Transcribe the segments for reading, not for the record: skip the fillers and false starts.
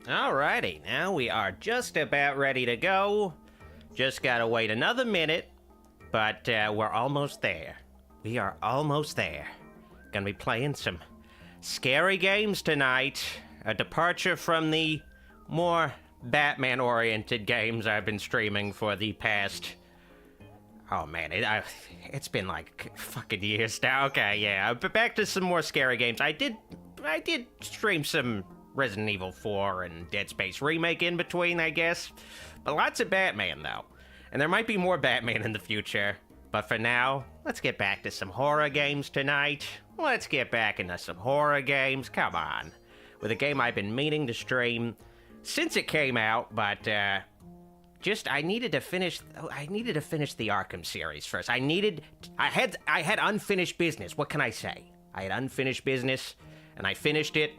Alrighty, now we are just about ready to go. Just gotta wait another minute, but we're almost there. We are almost there. Gonna be playing some scary games tonight. A departure from the more Batman-oriented games I've been streaming for the past... Oh man, it's been like fucking years now. Okay, yeah, but back to some more scary games. I did stream some Resident Evil 4 and Dead Space Remake in between, I guess. But lots of Batman, though. And there might be more Batman in the future. But for now, let's get back to some horror games tonight. Let's get back into some horror games. Come on. With a game I've been meaning to stream since it came out, but I needed to finish the Arkham series first. I had unfinished business. What can I say? I had unfinished business, and I finished it.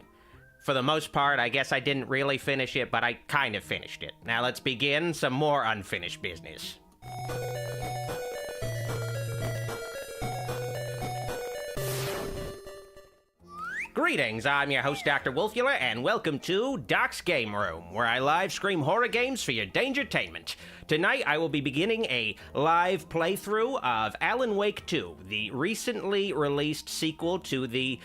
For the most part, I guess I didn't really finish it, but I kind of finished it. Now let's begin some more unfinished business. Greetings, I'm your host, Dr. Wolfula, and welcome to Doc's Game Room, where I live stream horror games for your dangertainment. Tonight, I will be beginning a live playthrough of Alan Wake 2, the recently released sequel to the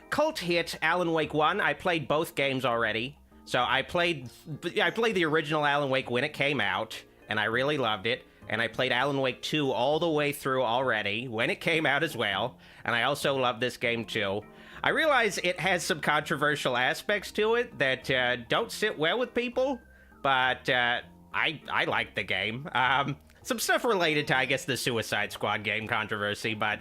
cult hit Alan Wake 1. I played both games already. So I played the original Alan Wake when it came out, and I really loved it. And I played Alan Wake 2 all the way through already when it came out as well. And I also love this game too. I realize it has some controversial aspects to it that don't sit well with people, but I like the game. Some stuff related to, I guess, the Suicide Squad game controversy, but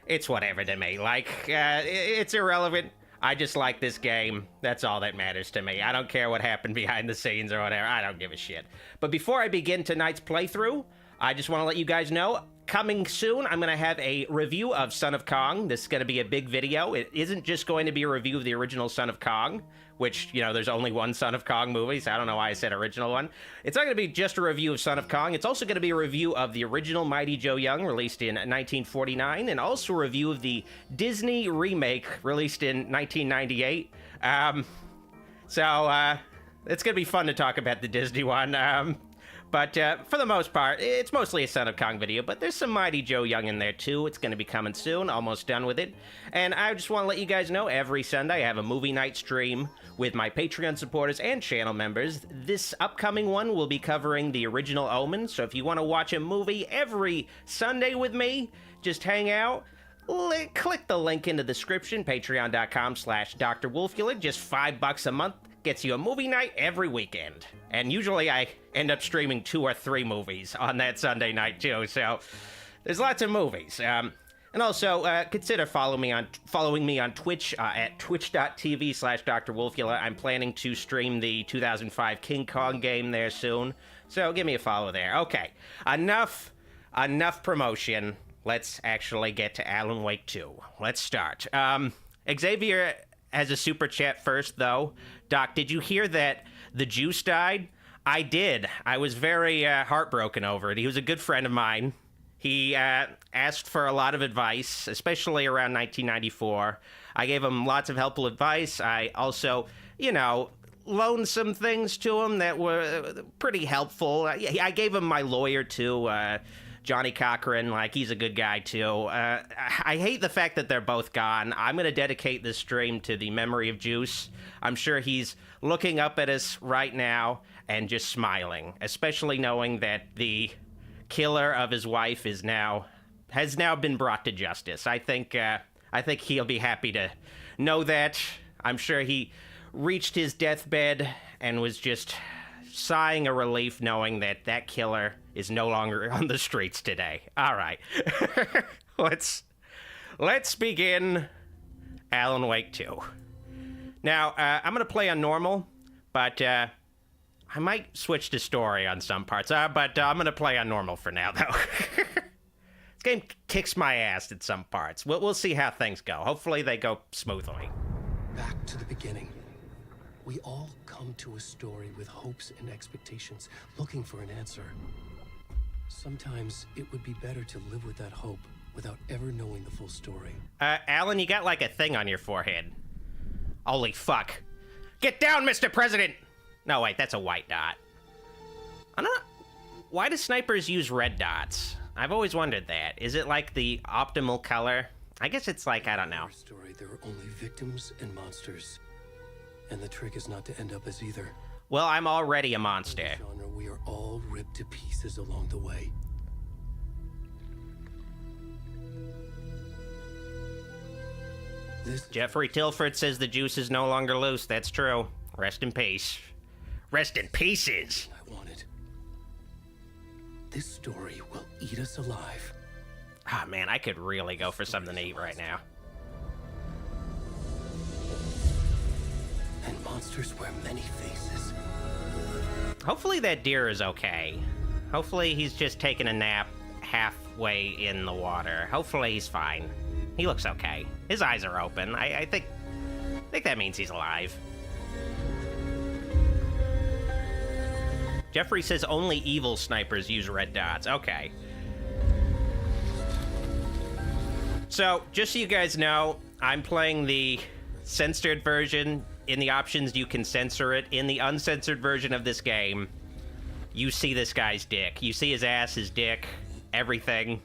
it's whatever to me. Like, it's irrelevant. I just like this game. That's all that matters to me. I don't care what happened behind the scenes or whatever. I don't give a shit. But before I begin tonight's playthrough, I just want to let you guys know, coming soon, I'm going to have a review of Son of Kong. This is going to be a big video. It isn't just going to be a review of the original Son of Kong, which, you know, there's only one Son of Kong movie, so I don't know why I said original one. It's not going to be just a review of Son of Kong. It's also going to be a review of the original Mighty Joe Young, released in 1949, and also a review of the Disney remake, released in 1998. So it's going to be fun to talk about the Disney one. But for the most part, it's mostly a Son of Kong video, but there's some Mighty Joe Young in there too. It's going to be coming soon, almost done with it. And I just want to let you guys know, every Sunday I have a movie night stream with my Patreon supporters and channel members. This upcoming one will be covering the original Omen, so if you want to watch a movie every Sunday with me, just hang out. Click the link in the description, patreon.com/Dr. Wolfula, just $5 a month. Gets you a movie night every weekend. And usually I end up streaming 2 or 3 movies on that Sunday night too, so there's lots of movies. And also, consider following me on Twitch at twitch.tv/Dr. Wolfula. I'm planning to stream the 2005 King Kong game there soon, so give me a follow there. Okay, enough promotion. Let's actually get to Alan Wake 2. Let's start. Xavier has a super chat first, though. Doc, did you hear that the Juice died? I did. I was very heartbroken over it. He was a good friend of mine. He asked for a lot of advice, especially around 1994. I gave him lots of helpful advice. I also, loaned some things to him that were pretty helpful. I gave him my lawyer, too, Johnny Cochran. Like, he's a good guy, too. I hate the fact that they're both gone. I'm going to dedicate this stream to the memory of Juice. I'm sure he's looking up at us right now and just smiling, especially knowing that the killer of his wife has now been brought to justice. I think he'll be happy to know that. I'm sure he reached his deathbed and was just sighing a relief knowing that killer is no longer on the streets today. All right. Let's begin Alan Wake 2. Now, I'm going to play on normal, but I might switch to story on some parts. But I'm going to play on normal for now, though. This game kicks my ass at some parts. We'll see how things go. Hopefully they go smoothly. Back to the beginning. We all come to a story with hopes and expectations, looking for an answer. Sometimes it would be better to live with that hope without ever knowing the full story. Alan, you got like a thing on your forehead. Holy fuck. Get down, Mr. President! No, wait, that's a white dot. I don't know. Why do snipers use red dots? I've always wondered that. Is it like the optimal color? I guess it's like, I don't know. In our story, there are only victims and monsters. And the trick is not to end up as either. Well, I'm already a monster. In this genre, we are all ripped to pieces along the way. Jeffrey Tilford says the juice is no longer loose. That's true. Rest in peace. Rest in pieces. I wanted. This story will eat us alive. Ah, man, I could really go for something to eat right now. And monsters wear many faces. Hopefully that deer is okay. Hopefully he's just taking a nap halfway in the water. Hopefully he's fine. He looks okay. His eyes are open. I think that means he's alive. Jeffrey says only evil snipers use red dots. Okay. So, just so you guys know, I'm playing the censored version. In the options, you can censor it. In the uncensored version of this game, you see this guy's dick. You see his ass, his dick, everything.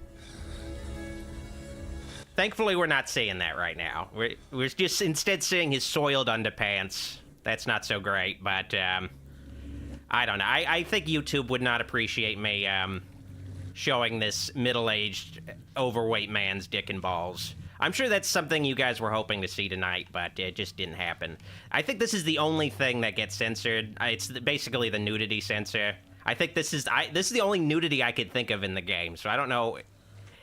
Thankfully, we're not seeing that right now. We're just instead seeing his soiled underpants. That's not so great, but I don't know. I think YouTube would not appreciate me showing this middle-aged, overweight man's dick and balls. I'm sure that's something you guys were hoping to see tonight, but it just didn't happen. I think this is the only thing that gets censored. It's basically the nudity censor. I think this is the only nudity I could think of in the game, so I don't know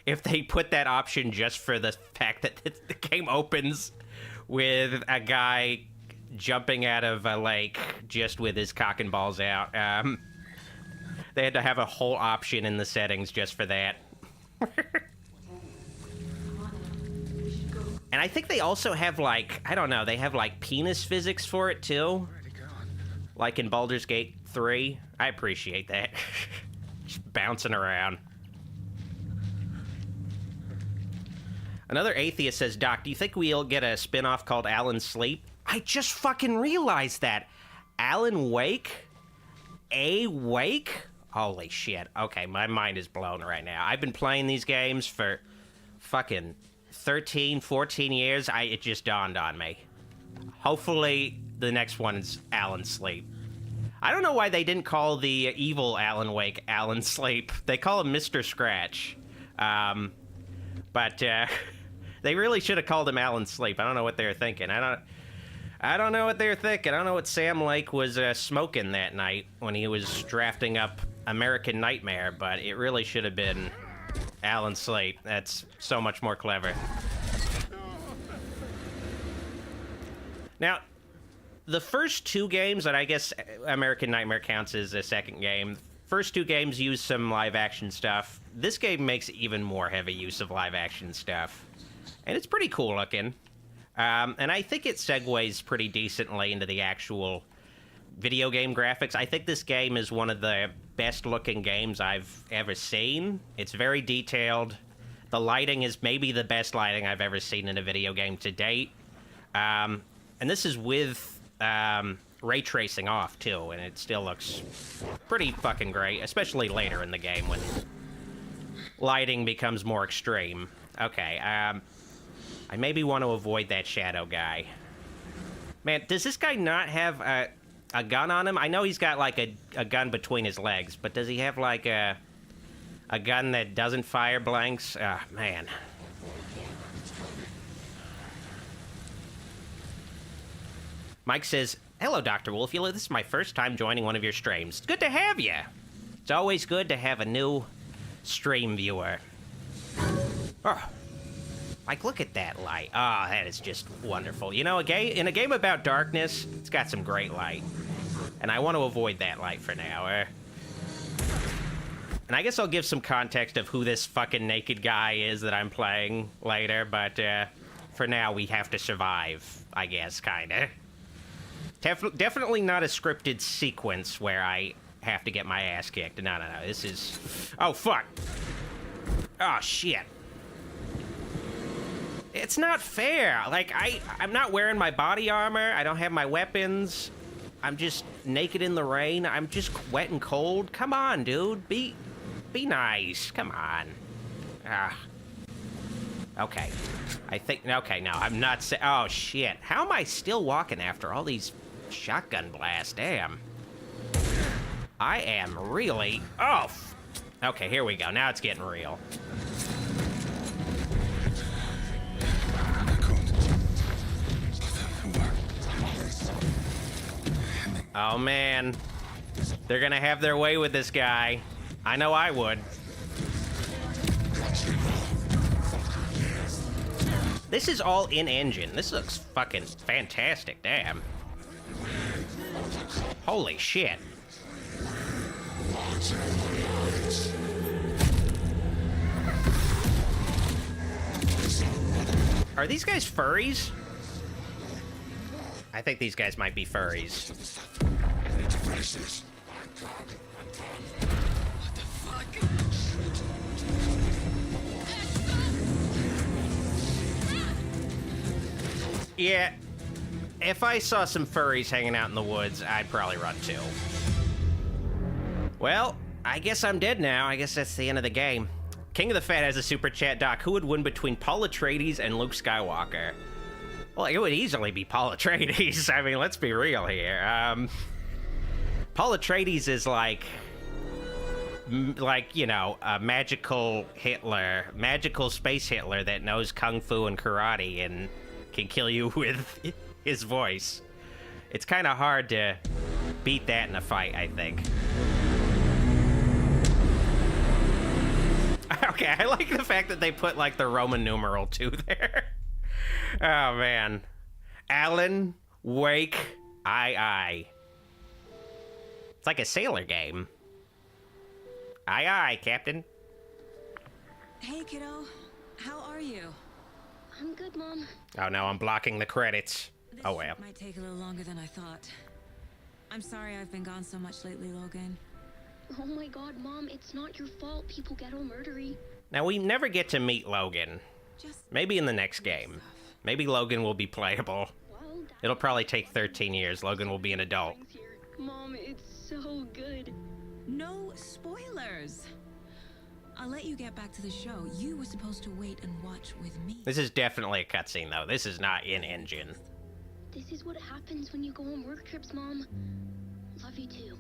if they put that option just for the fact that the game opens with a guy jumping out of a lake just with his cock and balls out. They had to have a whole option in the settings just for that. And I think they also have, like, I don't know, they have, like, penis physics for it, too. Like in Baldur's Gate 3. I appreciate that. Just bouncing around. Another atheist says, Doc, do you think we'll get a spin-off called Alan Sleep? I just fucking realized that. Alan Wake? Wake? Holy shit. Okay, my mind is blown right now. I've been playing these games for fucking 13, 14 years. It just dawned on me. Hopefully, the next one is Alan Sleep. I don't know why they didn't call the evil Alan Wake Alan Sleep. They call him Mr. Scratch. But they really should have called him Alan Sleep. I don't know what they were thinking. I don't know what they were thinking. I don't know what Sam Lake was smoking that night when he was drafting up American Nightmare, but it really should have been Alan Sleep. That's so much more clever. Now, the first two games, and I guess American Nightmare counts as a second game, first two games use some live-action stuff. This game makes even more heavy use of live-action stuff. And it's pretty cool looking. And I think it segues pretty decently into the actual video game graphics. I think this game is one of the best-looking games I've ever seen. It's very detailed. The lighting is maybe the best lighting I've ever seen in a video game to date. And this is with ray tracing off, too, and it still looks pretty fucking great, especially later in the game when lighting becomes more extreme. Okay, I maybe want to avoid that shadow guy. Man, does this guy not have a gun on him? I know he's got, like, a gun between his legs, but does he have, like, a gun that doesn't fire blanks? Ah, man. Mike says, hello, Dr. Wolfula. This is my first time joining one of your streams. It's good to have you. It's always good to have a new stream viewer. Oh, like, look at that light. Oh, that is just wonderful. You know, in a game about darkness, it's got some great light. And I want to avoid that light for now. And I guess I'll give some context of who this fucking naked guy is that I'm playing later, but for now, we have to survive, I guess, kinda. Definitely not a scripted sequence where I have to get my ass kicked. No. This is... Oh, fuck. Oh, shit. It's not fair. Like, I'm not wearing my body armor. I don't have my weapons. I'm just naked in the rain. I'm just wet and cold. Come on, dude. Be nice. Come on. Ah. Okay. I think... Okay, no, I'm not... Oh, shit. How am I still walking after all these shotgun blasts? Damn. I am really... Oh, okay, here we go. Now it's getting real. Oh, man. They're gonna have their way with this guy. I know I would. This is all in-engine. This looks fucking fantastic, damn. Holy shit. Are these guys furries? I think these guys might be furries. Yeah, if I saw some furries hanging out in the woods, I'd probably run too. Well, I guess I'm dead now. I guess that's the end of the game. King of the Fat has a super chat. Doc, who would win between Paul Atreides and Luke Skywalker? Well, it would easily be Paul Atreides. I mean, let's be real here. Paul Atreides is like, you know, a magical Hitler, magical space Hitler that knows kung fu and karate and can kill you with his voice. It's kind of hard to beat that in a fight, I think. Okay, I like the fact that they put, like, the Roman numeral 2 there. Oh, man. Alan, Wake, aye. It's like a sailor game. Aye, Captain. Hey, kiddo. How are you? I'm good, Mom. Oh, no, I'm blocking the credits. This Oh, well. might take a little longer than I thought. I'm sorry I've been gone so much lately, Logan. Oh my god, Mom, it's not your fault people get all murdery. Now, we never get to meet Logan. Just Maybe in the next game. Maybe Logan will be playable. Well, It'll probably take 13 years. Logan will be an adult. here. Mom, it's so good. no spoilers. I'll let you get back to the show. You were supposed to wait and watch with me. This is definitely a cutscene, though. This is not in-engine. This is what happens when you go on work trips, Mom. Love you too.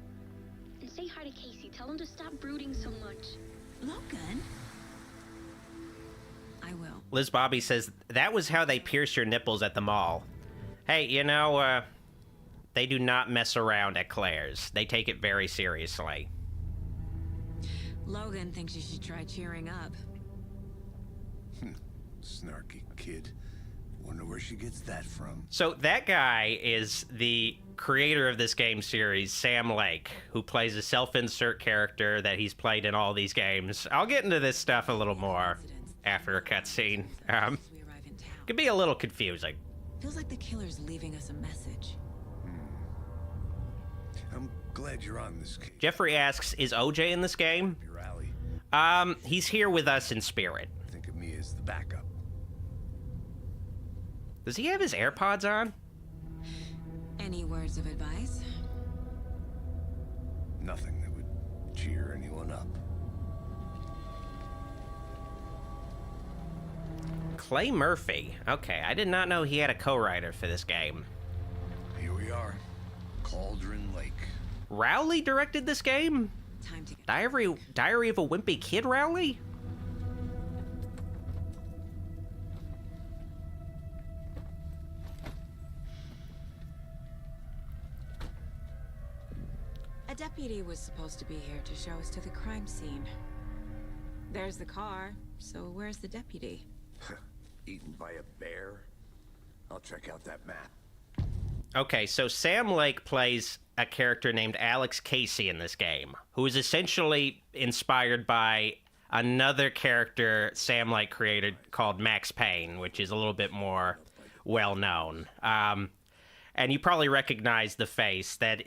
And say hi to Casey. Tell him to stop brooding so much. Logan? I will. Liz Bobby says, that was how they pierced your nipples at the mall. Hey, you know, they do not mess around at Claire's. They take it very seriously. Logan thinks you should try cheering up. Snarky kid. Wonder where she gets that from. So that guy is the creator of this game series, Sam Lake, who plays a self-insert character that he's played in all these games. I'll get into this stuff a little more after a cutscene. We arrive in town. Could be a little confusing. Feels like the killer's leaving us a message. I'm glad you're on this case. Jeffrey asks, is OJ in this game? Your alley. He's here with us in spirit. Think of me as the backup. Does he have his AirPods on? Any words of advice? Nothing that would cheer anyone up. Clay Murphy. Okay, I did not know he had a co-writer for this game. Here we are. Cauldron Lake. Rowley directed this game? Time to get... Diary of a Wimpy Kid Rowley? A deputy was supposed to be here to show us to the crime scene. There's the car, so where's the deputy? Eaten by a bear? I'll check out that map. Okay, so Sam Lake plays a character named Alex Casey in this game, who is essentially inspired by another character Sam Lake created called Max Payne, which is a little bit more well-known. And you probably recognize the face that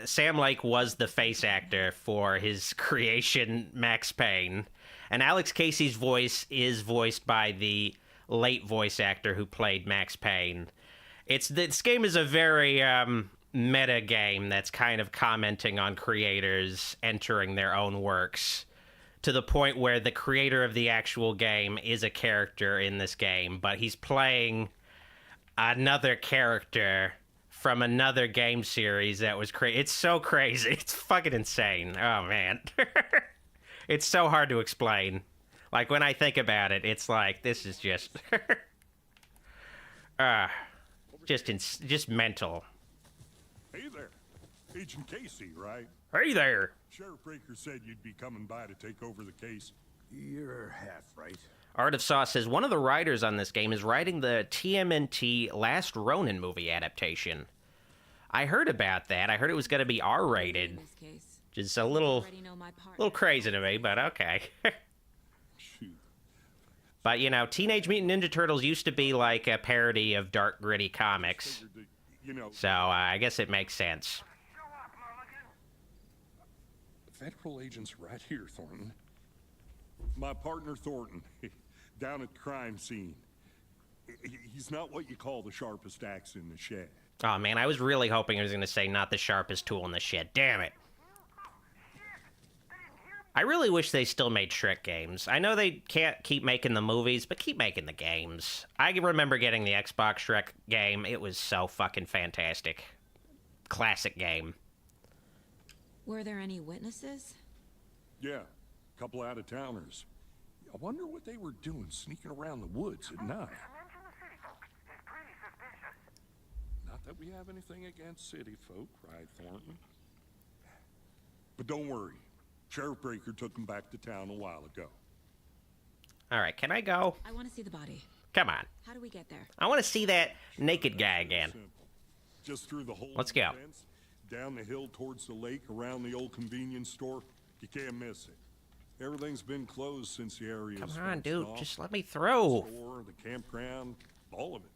Sam Lake was the face actor for his creation, Max Payne. And Alex Casey's voice is voiced by the late voice actor who played Max Payne. This game is a very meta game that's kind of commenting on creators entering their own works, to the point where the creator of the actual game is a character in this game, but he's playing another character from another game series that was crazy. It's so crazy. It's fucking insane. Oh, man. It's so hard to explain. Like, when I think about it, it's like, this is just... just mental. Hey there. Agent Casey, right? Hey there. Sheriff Breaker said you'd be coming by to take over the case. You're half right. Art of Saw says one of the writers on this game is writing the TMNT Last Ronin movie adaptation. I heard about that. I heard it was going to be R-rated, In this case, which is a I little already know my part. crazy to me, but okay. Shoot. But, you know, Teenage Mutant Ninja Turtles used to be like a parody of dark, gritty comics, Figured that, you know, so I guess it makes sense. federal agents right here, Thornton. My partner, Thornton, down at the crime scene. He's not what you call the sharpest axe in the shed. Oh, man, I was really hoping he was going to say not the sharpest tool in the shed. Damn it. I really wish they still made Shrek games. I know they can't keep making the movies, but keep making the games. I remember getting the Xbox Shrek game. It was so fucking fantastic. Classic game. Were there any witnesses? Yeah, a couple out-of-towners. I wonder what they were doing sneaking around the woods at night. Not that we have anything against city folk, right, Thornton? But don't worry. Sheriff Breaker took them back to town a while ago. All right, can I go? I want to see the body. Come on. How do we get there? I want to see that naked guy again. Simple. Just through the hole Let's in the go. fence, down the hill towards the lake, around the old convenience store. You can't miss it. Everything's been closed since the area. Come on, dude. Just let me through. Store, the campground, all of it.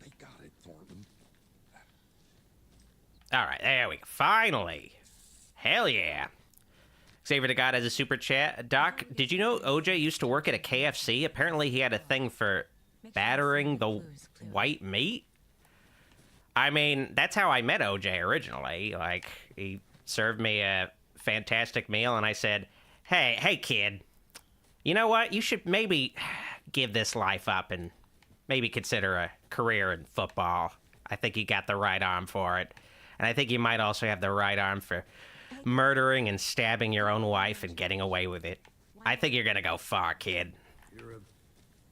They got it, Thornton. All right, there we go. Finally. Hell yeah. Xavier the God has a super chat. Doc, did you know OJ used to work at a KFC? Apparently he had a thing for battering the white meat. I mean, that's how I met OJ originally. Like, he served me a fantastic meal, and I said, hey, kid, you know what? You should maybe give this life up and maybe consider a career in football. I think you got the right arm for it. And I think you might also have the right arm for murdering and stabbing your own wife and getting away with it. I think you're gonna go far, kid. You're a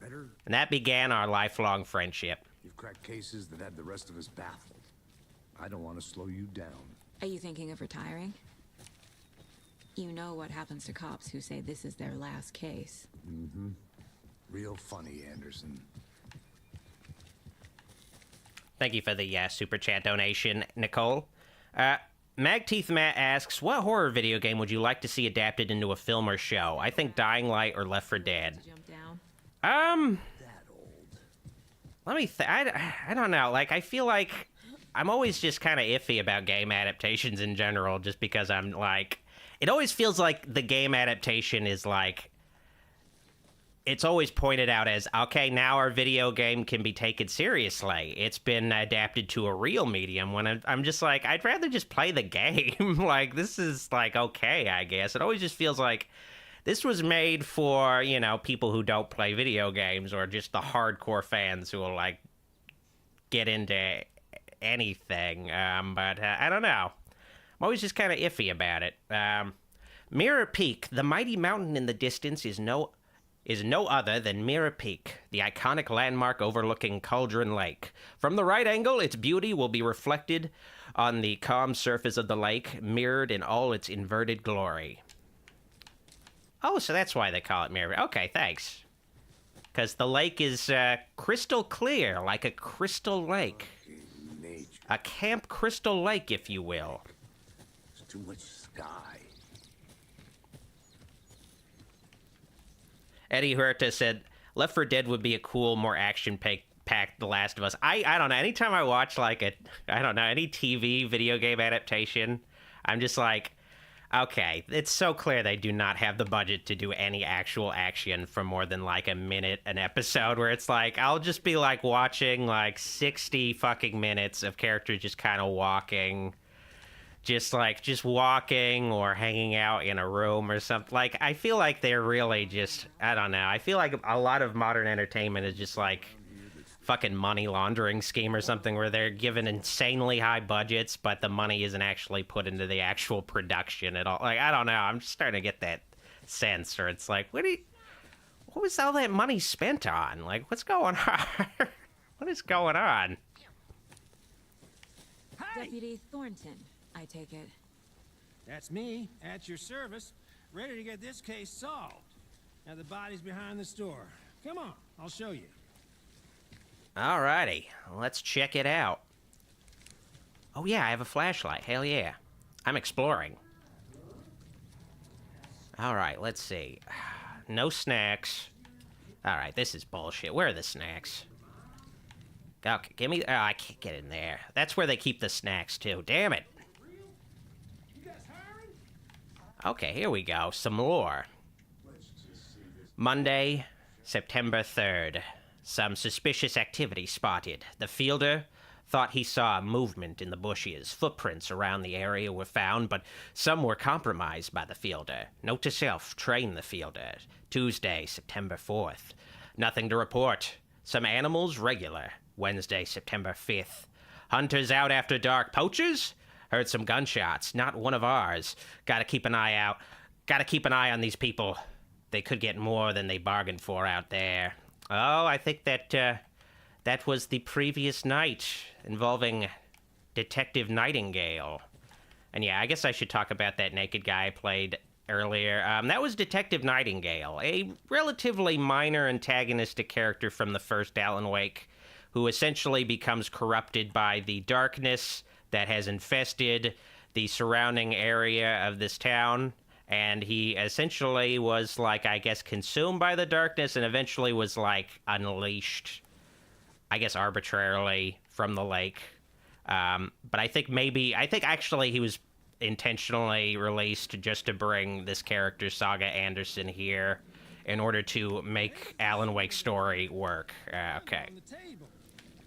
better... And that began our lifelong friendship. You've cracked cases that had the rest of us baffled. I don't want to slow you down. Are you thinking of retiring? You know what happens to cops who say this is their last case. Real funny, Anderson. Thank you for the super chat donation, Nicole. Magteeth Matt asks, what horror video game would you like to see adapted into a film or show? I think Dying Light or Left 4 Dead. To jump down. That old. Let me I don't know. Like, I feel like I'm always just kind of iffy about game adaptations in general, just because I'm like, it always feels like the game adaptation is like, it's always pointed out as, okay, now our video game can be taken seriously. It's been adapted to a real medium, when I'm just like, I'd rather just play the game. Like, this is like, okay, I guess. It always just feels like this was made for, you know, people who don't play video games, or just the hardcore fans who will, like, get into anything. But I don't know. I'm always just kind of iffy about it. Mirror Peak, the mighty mountain in the distance is no other than Mirror Peak, the iconic landmark overlooking Cauldron Lake. From the right angle, its beauty will be reflected on the calm surface of the lake, mirrored in all its inverted glory. Oh, so that's why they call it Mirror. Okay, thanks. Because the lake is crystal clear, like a crystal lake. Nature. A Camp Crystal Lake, if you will. There's too much sky. Eddie Huerta said, Left 4 Dead would be a cool, more action-packed The Last of Us. I don't know. Anytime I watch, like, any TV video game adaptation, I'm just like, Okay, it's so clear they do not have the budget to do any actual action for more than like a minute an episode, where it's like, I'll just be like watching like 60 fucking minutes of characters just kind of walking, just walking or hanging out in a room or something. Like, I feel like they're really just, I don't know. I feel like a lot of modern entertainment is just like fucking money laundering scheme or something, where they're given insanely high budgets, but the money isn't actually put into the actual production at all. Like, I don't know. I'm just starting to get that sense, or it's like, what was all that money spent on? Like, what's going on? What is going on? Deputy Thornton, I take it. That's me, at your service, ready to get this case solved. Now the body's behind the store. Come on, I'll show you. Alrighty, let's check it out. Oh yeah, I have a flashlight. Hell yeah. I'm exploring. Alright, let's see. No snacks. Alright, this is bullshit. Where are the snacks? Okay, give me... Oh, I can't get in there. That's where they keep the snacks, too. Damn it. Okay, here we go. Some lore. Monday, September 3rd. Some suspicious activity spotted. The fielder thought he saw a movement in the bushes. Footprints around the area were found, but some were compromised by the fielder. Note to self, train the fielder. Tuesday, September 4th. Nothing to report. Some animals regular. Wednesday, September 5th. Hunters out after dark. Poachers? Heard some gunshots. Not one of ours. Gotta keep an eye out. Gotta keep an eye on these people. They could get more than they bargained for out there. Oh, I think that that was the previous night involving Detective Nightingale. And yeah, I guess I should talk about that naked guy I played earlier. That was Detective Nightingale, a relatively minor antagonistic character from the first Alan Wake, who essentially becomes corrupted by the darkness that has infested the surrounding area of this town. And he essentially was, like, I guess, consumed by the darkness and eventually was, like, unleashed, I guess, arbitrarily from the lake. But I think actually he was intentionally released just to bring this character, Saga Anderson, here in order to make Alan Wake's story work. Okay.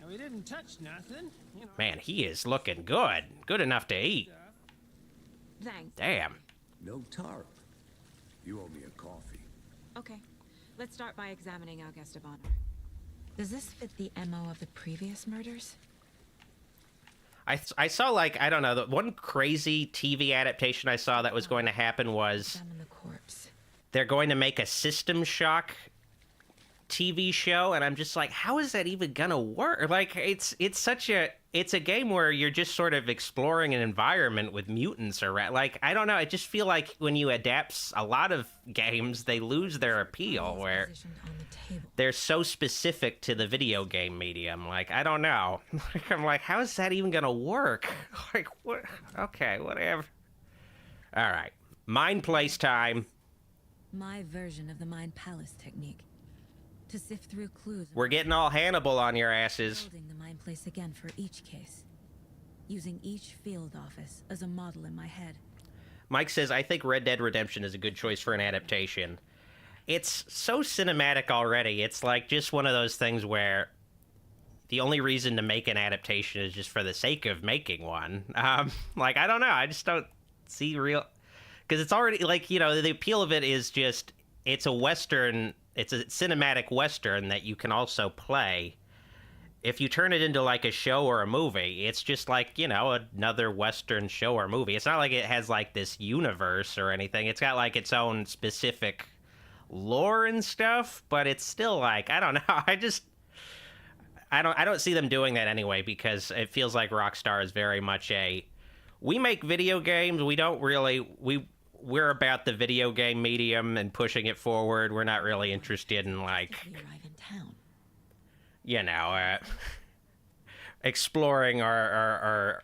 We didn't touch nothing. Man, he is looking good. Good enough to eat. Thanks. Damn. No tarp. You owe me a coffee. Okay. Let's start by examining our guest of honor. Does this fit the MO of the previous murders? I saw, like, I don't know, the one crazy TV adaptation I saw that was going to happen was Examine the corpse. they're going to make a System Shock TV show, and I'm just like, how is that even gonna work? Like, it's a game where you're just sort of exploring an environment with mutants around. Like, I don't know, I just feel like when you adapt a lot of games, they lose their appeal, where they're so specific to the video game medium. Like, I don't know. I'm like, how is that even gonna work? Like, what? Okay, whatever. All right, Mind Place time. My version of the Mind Palace technique. To sift through clues. We're getting all Hannibal on your asses. Building the mind place again for each case. Using each field office as a model in my head. Mike says, I think Red Dead Redemption is a good choice for an adaptation. It's so cinematic already. It's like just one of those things where the only reason to make an adaptation is just for the sake of making one. Like, I don't know. I just don't see real... Because it's already, like, you know, the appeal of it is just, it's a Western... It's a cinematic Western that you can also play. If you turn it into, like, a show or a movie, it's just like, you know, another Western show or movie. It's not like it has, like, this universe or anything. It's got, like, its own specific lore and stuff, but it's still, like, I don't know. I don't see them doing that anyway, because it feels like Rockstar is very much we make video games, we don't really... We're about the video game medium and pushing it forward. We're not really interested in, like, you know, exploring our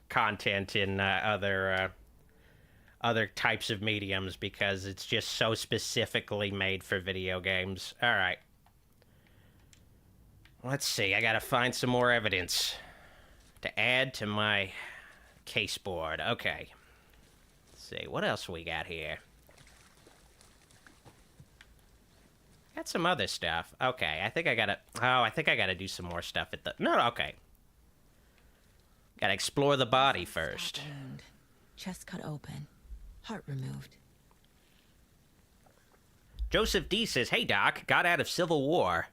content in other types of mediums, because it's just so specifically made for video games. All right. Let's see. I gotta find some more evidence to add to my case board. Okay. see, what else we got here? Got some other stuff. Okay, I think I gotta... Oh, I think I gotta do some more stuff at the... No, okay. Gotta explore the body first. Chest cut open. Heart removed. Joseph D says, "Hey Doc, got out of Civil War.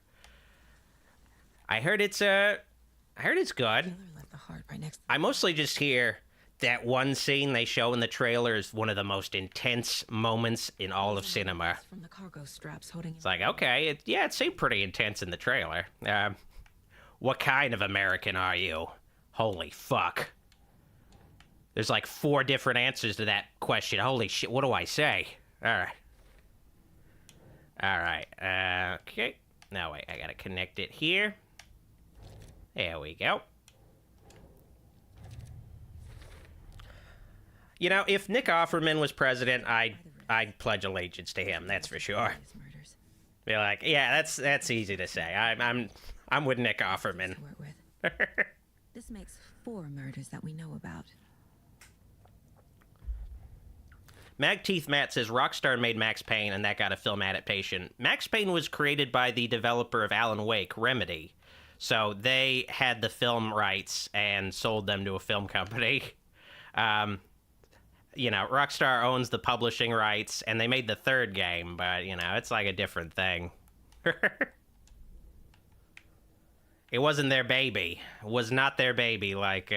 I heard it's good. Killer left the heart right next. I mostly just hear that one scene they show in the trailer is one of the most intense moments in all of cinema. From the cargo straps holding. It's like, okay, it seemed pretty intense in the trailer. What kind of American are you? Holy fuck. There's like 4 different answers to that question. Holy shit, what do I say? Alright. Okay. No, wait, I gotta connect it here. There we go. You know, if Nick Offerman was president, I'd pledge allegiance to him, that's for sure. Be like, yeah, that's easy to say. I'm with Nick Offerman. This makes 4 murders that we know about. Magteeth Matt says Rockstar made Max Payne and that got a film adaptation. Max Payne was created by the developer of Alan Wake, Remedy. So they had the film rights and sold them to a film company. You know, Rockstar owns the publishing rights and they made the 3rd game, but, you know, it's like a different thing. It wasn't their baby. It was not their baby like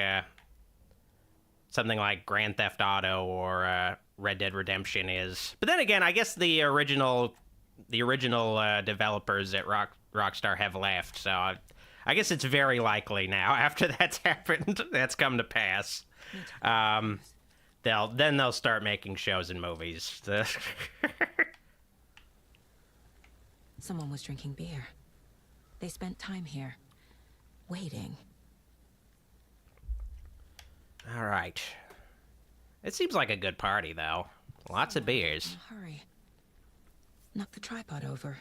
something like Grand Theft Auto or Red Dead Redemption is. But then again, I guess the original developers at Rockstar have left, so I guess it's very likely now after that's happened, that's come to pass. They'll start making shows and movies. Someone was drinking beer. They spent time here, waiting. All right. It seems like a good party, though. Lots of beers. Hurry. Knock the tripod over.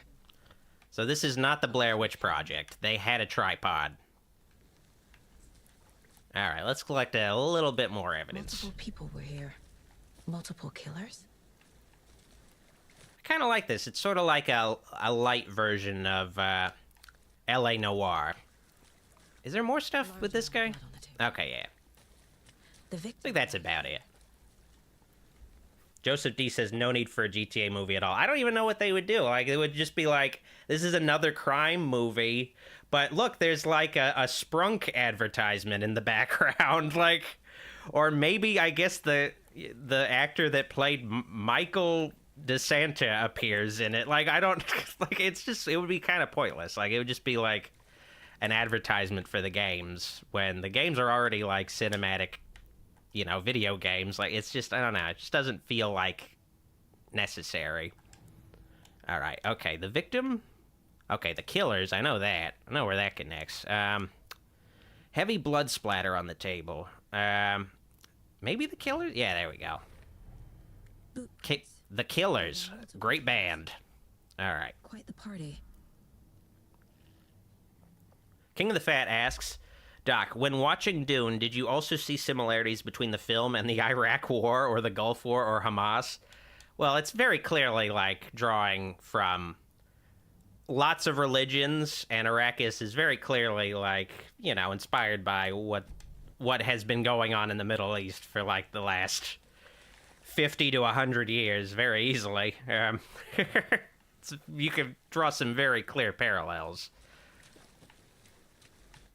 So this is not the Blair Witch Project. They had a tripod. All right, let's collect a little bit more evidence. Multiple people were here. Multiple killers? I kind of like this. It's sort of like a light version of L.A. Noire. Is there more stuff with this guy? Okay, yeah. I think that's about it. Joseph D says, no need for a GTA movie at all. I don't even know what they would do. Like, it would just be like, this is another crime movie, but look, there's like a Sprunk advertisement in the background. Like, or maybe, I guess, the actor that played Michael DeSanta appears in it. Like, I don't, like, it's just, it would be kind of pointless. Like, it would just be like an advertisement for the games when the games are already like cinematic, you know, video games. Like, it's just, I don't know, it just doesn't feel like necessary. All right, okay, the victim, okay, the killers, I know that, I know where that connects. Heavy blood splatter on the table. Maybe the killers? Yeah, there we go. The Killers, great band. All right. Quite the party. King of the Fat asks, Doc, when watching Dune, did you also see similarities between the film and the Iraq War or the Gulf War or Hamas? Well, it's very clearly, like, drawing from lots of religions, and Arrakis is very clearly, like, you know, inspired by what has been going on in the Middle East for, like, the last 50 to 100 years, very easily. You could draw some very clear parallels.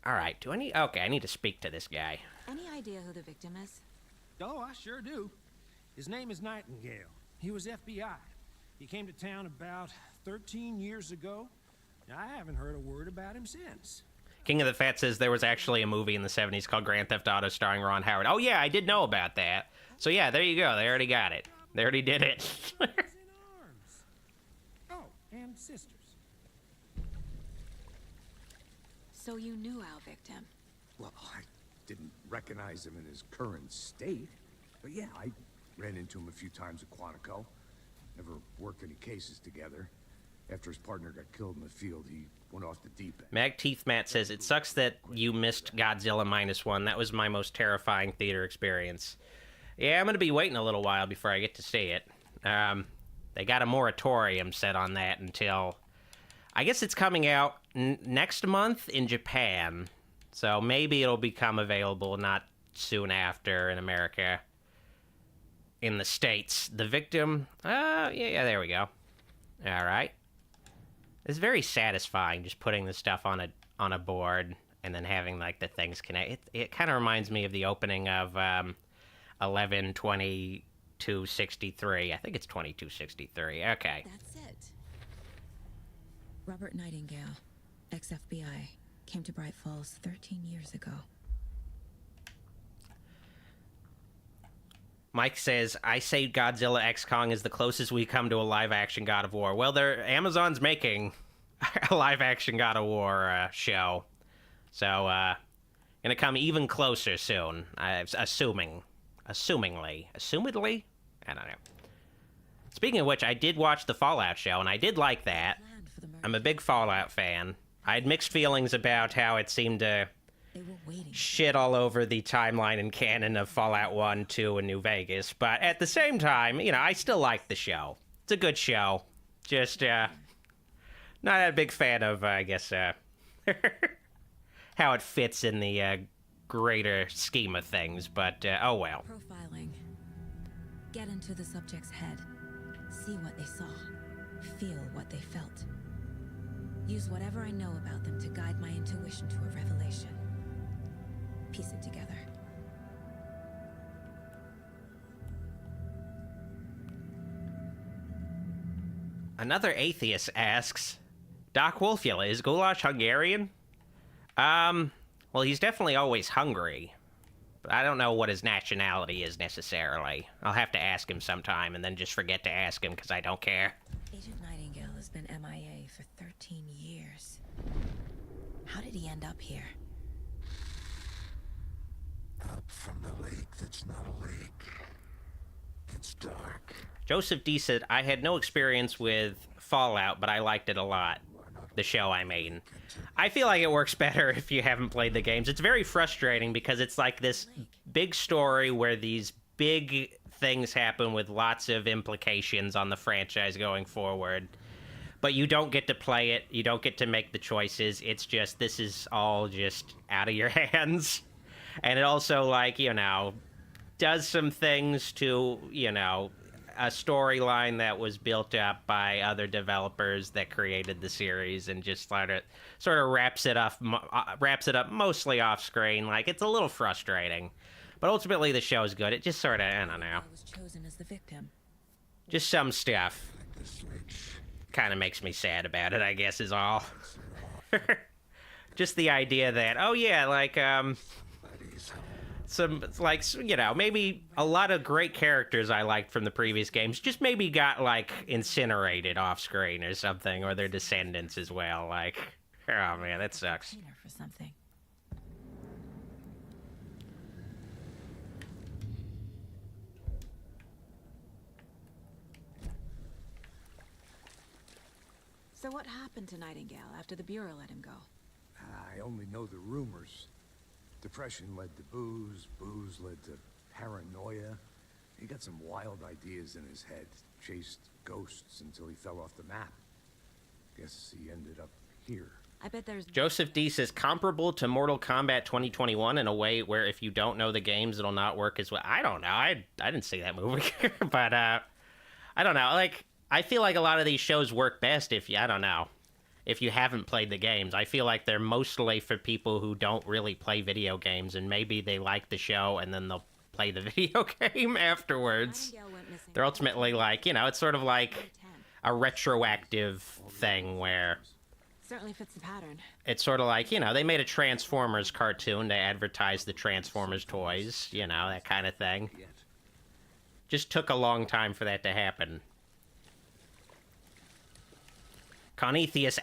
All right, okay, I need to speak to this guy. Any idea who the victim is? Oh, I sure do. His name is Nightingale. He was FBI. He came to town about 13 years ago. I haven't heard a word about him since. King of the Fat says there was actually a movie in the 70s called Grand Theft Auto starring Ron Howard. Oh, yeah, I did know about that. So, yeah, there you go. They already got it. They already did it. Oh, and sisters. So you knew our victim? Well, I didn't recognize him in his current state. But yeah, I ran into him a few times at Quantico. Never worked any cases together. After his partner got killed in the field, he went off the deep end. Magteeth Matt says, it sucks that you missed Godzilla -1. That was my most terrifying theater experience. Yeah, I'm going to be waiting a little while before I get to see it. They got a moratorium set on that until... I guess it's coming out next month in Japan. So maybe it'll become available not soon after in America. In the States. The Victim... yeah, there we go. All right. It's very satisfying just putting the stuff on a board and then having, like, the things connect. It kind of reminds me of the opening of 11/22/63. I think it's 2263. Okay. That's it. Robert Nightingale, ex-FBI, came to Bright Falls 13 years ago. Mike says, I say Godzilla X Kong is the closest we come to a live-action God of War. Well, Amazon's making a live-action God of War show. So, gonna come even closer soon. Assumingly. I don't know. Speaking of which, I did watch the Fallout show, and I did like that. I'm a big Fallout fan. I had mixed feelings about how it seemed to shit all over the timeline and canon of Fallout 1, 2, and New Vegas. But at the same time, I still like the show. It's a good show. Just, not a big fan of, I guess, how it fits in the greater scheme of things. But, oh well. Profiling. Get into the subject's head. See what they saw. Feel what they felt. Use whatever I know about them to guide my intuition to a revelation. Piece it together. Another atheist asks, Doc Wolfula, is goulash Hungarian? Well, he's definitely always hungry. But I don't know what his nationality is necessarily. I'll have to ask him sometime and then just forget to ask him because I don't care. Agent Nightingale has been MIA for 13 years. How did he end up here? Up from the lake that's not a lake. It's dark. Joseph D said, I had no experience with Fallout, but I liked it a lot. The show, I mean. I feel like it works better if you haven't played the games. It's very frustrating because it's like this big story where these big things happen with lots of implications on the franchise going forward. But you don't get to play it. You don't get to make the choices. It's just, this is all just out of your hands. And it also, like, does some things to, a storyline that was built up by other developers that created the series and just sort of wraps it up mostly off screen. Like, it's a little frustrating. But ultimately, the show's good. It just sort of, I don't know. I was chosen as the victim. Just some stuff kind of makes me sad about it, I guess, is all. Just the idea that, oh yeah, like, some, like, maybe a lot of great characters I liked from the previous games just maybe got, like, incinerated off screen or something, or their descendants as well. Like, oh man, that sucks. For something. So what happened to Nightingale after the Bureau let him go? I only know the rumors. Depression led to booze, booze led to paranoia. He got some wild ideas in his head, chased ghosts until he fell off the map. Guess he ended up here. I bet there's... Joseph D says, comparable to Mortal Kombat 2021 in a way where if you don't know the games, it'll not work as well. I don't know. I didn't see that movie. But, I don't know. Like, I feel like a lot of these shows work best if you, I don't know, if you haven't played the games. I feel like they're mostly for people who don't really play video games, and maybe they like the show and then they'll play the video game afterwards. They're ultimately like, it's sort of like a retroactive thing where... Certainly fits the pattern. It's sort of like, they made a Transformers cartoon to advertise the Transformers toys, that kind of thing. Just took a long time for that to happen. Conethius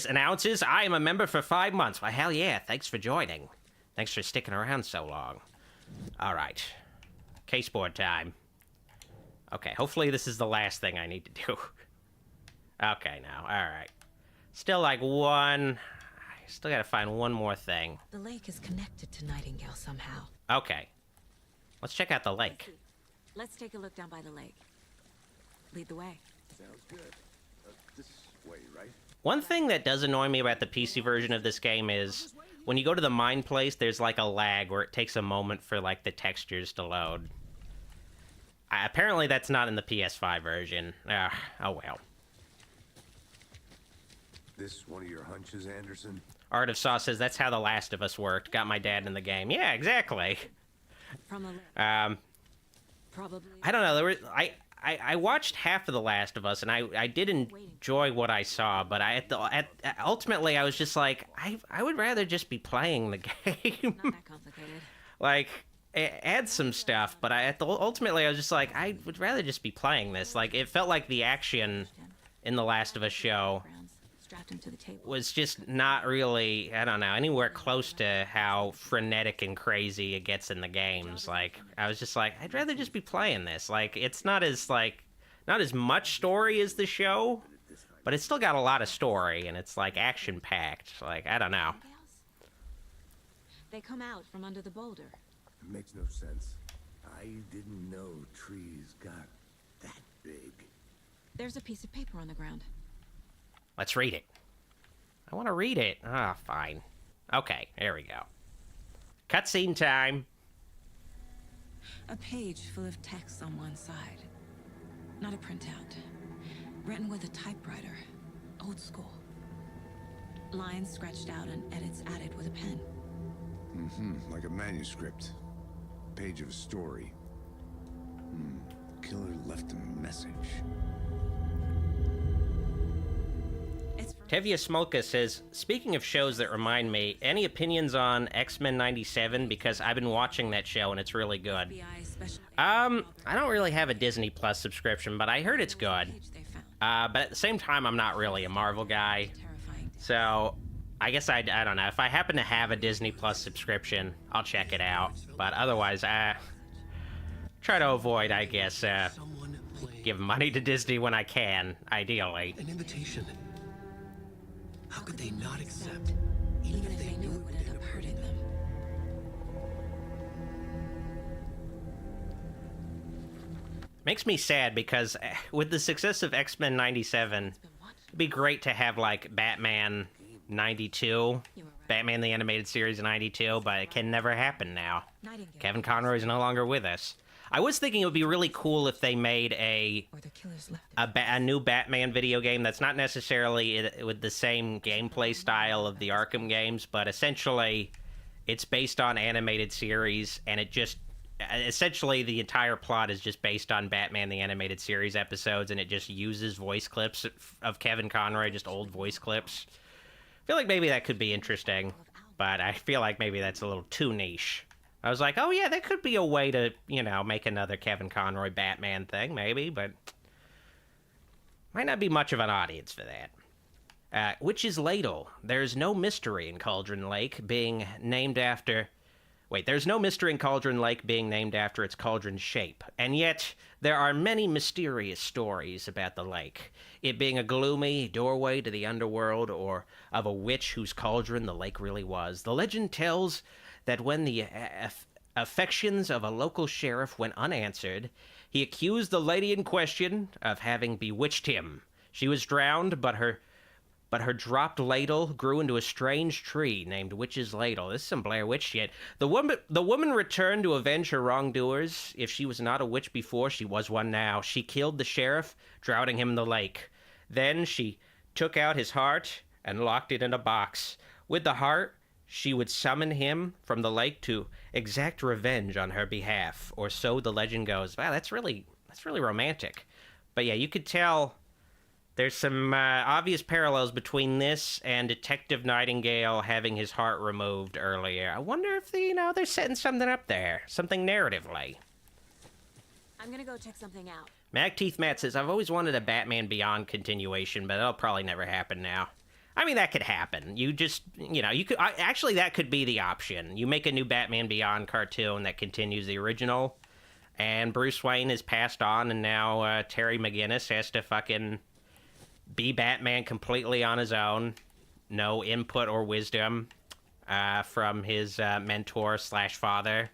announces, I am a member for 5 months. Well, hell yeah, thanks for joining. Thanks for sticking around so long. All right. Case board time. Okay, hopefully this is the last thing I need to do. Okay, now, all right. Still like one... I still gotta find one more thing. The lake is connected to Nightingale somehow. Okay. Let's check out the lake. Let's take a look down by the lake. Lead the way. Sounds good. This way, right? One thing that does annoy me about the PC version of this game is when you go to the mine place, there's like a lag where it takes a moment for like the textures to load. Apparently that's not in the PS5 version. Oh well. This one of your hunches, Anderson? Art of Saw says that's how The Last of Us worked. Got my dad in the game. Yeah, exactly. From the lake. Probably. I don't know. There were I watched half of The Last of Us, and I did enjoy what I saw, but ultimately I was just like, I would rather just be playing the game. Not that complicated. Like, add some stuff, but ultimately I was just like, I would rather just be playing this. Like, it felt like the action in The Last of Us show Strapped him to the table. was just not really, I don't know, anywhere close to how frenetic and crazy it gets in the games. Like, I was just like, I'd rather just be playing this. Like, it's not as much story as the show, but it's still got a lot of story, and it's, like, action-packed. Like, I don't know. They come out from under the boulder. It makes no sense. I didn't know trees got that big. There's a piece of paper on the ground. Let's read it. I want to read it. Ah, fine. Okay, there we go. Cutscene time. A page full of text on one side. Not a printout. Written with a typewriter. Old school. Lines scratched out and edits added with a pen. Mm-hmm, like a manuscript. Page of a story. Killer left a message. Tevya Smolka says, speaking of shows that remind me, any opinions on X-Men 97? Because I've been watching that show and it's really good. I don't really have a Disney Plus subscription, but I heard it's good. But at the same time, I'm not really a Marvel guy. So, I guess I don't know. If I happen to have a Disney Plus subscription, I'll check it out. But otherwise, try to avoid, I guess, give money to Disney when I can, ideally. An invitation. How could they not accept, even if they knew it would end up hurting them? Makes me sad because with the success of X-Men 97, it'd be great to have, like, Batman 92, Batman the Animated Series 92, but it can never happen now. Kevin Conroy is no longer with us. I was thinking it would be really cool if they made a new Batman video game that's not necessarily with the same gameplay style of the Arkham games, but essentially it's based on animated series, and it just essentially the entire plot is just based on Batman the Animated Series episodes, and it just uses voice clips of Kevin Conroy, just old voice clips. I feel like maybe that could be interesting, but I feel like maybe that's a little too niche. I was like, oh yeah, that could be a way to, you know, make another Kevin Conroy Batman thing, maybe, but might not be much of an audience for that. Witch's Ladle. There's no mystery in Cauldron Lake being named after... Wait, there's no mystery in Cauldron Lake being named after its cauldron's shape, and yet there are many mysterious stories about the lake. It being a gloomy doorway to the underworld, or of a witch whose cauldron the lake really was. The legend tells that when the affections of a local sheriff went unanswered, he accused the lady in question of having bewitched him. She was drowned, but her dropped ladle grew into a strange tree named Witch's Ladle. This is some Blair Witch shit. The woman returned to avenge her wrongdoers. If she was not a witch before, she was one now. She killed the sheriff, drowning him in the lake. Then she took out his heart and locked it in a box. With the heart, she would summon him from the lake to exact revenge on her behalf, or so the legend goes. Wow, that's really romantic. But yeah, you could tell there's some obvious parallels between this and Detective Nightingale having his heart removed earlier. I wonder if they're setting something up there, something narratively. I'm gonna go check something out. Magteeth Matt says, I've always wanted a Batman Beyond continuation, but that'll probably never happen now. I mean, that could happen. You just, you could... actually, that could be the option. You make a new Batman Beyond cartoon that continues the original, and Bruce Wayne is passed on, and now Terry McGinnis has to fucking be Batman completely on his own. No input or wisdom from his mentor/father.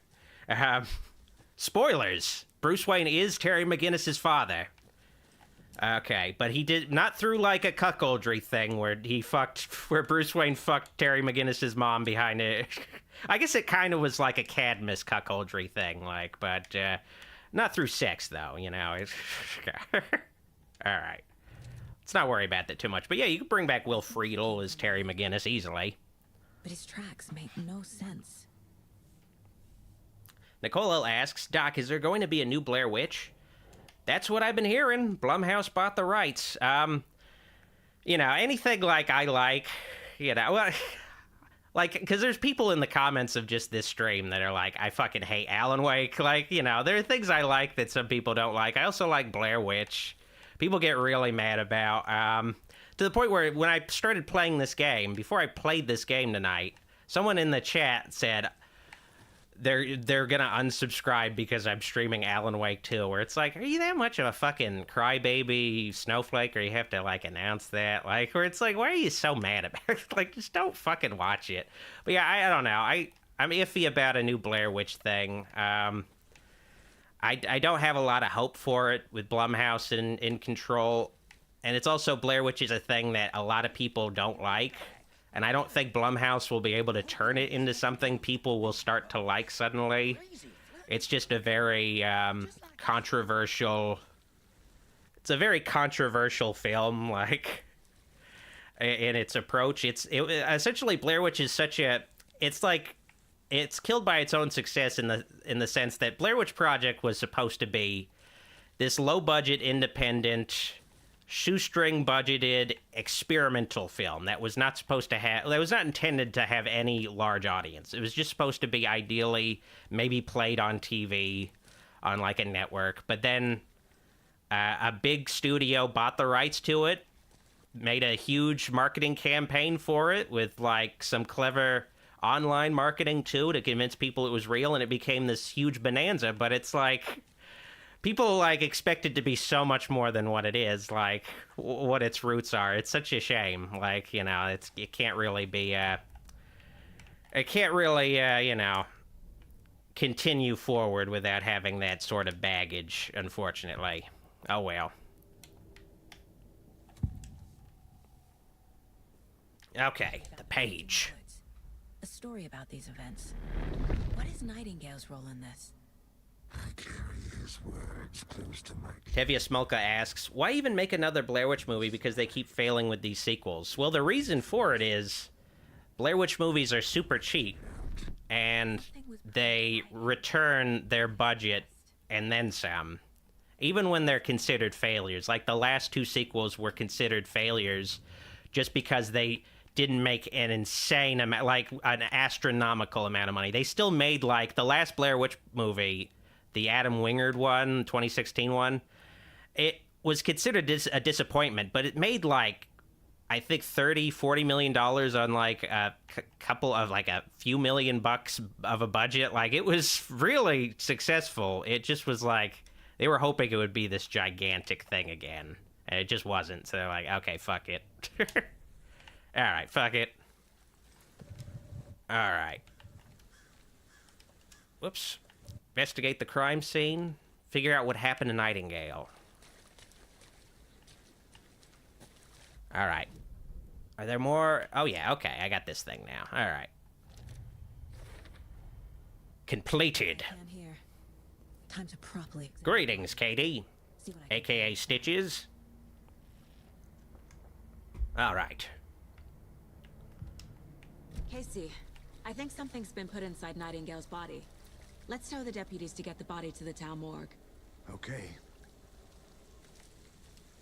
Spoilers. Bruce Wayne is Terry McGinnis's father. Okay, but he did not through like a cuckoldry thing where where Bruce Wayne fucked Terry McGinnis's mom behind it. I guess it kind of was like a Cadmus cuckoldry thing, like, but not through sex though, you know. All right, let's not worry about that too much. But yeah, you could bring back Will Friedle as Terry McGinnis easily. But his tracks make no sense. Nicole L. asks, Doc, is there going to be a new Blair Witch? That's what I've been hearing. Blumhouse bought the rights. You know, anything like I like, you know, well, like, because there's people in the comments of just this stream that are like, I fucking hate Alan Wake. Like, you know, there are things I like that some people don't like. I also like Blair Witch. People get really mad about. To the point where when I started playing this game, before I played this game tonight, someone in the chat said, they're gonna unsubscribe because I'm streaming Alan Wake 2, where it's like, are you that much of a fucking crybaby snowflake, or you have to like announce that? Like, where it's like, why are you so mad about it? Like, just don't fucking watch it. But yeah, I don't know. I'm iffy about a new Blair Witch thing. I don't have a lot of hope for it with Blumhouse in control, and it's also Blair Witch is a thing that a lot of people don't like. And I don't think Blumhouse will be able to turn it into something people will start to like suddenly. It's just a very controversial... It's a very controversial film, like, in its approach. Essentially, Blair Witch is such a... It's like... It's killed by its own success in the sense that Blair Witch Project was supposed to be this low-budget, independent... shoestring budgeted experimental film that was not intended to have any large audience. It was just supposed to be ideally maybe played on TV on like a network, but then a big studio bought the rights to it, made a huge marketing campaign for it with like some clever online marketing too to convince people it was real, and it became this huge bonanza. But it's like, people, like, expect it to be so much more than what it is, like, what its roots are. It's such a shame. Like, you know, it can't really be, you know, continue forward without having that sort of baggage, unfortunately. Oh, well. Okay, the page. A story about these events. What is Nightingale's role in this? I carry his words close to my... Tevia Smolka asks, why even make another Blair Witch movie because they keep failing with these sequels? Well, the reason for it is Blair Witch movies are super cheap, and they return their budget and then some, even when they're considered failures. Like, the last two sequels were considered failures just because they didn't make an insane amount, like an astronomical amount of money. They still made, like, the last Blair Witch movie, the Adam Wingard one, 2016 one, it was considered a disappointment, but it made, like, I think $30-40 million on, like, a couple of, like, a few $1 million of a budget. Like, it was really successful. It just was, like, they were hoping it would be this gigantic thing again, and it just wasn't. So they're like, okay, fuck it. All right, fuck it. All right. Whoops. Investigate the crime scene. Figure out what happened to Nightingale. All right. Are there more? Oh, yeah, okay. I got this thing now. All right. Completed. Down here. Time to properly examine. Greetings, Katie. AKA Stitches. All right. Casey, I think something's been put inside Nightingale's body. Let's tell the deputies to get the body to the town morgue. Okay.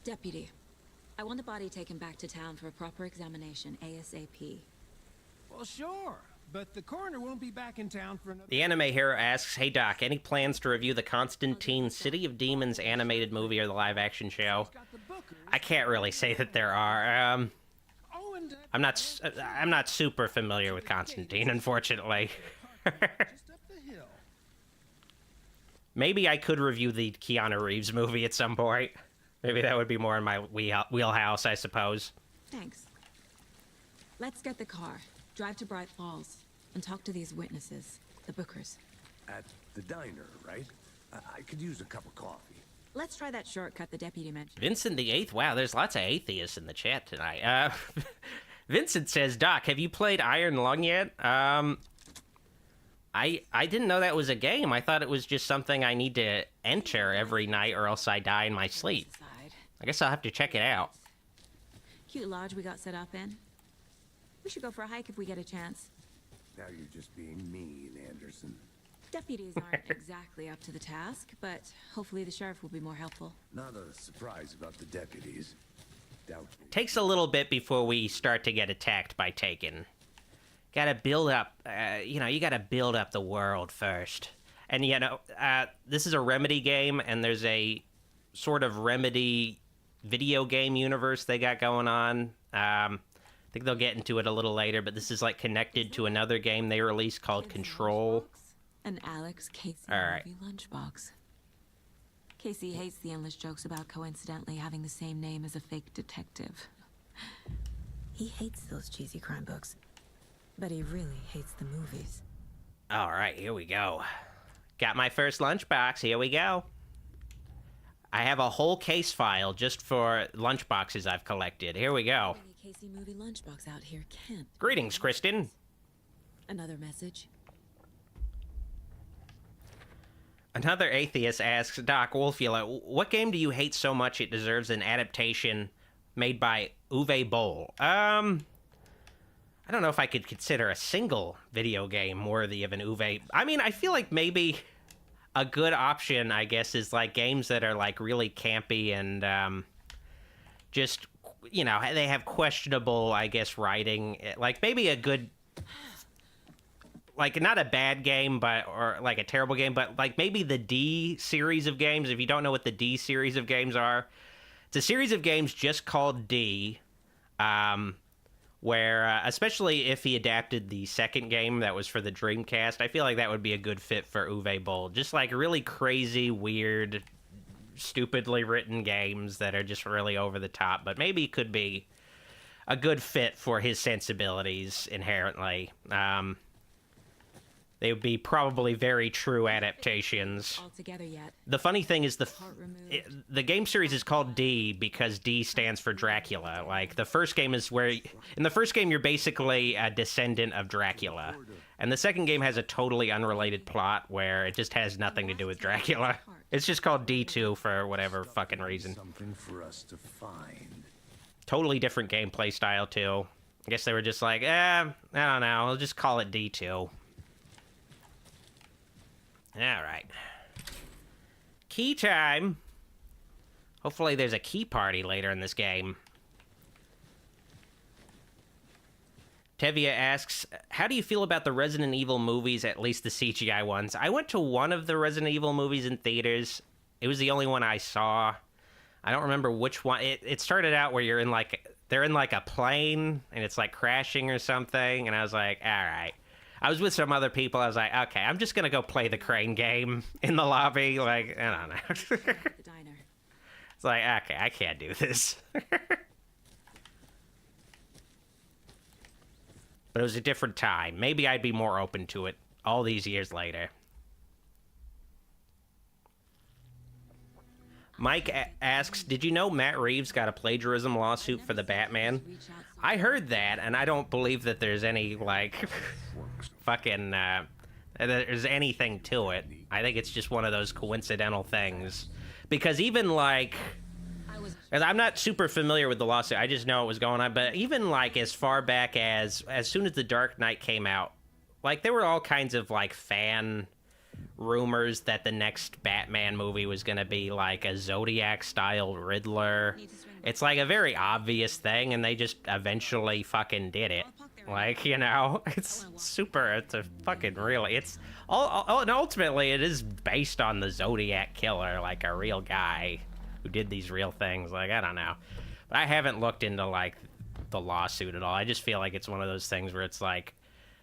Deputy, I want the body taken back to town for a proper examination ASAP. Well, sure, but the coroner won't be back in town for another... The anime hero asks, hey Doc, any plans to review the Constantine City of Demons animated movie or the live-action show? I can't really say that there are. I'm not super familiar with Constantine, unfortunately. Maybe I could review the Keanu Reeves movie at some point. Maybe that would be more in my wheelhouse, I suppose. Thanks. Let's get the car, drive to Bright Falls, and talk to these witnesses, the Bookers. At the diner, right? I could use a cup of coffee. Let's try that shortcut the deputy mentioned. Vincent the Eighth. Wow, there's lots of atheists in the chat tonight. Vincent says, Doc, have you played Iron Lung yet? I didn't know that was a game. I thought it was just something I need to enter every night or else I die in my sleep. I guess I'll have to check it out. Cute lodge we got set up in. We should go for a hike if we get a chance. Now you're just being mean, Anderson. Deputies aren't exactly up to the task, but hopefully the sheriff will be more helpful. Not a surprise about the deputies. Doubt me. Takes a little bit before we start to get attacked by Taken. Gotta build up, you gotta build up the world first. And, this is a Remedy game, and there's a sort of Remedy video game universe they got going on. I think they'll get into it a little later, but this is, like, connected to another game they released called Control. An Alex Casey Alright. movie lunchbox. Casey hates the endless jokes about coincidentally having the same name as a fake detective. He hates those cheesy crime books, but he really hates the movies. Alright, here we go. Got my first lunchbox, here we go. I have a whole case file just for lunchboxes I've collected. Here we go. Having a Casey movie lunchbox out here can't. Greetings, Kristen. Another message. Another atheist asks, Doc Wolfula, what game do you hate so much it deserves an adaptation made by Uwe Boll? I don't know if I could consider a single video game worthy of an Uwe. I mean, I feel like maybe a good option, I guess, is like games that are like really campy and just, they have questionable, I guess, writing. Like maybe a good, like not a bad game, or like a terrible game, but like maybe the D series of games. If you don't know what the D series of games are, it's a series of games just called D, where, especially if he adapted the second game that was for the Dreamcast, I feel like that would be a good fit for Uwe Boll. Just like really crazy, weird, stupidly written games that are just really over the top, but maybe could be a good fit for his sensibilities inherently. They would be probably very true adaptations. All together yet. The funny thing is the game series is called D because D stands for Dracula. Like the first game is where in the first game you're basically a descendant of Dracula. And the second game has a totally unrelated plot where it just has nothing to do with Dracula. It's just called D2 for whatever fucking reason. Something for us to find. Totally different gameplay style too. I guess they were just like, I don't know, I'll just call it D2. Alright. Key time. Hopefully there's a key party later in this game. Tevia asks, how do you feel about the Resident Evil movies, at least the CGI ones? I went to one of the Resident Evil movies in theaters. It was the only one I saw. I don't remember which one. It started out where they're in like a plane and it's like crashing or something. And I was like, all right. I was with some other people. I was like, okay, I'm just going to go play the crane game in the lobby. Like, I don't know. The diner. It's like, okay, I can't do this. But it was a different time. Maybe I'd be more open to it all these years later. Mike asks, did you know Matt Reeves got a plagiarism lawsuit for the Batman? I heard that, and I don't believe that there's any, like, fucking, there's anything to it. I think it's just one of those coincidental things. Because even, like, and I'm not super familiar with the lawsuit, I just know it was going on, but even, like, as far back as soon as The Dark Knight came out, like, there were all kinds of, like, fan rumors that the next Batman movie was going to be like a Zodiac-style Riddler. It's like a very obvious thing, and they just eventually fucking did it. Like, it's super, it's a fucking really, it's all, and ultimately it is based on the Zodiac Killer, like a real guy who did these real things. Like, I don't know. But I haven't looked into, like, the lawsuit at all. I just feel like it's one of those things where it's like,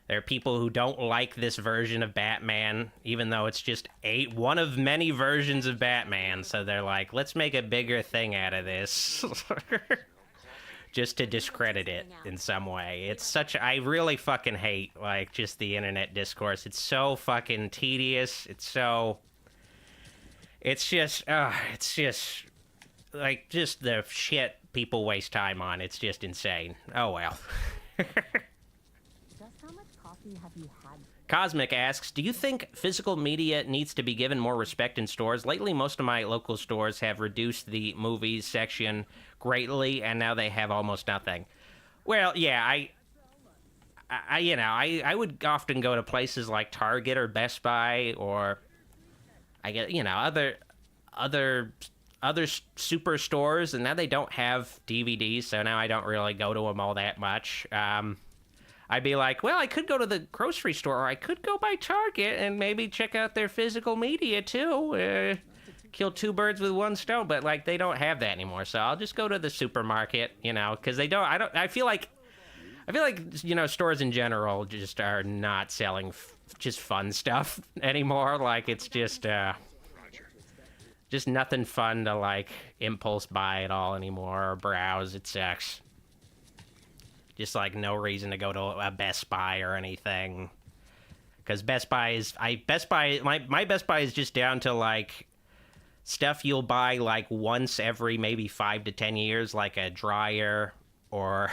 there are people who don't like this version of Batman, even though it's just one of many versions of Batman. So they're like, let's make a bigger thing out of this. Just to discredit it in some way. It's such, I really fucking hate, like, just the internet discourse. It's so fucking tedious. It's so, it's just, like, just the shit people waste time on. It's just insane. Oh, well. Just how much coffee have you had? Cosmic asks, do you think physical media needs to be given more respect in stores? Lately, most of my local stores have reduced the movies section greatly, and now they have almost nothing. Well, yeah, I would often go to places like Target or Best Buy, or I get, other superstores, and now they don't have DVDs, so now I don't really go to them all that much. I'd be like, well, I could go to the grocery store, or I could go by Target and maybe check out their physical media too. Kill two birds with one stone, but like they don't have that anymore. So I'll just go to the supermarket, because they don't. I feel like stores in general just are not selling just fun stuff anymore. Like it's just nothing fun to like impulse buy at all anymore or browse. It sucks. Just like no reason to go to a Best Buy or anything, because my Best Buy is just down to like stuff you'll buy like once every maybe 5 to 10 years, like a dryer or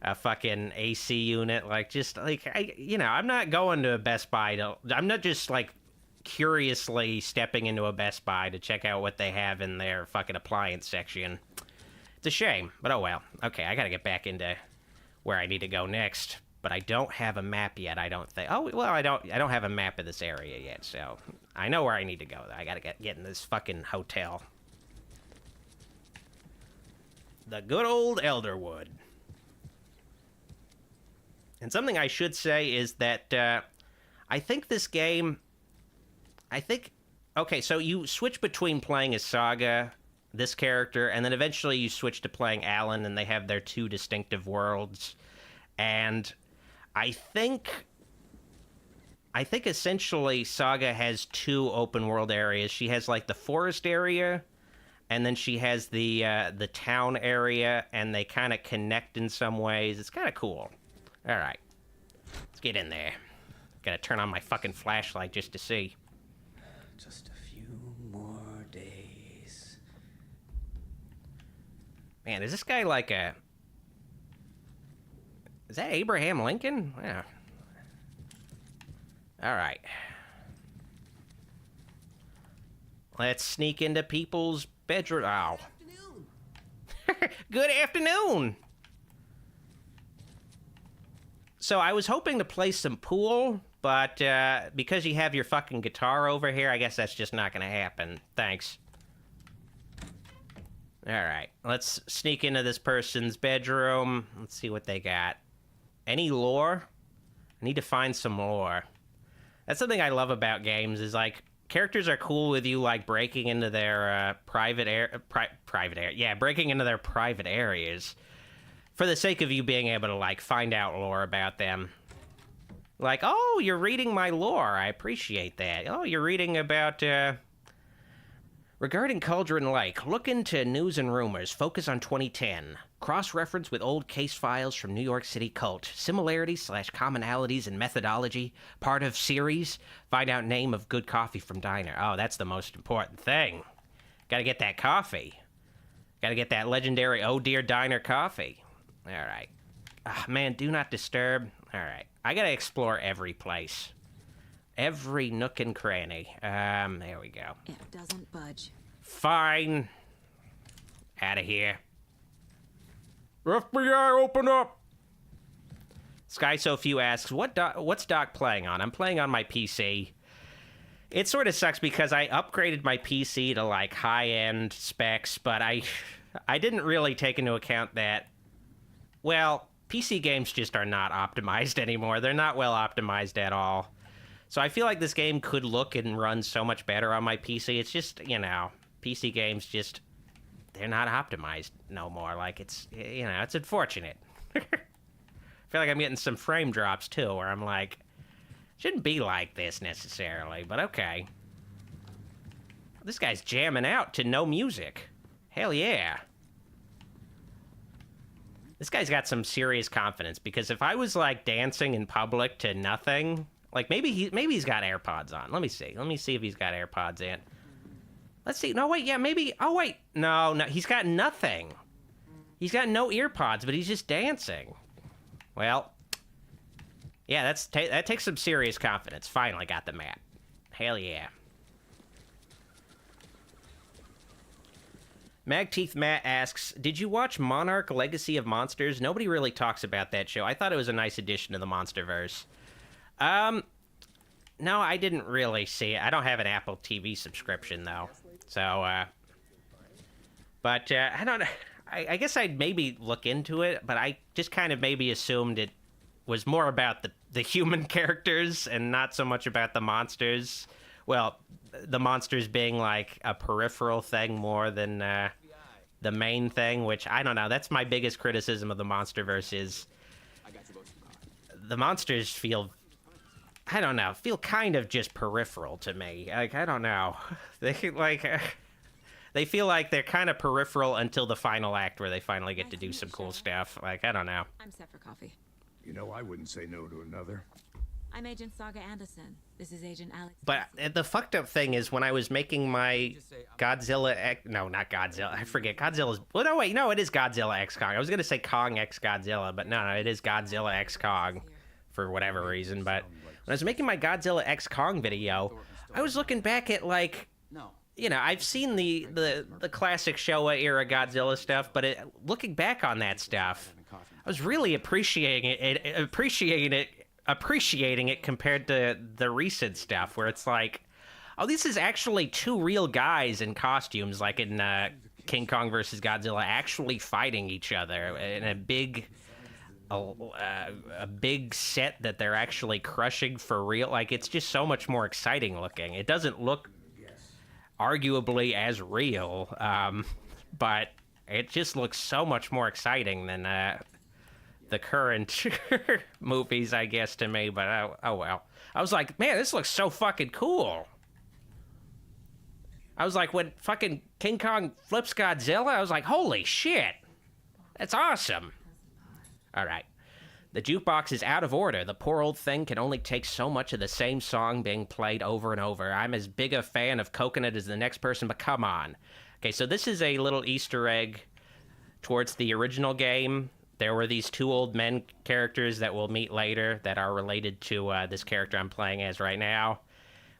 a fucking AC unit. Like just like I'm not going to a Best Buy I'm not just like curiously stepping into a Best Buy to check out what they have in their fucking appliance section. It's a shame, but oh well. Okay, I gotta get back into where I need to go next, but I don't have a map yet, I don't think. Oh, well, I don't have a map of this area yet, so I know where I need to go. I gotta get in this fucking hotel. The good old Elderwood. And something I should say is that I think this game... Okay, so you switch between playing as Saga, this character, and then eventually you switch to playing Alan, and they have their two distinctive worlds. And I think essentially Saga has two open world areas. She has like the forest area, and then she has the town area, and they kind of connect in some ways. It's kind of cool. All right, let's get in there. Gotta turn on my fucking flashlight just to see. Just a few more days. Man, is this guy like a... Is that Abraham Lincoln? Yeah. All right. Let's sneak into people's bedroom. Oh. Good afternoon. So I was hoping to play some pool, but because you have your fucking guitar over here, I guess that's just not going to happen. Thanks. All right, let's sneak into this person's bedroom. Let's see what they got. Any lore? I need to find some lore. That's something I love about games, is like characters are cool with you like breaking into their private area. Yeah, breaking into their private areas for the sake of you being able to like find out lore about them. Like, oh, you're reading my lore. I appreciate that. Oh, you're reading about regarding Cauldron Lake, look into news and rumors. Focus on 2010. Cross-reference with old case files from New York City cult. Similarities/commonalities in methodology. Part of series. Find out name of good coffee from diner. Oh, that's the most important thing. Gotta get that coffee. Gotta get that legendary Oh Dear Diner coffee. All right. Ah, man, do not disturb. All right. I gotta explore every place. Every nook and cranny. There we go. It doesn't budge. Fine. Out of here. FBI, open up! Sky So Few asks, what's Doc playing on? I'm playing on my PC. It sort of sucks because I upgraded my PC to, like, high-end specs, but I didn't really take into account that, well, PC games just are not optimized anymore. They're not well optimized at all. So I feel like this game could look and run so much better on my PC. It's just, PC games just... they're not optimized no more. Like, it's, it's unfortunate. I feel like I'm getting some frame drops, too, where I'm like, shouldn't be like this, necessarily, but okay. This guy's jamming out to no music. Hell yeah. This guy's got some serious confidence, because if I was, like, dancing in public to nothing, like, maybe he's got AirPods on. Let me see. Let me see if he's got AirPods in. Let's see. No, wait, yeah, maybe. Oh, wait. No, he's got nothing. He's got no ear pods, but he's just dancing. Well, yeah, that takes some serious confidence. Finally got the map. Hell yeah. Magteeth Matt asks, did you watch Monarch Legacy of Monsters? Nobody really talks about that show. I thought it was a nice addition to the MonsterVerse. No, I didn't really see it. I don't have an Apple TV subscription, though. So, but, I don't know. I guess I'd maybe look into it, but I just kind of maybe assumed it was more about the human characters and not so much about the monsters. Well, the monsters being, like, a peripheral thing more than, the main thing, which, I don't know. That's my biggest criticism of the MonsterVerse is the monsters feel... I don't know, feel kind of just peripheral to me. Like, I don't know. They feel like they're kind of peripheral until the final act where they finally get to do some cool stuff. Like, I don't know. I'm set for coffee. You know, I wouldn't say no to another. I'm Agent Saga Anderson. This is Agent Alex. But the fucked up thing is when I was making my Godzilla X... No, not Godzilla. I forget. Godzilla's... Well, no, wait. No, it is Godzilla X Kong. I was going to say Kong X Godzilla, but no, it is Godzilla X Kong for whatever reason. But when I was making my Godzilla X Kong video, I was looking back at, like... You know, I've seen the classic Showa era Godzilla stuff, but looking back on that stuff, I was really appreciating it compared to the recent stuff, where it's like, oh, this is actually two real guys in costumes, like in King Kong versus Godzilla, actually fighting each other in a big set that they're actually crushing for real. Like, it's just so much more exciting looking. It doesn't look arguably as real, but it just looks so much more exciting than the current movies, I guess, to me. But oh well. I was like, man, this looks so fucking cool. I was like, when fucking King Kong flips Godzilla, I was like, holy shit, that's awesome. All right. The jukebox is out of order. The poor old thing can only take so much of the same song being played over and over. I'm as big a fan of Coconut as the next person, but come on. Okay, so this is a little Easter egg towards the original game. There were these two old men characters that we'll meet later that are related to this character I'm playing as right now.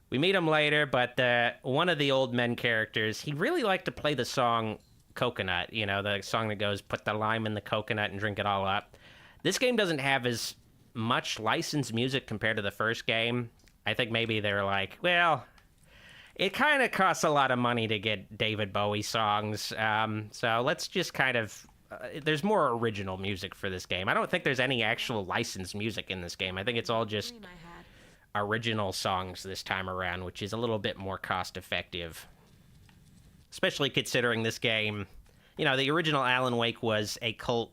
We meet him later, but one of the old men characters, he really liked to play the song Coconut. You know, the song that goes, put the lime in the coconut and drink it all up. This game doesn't have as much licensed music compared to the first game. I think maybe they were like, well, it kind of costs a lot of money to get David Bowie songs, so let's just kind of... there's more original music for this game. I don't think there's any actual licensed music in this game. I think it's all just original songs this time around, which is a little bit more cost-effective. Especially considering this game... You know, the original Alan Wake was a cult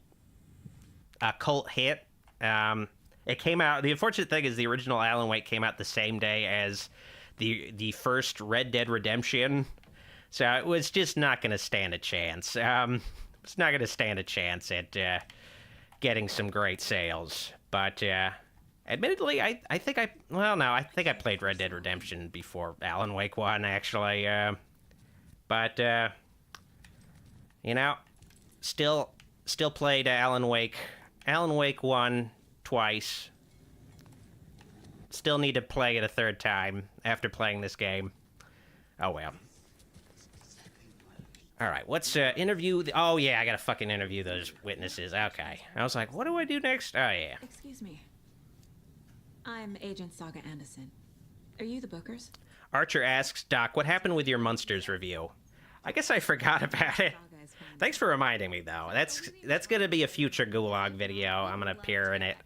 hit. It came out... The unfortunate thing is the original Alan Wake came out the same day as the first Red Dead Redemption. So it was just not going to stand a chance. It's not going to stand a chance at getting some great sales. But admittedly, I think I played Red Dead Redemption before Alan Wake 1, actually. But, you know, still played Alan Wake 1 twice. Still need to play it a third time after playing this game. Oh, well. All right, what's interview? Oh, yeah, I gotta fucking interview those witnesses. Okay. I was like, what do I do next? Oh, yeah. Excuse me. I'm Agent Saga Anderson. Are you the bookers? Archer asks, Doc, what happened with your Monsters review? I guess I forgot about it. Thanks for reminding me, though. That's gonna be a future Gulag video. I'm gonna appear in it.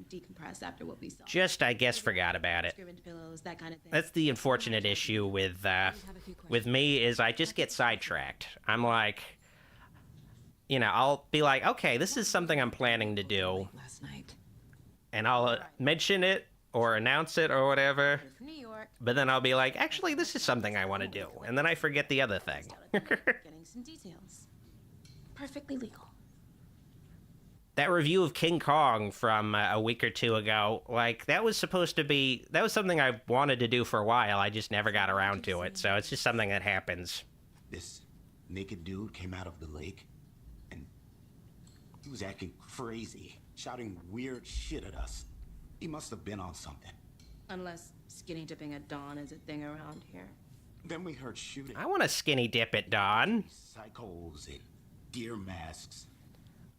Decompress after what we saw. Just, I guess, forgot about it. That's the unfortunate issue with me, is I just get sidetracked. I'm like, you know, I'll be like, okay, this is something I'm planning to do, and I'll mention it or announce it or whatever, but then I'll be like, actually, this is something I want to do, and then I forget the other thing. Getting some details. Perfectly legal. that review of King Kong from a week or two ago, like, that was something I wanted to do for a while. I just never got around to it, so it's just something that happens. This naked dude came out of the lake, and he was acting crazy, shouting weird shit at us. He must have been on something. Unless skinny dipping at dawn is a thing around here. Then we heard shooting. I want to skinny dip at dawn. Psychos in deer masks.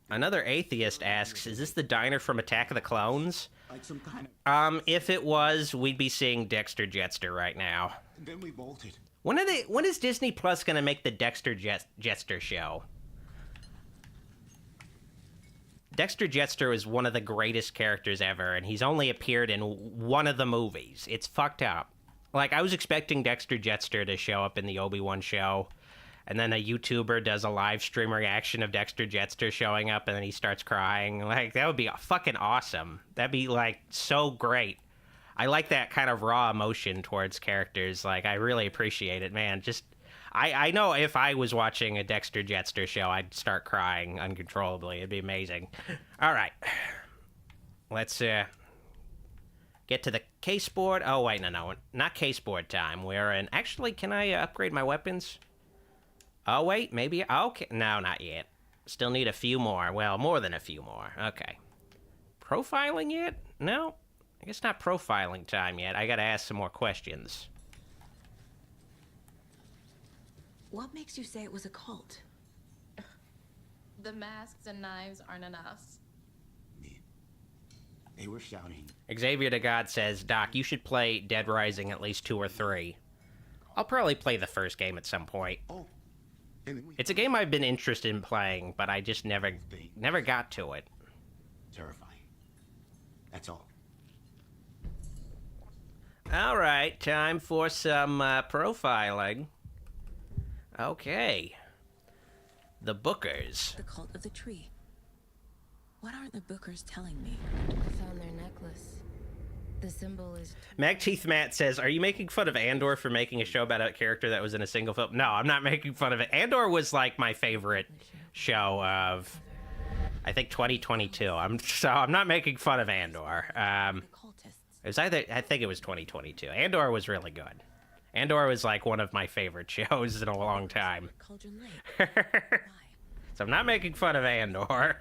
Another atheist asks, is this the diner from Attack of the Clones? Like some kind of... If it was, we'd be seeing Dexter Jetster right now. Then we bolted. When is Disney Plus gonna make the Dexter Jetster show? Dexter Jetster is one of the greatest characters ever, and he's only appeared in one of the movies. It's fucked up. Like, I was expecting Dexter Jetster to show up in the Obi-Wan show, and then a YouTuber does a live stream reaction of Dexter Jetster showing up, and then he starts crying. Like, that would be fucking awesome. That'd be, like, so great. I like that kind of raw emotion towards characters. Like, I really appreciate it, man. Just, I know if I was watching a Dexter Jetster show, I'd start crying uncontrollably. It'd be amazing. All right. Let's, get to the case board. Oh, wait, no. Not case board time. We're in... Actually, can I upgrade my weapons? Oh, wait, maybe... Okay, no, not yet. Still need a few more. Well, more than a few more. Okay. Profiling yet? No. I guess not profiling time yet. I gotta ask some more questions. What makes you say it was a cult? The masks and knives aren't enough. They were shouting. Xavier to God says, Doc, you should play Dead Rising at least 2 or 3. I'll probably play the first game at some point. Oh. It's a game I've been interested in playing, but I just never got to it. Terrifying. That's all. All right, time for some profiling. Okay. The Bookers. The cult of the tree. What aren't the Bookers telling me? I found their necklace. The symbol is... Magteeth Matt says, are you making fun of Andor for making a show about a character that was in a single film? No, I'm not making fun of it. Andor was, like, my favorite show of, I think, 2022. I'm not making fun of Andor. It was either... I think it was 2022. Andor was really good. Andor was, like, one of my favorite shows in a long time. So I'm not making fun of Andor.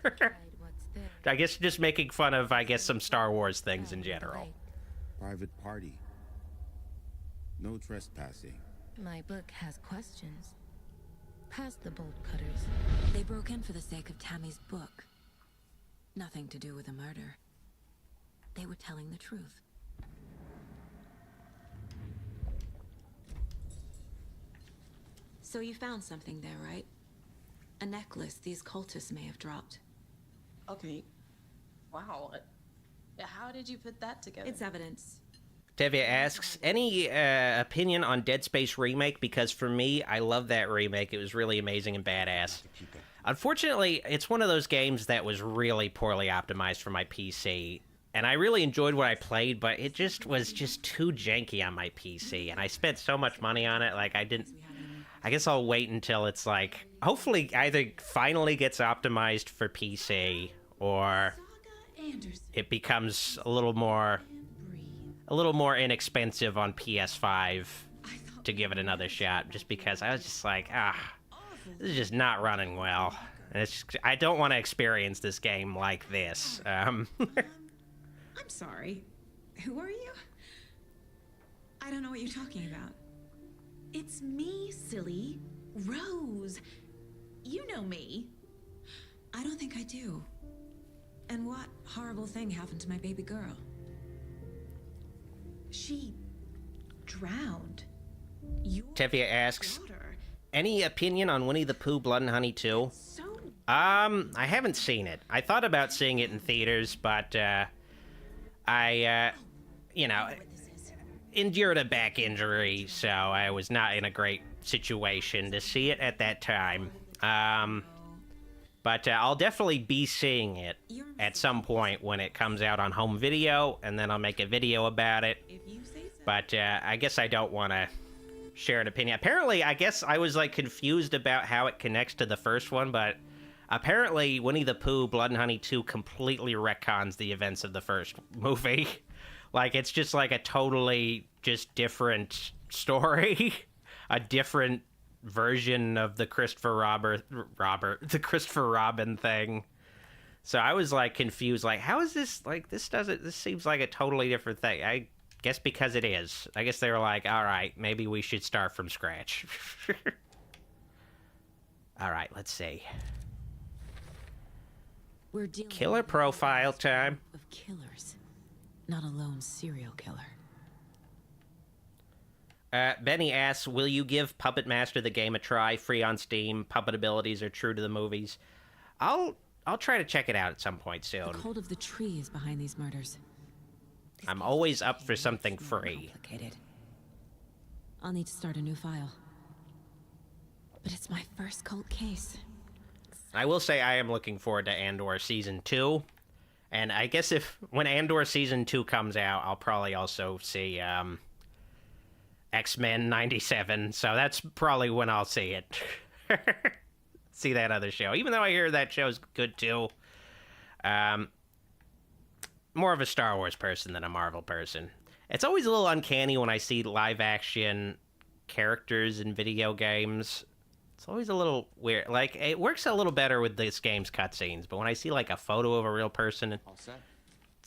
I guess just making fun of, some Star Wars things in general. Private party. No trespassing. My book has questions. Past the bolt cutters. They broke in for the sake of Tammy's book. Nothing to do with a murder. They were telling the truth. So you found something there, right? A necklace these cultists may have dropped. Okay. Wow. How did you put that together? It's evidence. Tevia asks, any opinion on Dead Space Remake? Because for me, I love that remake. It was really amazing and badass. Unfortunately, it's one of those games that was really poorly optimized for my PC. And I really enjoyed what I played, but it just was too janky on my PC. And I spent so much money on it, like, I guess I'll wait until it's, like, hopefully either finally gets optimized for PC, or it becomes a little more inexpensive on PS5 to give it another shot, just because I was just like, this is just not running well. And it's just, I don't want to experience this game like this. I'm sorry. Who are you? I don't know what you're talking about. It's me, silly. Rose. You know me. I don't think I do. And what horrible thing happened to my baby girl? She drowned. Tevia asks, any opinion on Winnie the Pooh Blood and Honey 2? I haven't seen it. I thought about seeing it in theaters, but I endured a back injury, so I was not in a great situation to see it at that time. But I'll definitely be seeing it at some point when it comes out on home video, and then I'll make a video about it. But I guess I don't want to share an opinion. Apparently, I guess I was, like, confused about how it connects to the first one, but Apparently, Winnie the Pooh, Blood and Honey 2 completely retcons the events of the first movie. Like, it's just like a totally just different story. A different version of the Christopher Robin thing. So I was like confused, like, how is this, like, this seems like a totally different thing. I guess because it is. I guess they were like, all right, maybe we should start from scratch. All right, let's see. We're dealing Killer with profile time. of killers, not a lone serial killer. Benny asks, will you give Puppet Master the game a try? Free on Steam. Puppet abilities are true to the movies. I'll try to check it out at some point soon. The cult of the tree is behind these murders. I'm always up for something free. Complicated. I'll need to start a new file. But it's my first cult case. I will say I am looking forward to Andor Season 2. And I guess when Andor Season 2 comes out, I'll probably also see X-Men 97. So that's probably when I'll see it. See that other show. Even though I hear that show's good too. More of a Star Wars person than a Marvel person. It's always a little uncanny when I see live-action characters in video games. It's always a little weird. Like, it works a little better with this game's cutscenes, but when I see, like, a photo of a real person, it's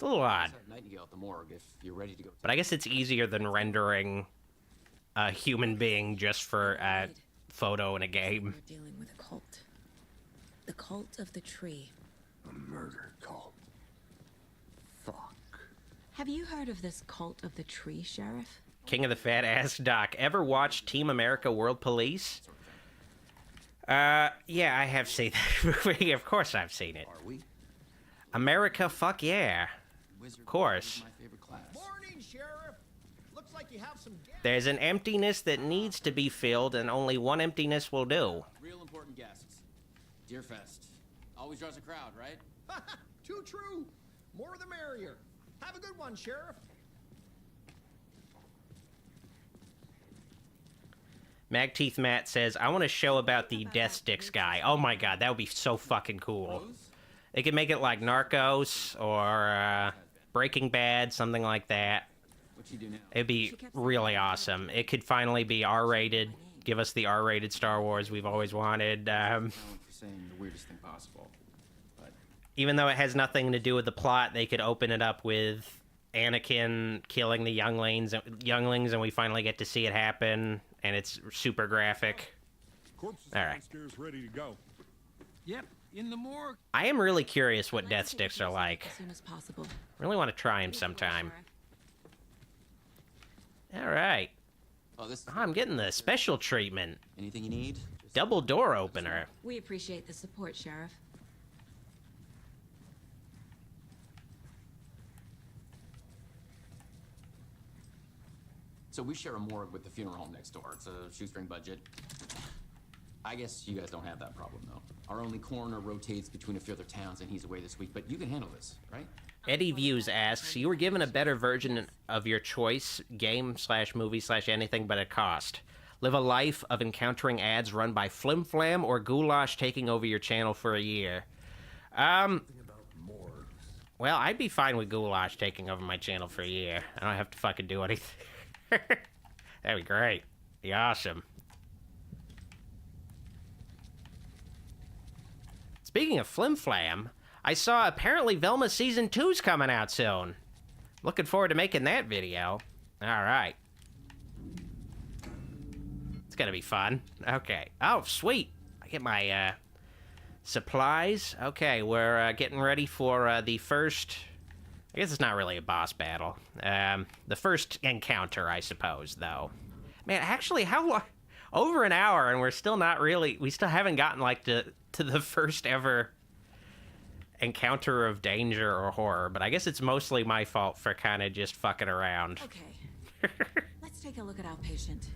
a little odd. Nightingale at the morgue if you're ready to go. But I guess it's easier than rendering a human being just for a photo in a game. We're dealing with a cult. The cult of the tree. A murder cult. Fuck. Have you heard of this cult of the tree, Sheriff? King of the Fat asks Doc, ever watched Team America World Police? Yeah, I have seen that movie. Of course I've seen it. Are we? America, fuck yeah. Of course. My favorite class. Morning, Sheriff. Looks like you have some gas. There's an emptiness that needs to be filled, and only one emptiness will do. Real important guests. Deerfest. Always draws a crowd, right? Too true. More the merrier. Have a good one, Sheriff. Magteeth Matt says, I want a show about the Death Sticks guy. Oh my god, that would be so fucking cool. They could make it like Narcos or Breaking Bad, something like that. What you do now? It'd be really awesome. It could finally be R-rated. Give us the R-rated Star Wars we've always wanted. Saying the weirdest thing possible. But even though it has nothing to do with the plot, they could open it up with Anakin killing the younglings, and we finally get to see it happen, and it's super graphic. Corpse is All right. downstairs ready to go. Yep, in the morgue. I am really curious what Death Sticks are like. As soon as possible. Really want to try them sometime. All right. oh, this. I'm getting the special treatment. Anything you need? Double door opener. We appreciate the support, Sheriff. So we share a morgue with the funeral home next door. It's a shoestring budget. I guess you guys don't have that problem, though. Our only coroner rotates between a few other towns, and he's away this week. But you can handle this, right? Eddie Views asks, you were given a better version of your choice, game / movie / anything but a cost. Live a life of encountering ads run by Flim Flam or Goulash taking over your channel for a year. Well, I'd be fine with Goulash taking over my channel for a year. I don't have to fucking do anything. That'd be great. Be awesome. Speaking of Flim Flam, I saw apparently Velma Season 2's coming out soon. Looking forward to making that video. Alright. It's gonna be fun. Okay. Oh, sweet. I get my, supplies. Okay, we're, getting ready for, the first... I guess it's not really a boss battle. The first encounter, I suppose, though. Man, actually, how long? Over an hour, and we're still not really... We still haven't gotten, like, to the first ever encounter of danger or horror. But I guess it's mostly my fault for kind of just fucking around. Okay. Let's take a look at our patient.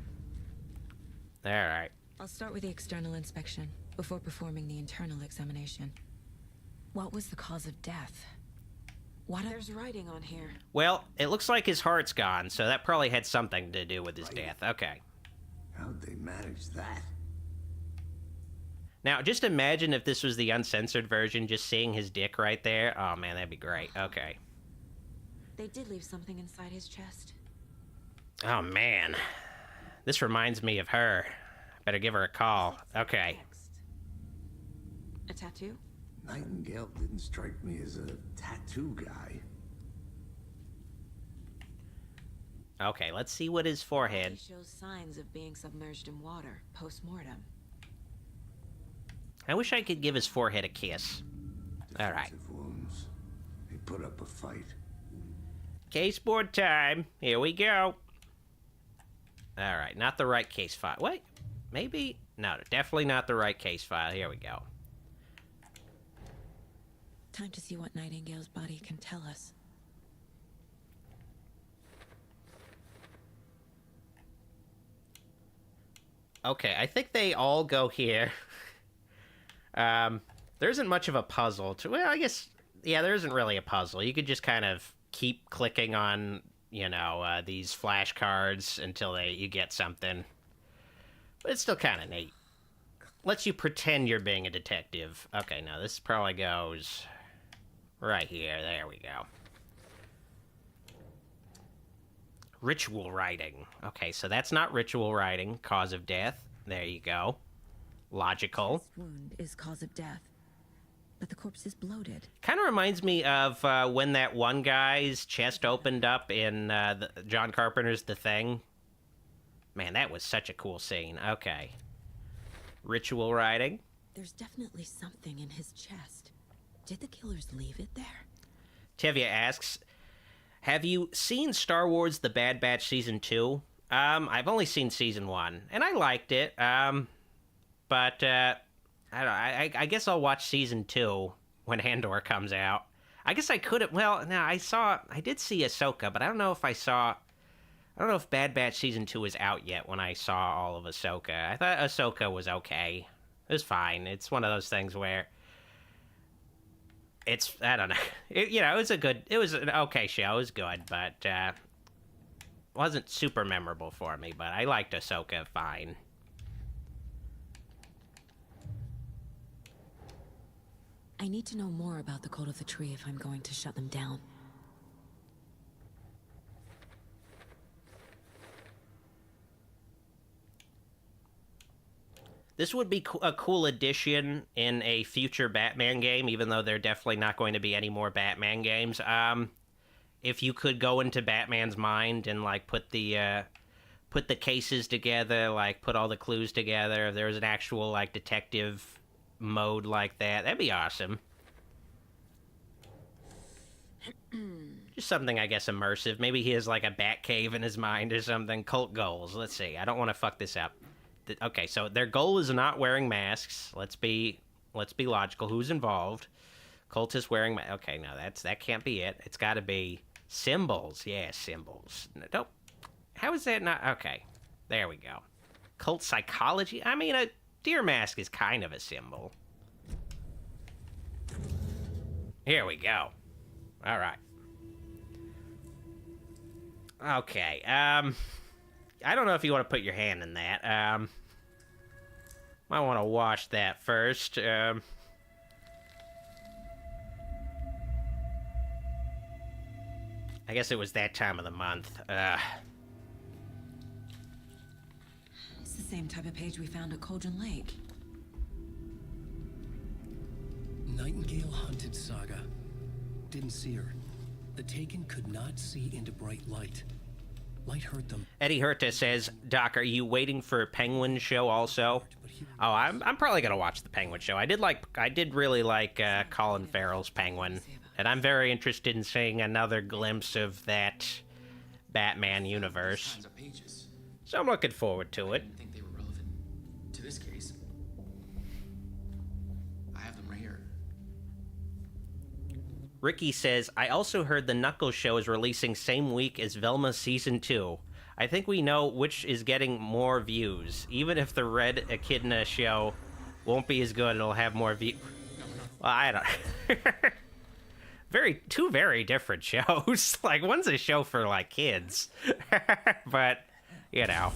All right. I'll start with the external inspection before performing the internal examination. What was the cause of death? There's writing on here. Well, it looks like his heart's gone, so that probably had something to do with his death. Okay. How'd they manage that? Now, just imagine if this was the uncensored version, just seeing his dick right there. Oh, man, that'd be great. Okay. They did leave something inside his chest. Oh, man. This reminds me of her. Better give her a call. Okay. A tattoo? Nightingale didn't strike me as a tattoo guy. Okay, let's see what his forehead... He shows signs of being submerged in water, post-mortem. I wish I could give his forehead a kiss. All right. Wounds. He put up a fight. Case board time. Here we go. All right, not the right case file. Wait, maybe? No, definitely not the right case file. Here we go. Time to see what Nightingale's body can tell us. Okay, I think they all go here. There isn't much of a puzzle to... Well, I guess... Yeah, there isn't really a puzzle. You could just kind of keep clicking on, you know, these flashcards until you get something. But it's still kind of neat. Lets you pretend you're being a detective. Okay, now this probably goes right here. There we go. Ritual writing. Okay, so that's not ritual writing. Cause of death. There you go. Logical. This wound is cause of death, but the corpse is bloated. Kind of reminds me of when that one guy's chest opened up in John Carpenter's The Thing. Man, that was such a cool scene. Okay. Ritual writing. There's definitely something in his chest. Did the killers leave it there? Tevya asks, have you seen Star Wars The Bad Batch Season 2? I've only seen Season 1, and I liked it. But, I don't know, I guess I'll watch Season 2 when Andor comes out. I guess I could have, well, no, I did see Ahsoka, but I don't know if Bad Batch Season 2 is out yet when I saw all of Ahsoka. I thought Ahsoka was okay. It was fine. It's one of those things where it's, I don't know. It was an okay show. It was good, but, wasn't super memorable for me, but I liked Ahsoka fine. I need to know more about the Code of the Tree if I'm going to shut them down. This would be a cool addition in a future Batman game, even though there are definitely not going to be any more Batman games. If you could go into Batman's mind and, like, put the cases together, like, put all the clues together, if there was an actual, like, detective mode like that, that'd be awesome. Just something, I guess, immersive. Maybe he has, like, a bat cave in his mind or something. Cult goals. Let's see. I don't want to fuck this up. Okay, so their goal is not wearing masks. Let's be logical. Who's involved? Cultists wearing masks. Okay, no, that can't be it. It's got to be symbols. Yeah, symbols. Nope. How is that not? Okay, there we go. Cult psychology. I mean, a deer mask is kind of a symbol. Here we go. All right. Okay. I don't know if you want to put your hand in that. Might want to wash that first. I guess it was that time of the month. It's the same type of page we found at Cauldron Lake. Nightingale hunted Saga. Didn't see her. The Taken could not see into bright light. Light hurt them. Eddie Herta says, Doc, are you waiting for a Penguin show also? Oh, I'm probably gonna watch the Penguin show. I did really like Colin Farrell's Penguin, and I'm very interested in seeing another glimpse of that Batman universe. So I'm looking forward to it. I didn't think they were relevant to this case. I have them right here. Ricky says, I also heard the Knuckles show is releasing same week as Velma Season 2. I think we know which is getting more views. Even if the Red Echidna show won't be as good, it'll have more views. Well, I don't... Two very different shows. Like, one's a show for, like, kids. But, you know.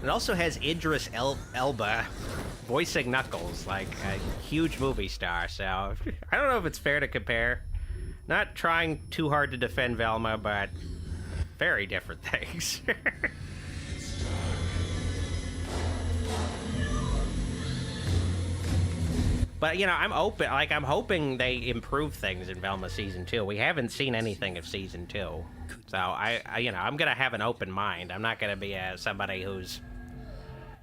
It also has Idris Elba voicing Knuckles, like a huge movie star, so I don't know if it's fair to compare. Not trying too hard to defend Velma, but very different things. But, you know, I'm hoping they improve things in Velma Season 2. We haven't seen anything of Season 2. So, you know, I'm gonna have an open mind. I'm not gonna be somebody who's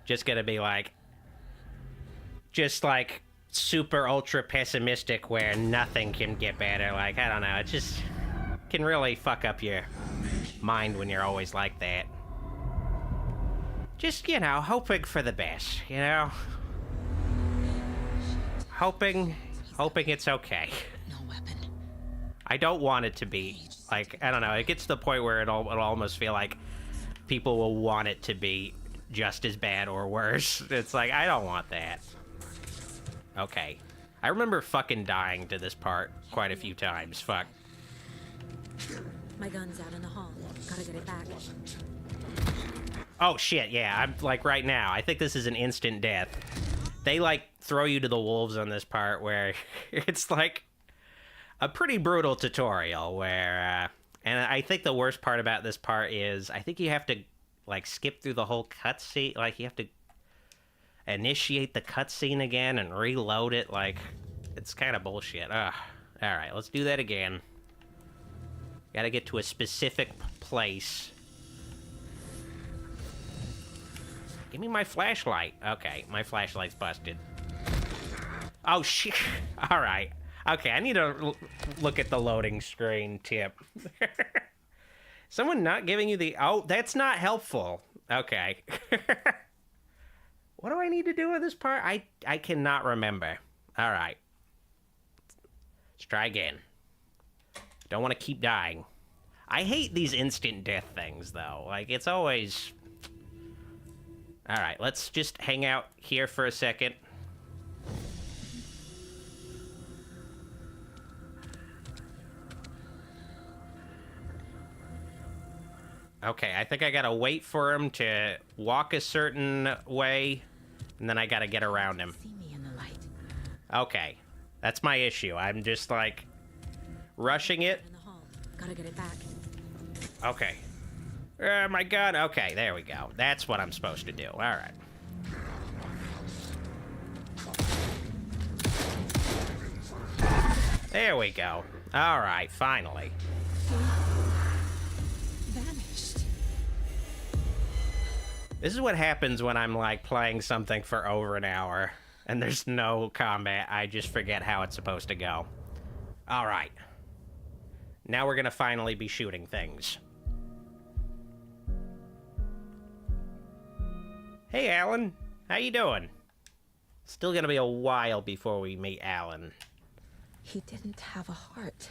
just gonna be, like, just, like, super ultra pessimistic where nothing can get better. Like, I don't know, it just can really fuck up your mind when you're always like that. Just, you know, hoping for the best, you know? Hoping it's okay. No weapon. I don't want it to be, like, I don't know, it gets to the point where it'll almost feel like people will want it to be just as bad or worse. It's like, I don't want that. Okay. I remember fucking dying to this part quite a few times. Fuck. My gun's out in the hall. Gotta get it back. Oh shit, yeah, I'm like right now. I think this is an instant death. They like throw you to the wolves on this part where it's like a pretty brutal tutorial where, and I think the worst part about this part is I think you have to like skip through the whole cutscene. Like you have to initiate the cutscene again and reload it. Like it's kind of bullshit. Ugh. All right, let's do that again. Gotta get to a specific place. Give me my flashlight. Okay, my flashlight's busted. Oh, shit. All right. Okay, I need to look at the loading screen tip. Someone not giving you the... Oh, that's not helpful. Okay. What do I need to do with this part? I cannot remember. All right. Let's try again. Don't want to keep dying. I hate these instant death things, though. Like, it's always... All right, let's just hang out here for a second. Okay, I think I gotta wait for him to walk a certain way, and then I gotta get around him. See me in the light. Okay, that's my issue. I'm just like rushing it. In the hall. Gotta get it back. Okay. My gun. Okay, there we go. That's what I'm supposed to do. All right. There we go. All right, finally. Vanished. This is what happens when I'm, like, playing something for over an hour, and there's no combat. I just forget how it's supposed to go. All right. Now we're gonna finally be shooting things. Hey, Alan. How you doing? Still gonna be a while before we meet Alan. He didn't have a heart,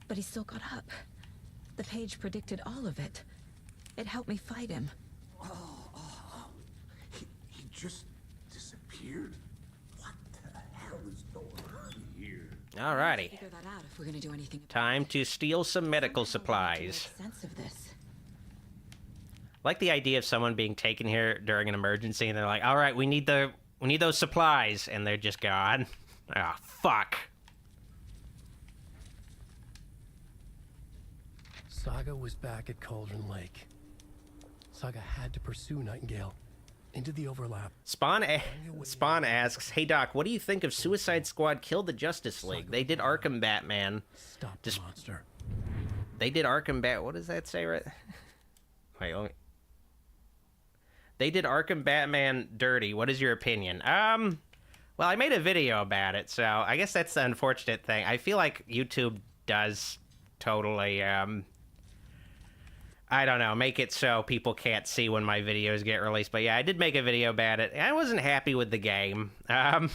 but he still got up. The page predicted all of it. It helped me fight him. He just disappeared? What the hell is going on here? Alrighty. Figure that out if we're gonna do anything. Time to steal some medical supplies. Make sense of this. Like the idea of someone being taken here during an emergency and they're like, all right, we need those supplies, and they're just gone. Ah, fuck. Saga was back at Cauldron Lake. Saga had to pursue Nightingale into the overlap. Spawn asks, hey Doc, what do you think of Suicide Squad killed the Justice League? They did Arkham Batman. Stop the monster. They did Arkham What does that say right? Wait, let me... They did Arkham Batman dirty. What is your opinion? Well, I made a video about it, so I guess that's the unfortunate thing. I feel like YouTube does totally, I don't know, make it so people can't see when my videos get released. But yeah, I did make a video about it. I wasn't happy with the game. It's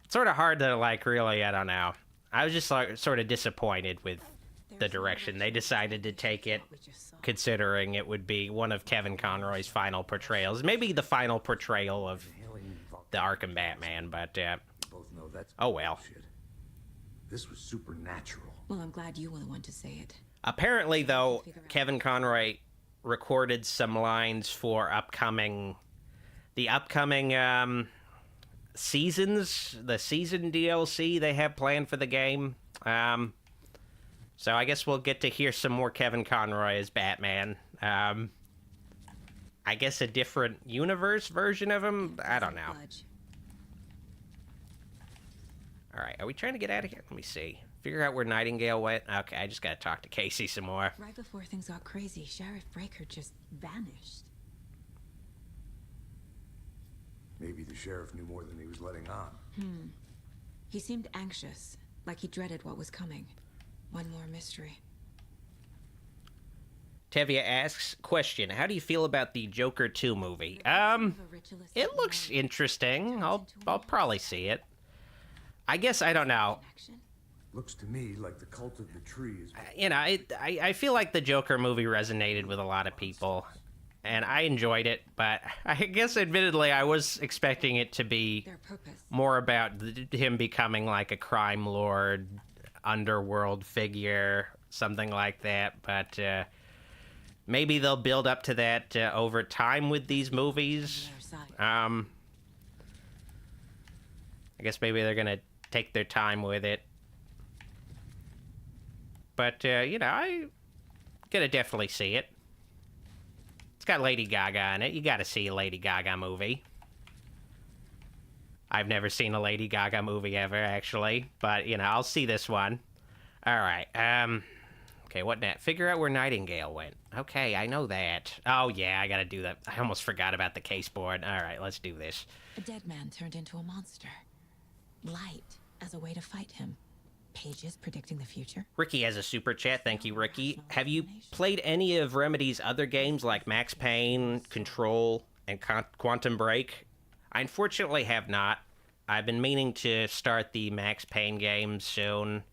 sort of hard to, like, really, I don't know. I was just, like, sort of disappointed with the direction they decided to take it, considering it would be one of Kevin Conroy's final portrayals. Maybe the final portrayal of the Arkham Batman, but, Both know that's oh well. bullshit. This was supernatural. Well, I'm glad you were the one to say it. Apparently, though, Kevin Conroy recorded some lines for the upcoming seasons, the season DLC they have planned for the game. So I guess we'll get to hear some more Kevin Conroy as Batman. I guess a different universe version of him? I don't know. All right, are we trying to get out of here? Let me see. Figure out where Nightingale went. Okay, I just gotta talk to Casey some more. Right before things got crazy, Sheriff Breaker just vanished. Maybe the sheriff knew more than he was letting on. He seemed anxious, like he dreaded what was coming. One more mystery. Tevia asks, question, how do you feel about the Joker 2 movie? It looks interesting. I'll probably see it. I guess I don't know. Looks to me like the cult of the tree is... You know, I feel like the Joker movie resonated with a lot of people, and I enjoyed it, but I guess admittedly I was expecting it to be more about him becoming like a crime lord, underworld figure, something like that, but maybe they'll build up to that over time with these movies. I guess maybe they're gonna take their time with it. But, you know, I'm gonna definitely see it. It's got Lady Gaga in it. You gotta see a Lady Gaga movie. I've never seen a Lady Gaga movie ever, actually. But, you know, I'll see this one. Alright, okay, what next? Figure out where Nightingale went. Okay, I know that. Oh, yeah, I gotta do that. I almost forgot about the case board. Alright, let's do this. A dead man turned into a monster. Light as a way to fight him. Pages predicting the future. Ricky has a super chat. Thank you, Ricky. Have you played any of Remedy's other games like Max Payne, Control, and Quantum Break? I unfortunately have not. I've been meaning to start the Max Payne games soon,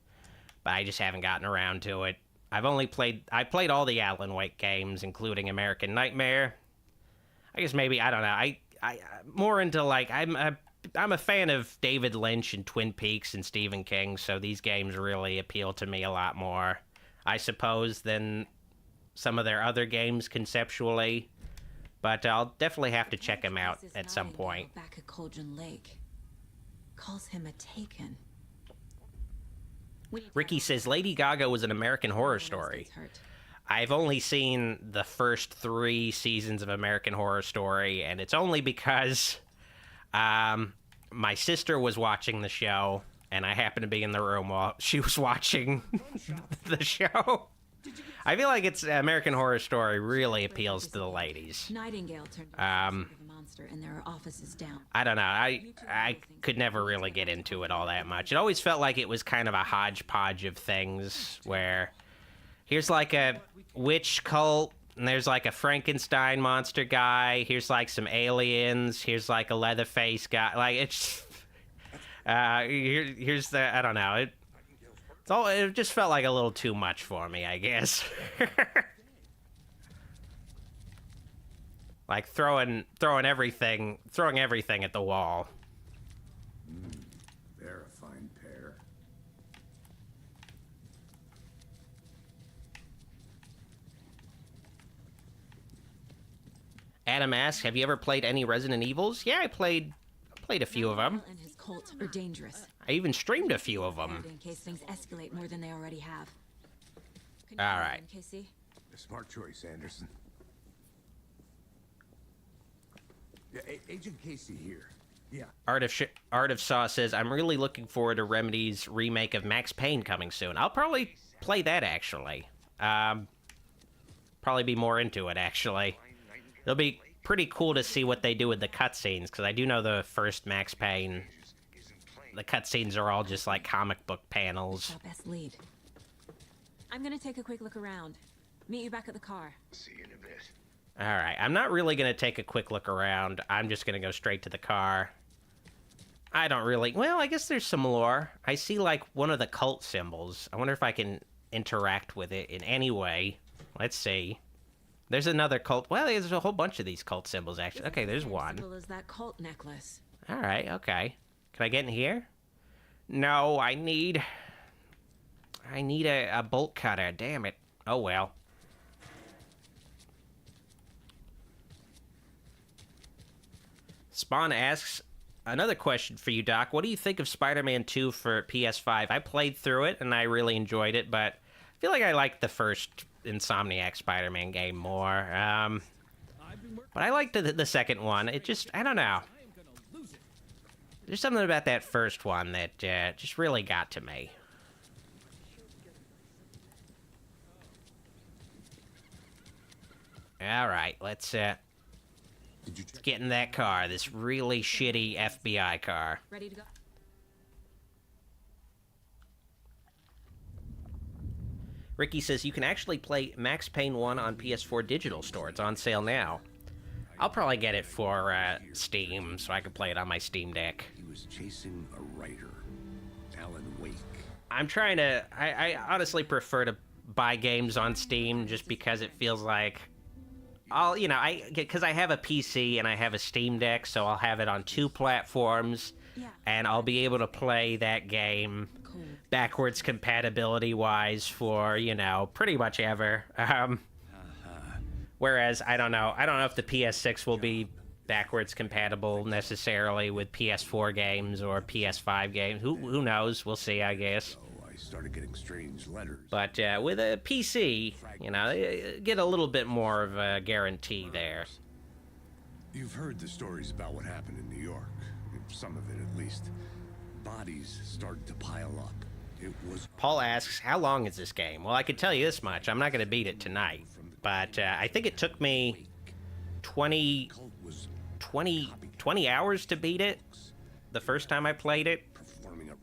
but I just haven't gotten around to it. I played all the Alan Wake games, including American Nightmare. I guess maybe, I don't know. I more into like, I'm a fan of David Lynch and Twin Peaks and Stephen King, so these games really appeal to me a lot more, I suppose, than some of their other games conceptually. But I'll definitely have to check them out at some point. Back at Cauldron Lake. Calls him a Taken. Ricky says Lady Gaga was an American Horror Story. I've only seen the first 3 seasons of American Horror Story, and it's only because my sister was watching the show, and I happened to be in the room while she was watching the show. I feel like it's American Horror Story really appeals to the ladies. Nightingale turned into a monster, and there are offices down. I don't know. I could never really get into it all that much. It always felt like it was kind of a hodgepodge of things where here's like a witch cult, and there's like a Frankenstein monster guy. Here's like some aliens. Here's like a Leatherface guy. Like it's here's the I don't know. It just felt like a little too much for me, I guess. Like throwing everything at the wall. They're a fine pair. Adam asks, "Have you ever played any Resident Evils?" Yeah, I played a few of them. And his cult are dangerous. I even streamed a few of them. In case things escalate more than they already have. All right. Casey? A smart choice, Anderson. Yeah, Agent Casey here. Yeah. Art of Saw says, "I'm really looking forward to Remedy's remake of Max Payne coming soon. I'll probably play that, actually. Probably be more into it, actually. It'll be pretty cool to see what they do with the cutscenes, because I do know the first Max Payne, the cutscenes are all just like comic book panels." Best lead. I'm gonna take a quick look around. Meet you back at the car. See you in a bit. All right, I'm not really going to take a quick look around. I'm just going to go straight to the car. I don't really... Well, I guess there's some lore. I see, like, one of the cult symbols. I wonder if I can interact with it in any way. Let's see. There's another cult... Well, there's a whole bunch of these cult symbols, actually. Okay, there's one. Symbol is that cult necklace. All right, okay. Can I get in here? No, I need a bolt cutter. Damn it. Oh, well. Spawn asks, another question for you, Doc. What do you think of Spider-Man 2 for PS5? I played through it, and I really enjoyed it, but I feel like I liked the first Insomniac Spider-Man game more. But I liked the second one. It just, I don't know. There's something about that first one that just really got to me. All right, let's get in that car. This really shitty FBI car. Ready to go? Ricky says you can actually play Max Payne 1 on PS4 Digital Store. It's on sale now. I'll probably get it for Steam, so I can play it on my Steam Deck. He was chasing a writer, Alan Wake. I'm trying to... I honestly prefer to buy games on Steam just because it feels like... because I have a PC and I have a Steam Deck, so I'll have it on 2 platforms, and I'll be able to play that game backwards compatibility-wise for, pretty much ever. Whereas, I don't know if the PS6 will be backwards compatible necessarily with PS4 games or PS5 games. Who knows? We'll see, I guess. I started getting strange letters. But with a PC, get a little bit more of a guarantee there. You've heard the stories about what happened in New York. Some of it, at least. Bodies started to pile up. It was... Paul asks, how long is this game? Well, I could tell you this much. I'm not going to beat it tonight. But I think it took me 20 hours to beat it the first time I played it.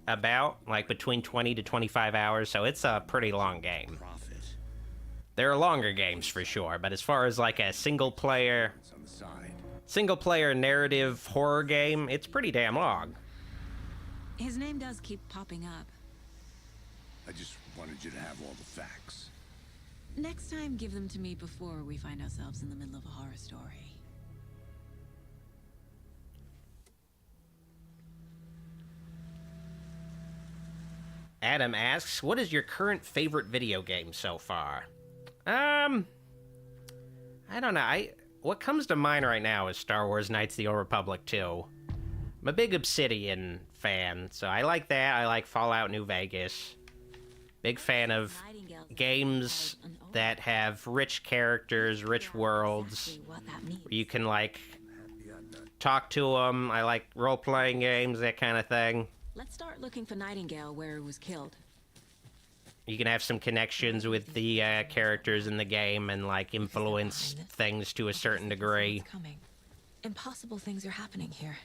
About, between 20 to 25 hours, so it's a pretty long game. There are longer games for sure, but as far as a single-player narrative horror game, it's pretty damn long. His name does keep popping up. I just wanted you to have all the facts. Next time, give them to me before we find ourselves in the middle of a horror story. Adam asks, what is your current favorite video game so far? I don't know. What comes to mind right now is Star Wars Knights of the Old Republic 2. I'm a big Obsidian fan, so I like that. I like Fallout New Vegas. Big fan of games that have rich characters, rich worlds, where you can, talk to them. I like role-playing games, that kind of thing. Let's start looking for Nightingale where he was killed. You can have some connections with the characters in the game and, influence things to a certain degree. Impossible things are happening here.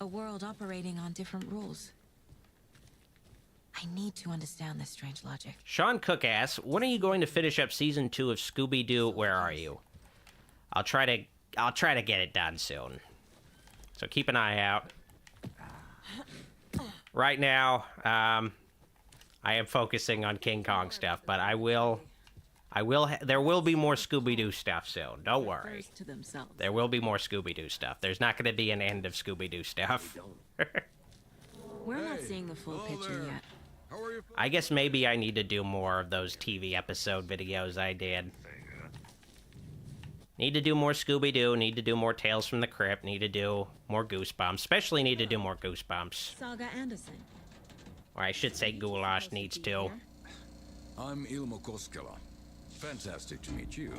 A world operating on different rules. I need to understand this strange logic. Sean Cook asks, when are you going to finish up Season 2 of Scooby-Doo, Where Are You? I'll try to get it done soon. So keep an eye out. Right now, I am focusing on King Kong stuff, but there will be more Scooby-Doo stuff soon. Don't worry. There will be more Scooby-Doo stuff. There's not going to be an end of Scooby-Doo stuff. We're not seeing the full picture yet. I guess maybe I need to do more of those TV episode videos I did. Need to do more Scooby-Doo, need to do more Tales from the Crypt, need to do more Goosebumps. Especially need to do more Goosebumps. Saga Anderson. Or I should say Goulash needs to. I'm Ilmo Koskela. Fantastic to meet you.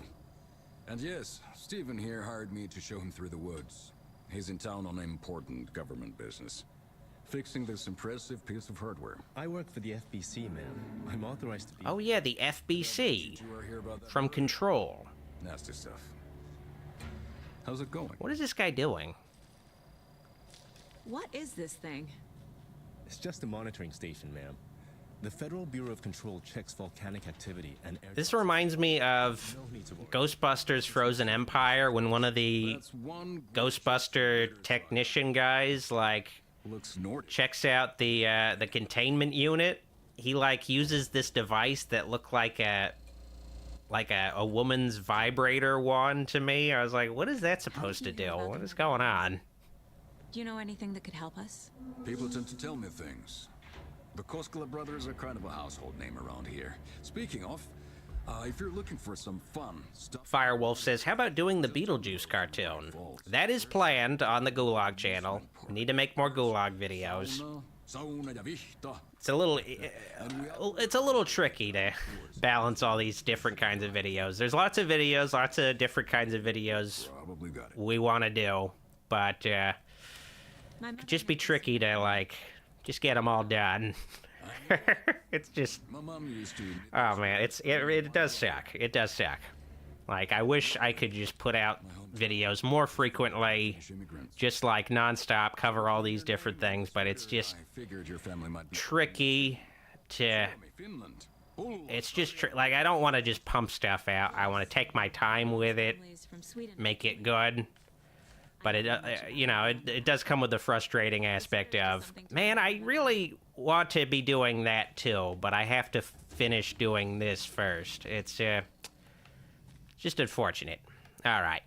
And yes, Stephen here hired me to show him through the woods. He's in town on important government business. Fixing this impressive piece of hardware. I work for the FBC, ma'am. I'm authorized to be... Oh yeah, the FBC. From Control. Nasty stuff. How's it going? What is this guy doing? What is this thing? It's just a monitoring station, ma'am. The Federal Bureau of Control checks volcanic activity and... This reminds me of Ghostbusters Frozen Empire, when one of the Ghostbuster technician guys, checks out the containment unit. He, uses this device that looked like a woman's vibrator wand to me. I was like, what is that supposed to do? What is going on? Do you know anything that could help us? People tend to tell me things. The Koskela brothers are kind of a household name around here. Speaking of, If you're looking for some fun stuff... Firewolf says, how about doing the Beetlejuice cartoon? That is planned on the Gulag channel. We need to make more Gulag videos. It's a little tricky to balance all these different kinds of videos. There's lots of videos, lots of different kinds of videos we want to do, but it could just be tricky to, like, just get them all done. It's just, oh man, it does suck. It does suck. Like, I wish I could just put out videos more frequently, just like nonstop, cover all these different things, but it's just tricky to, it's just, like, I don't want to just pump stuff out. I want to take my time with it, make it good. But it, you know, it does come with the frustrating aspect of, man, I really want to be doing that too, but I have to finish doing this first. It's just unfortunate. All right.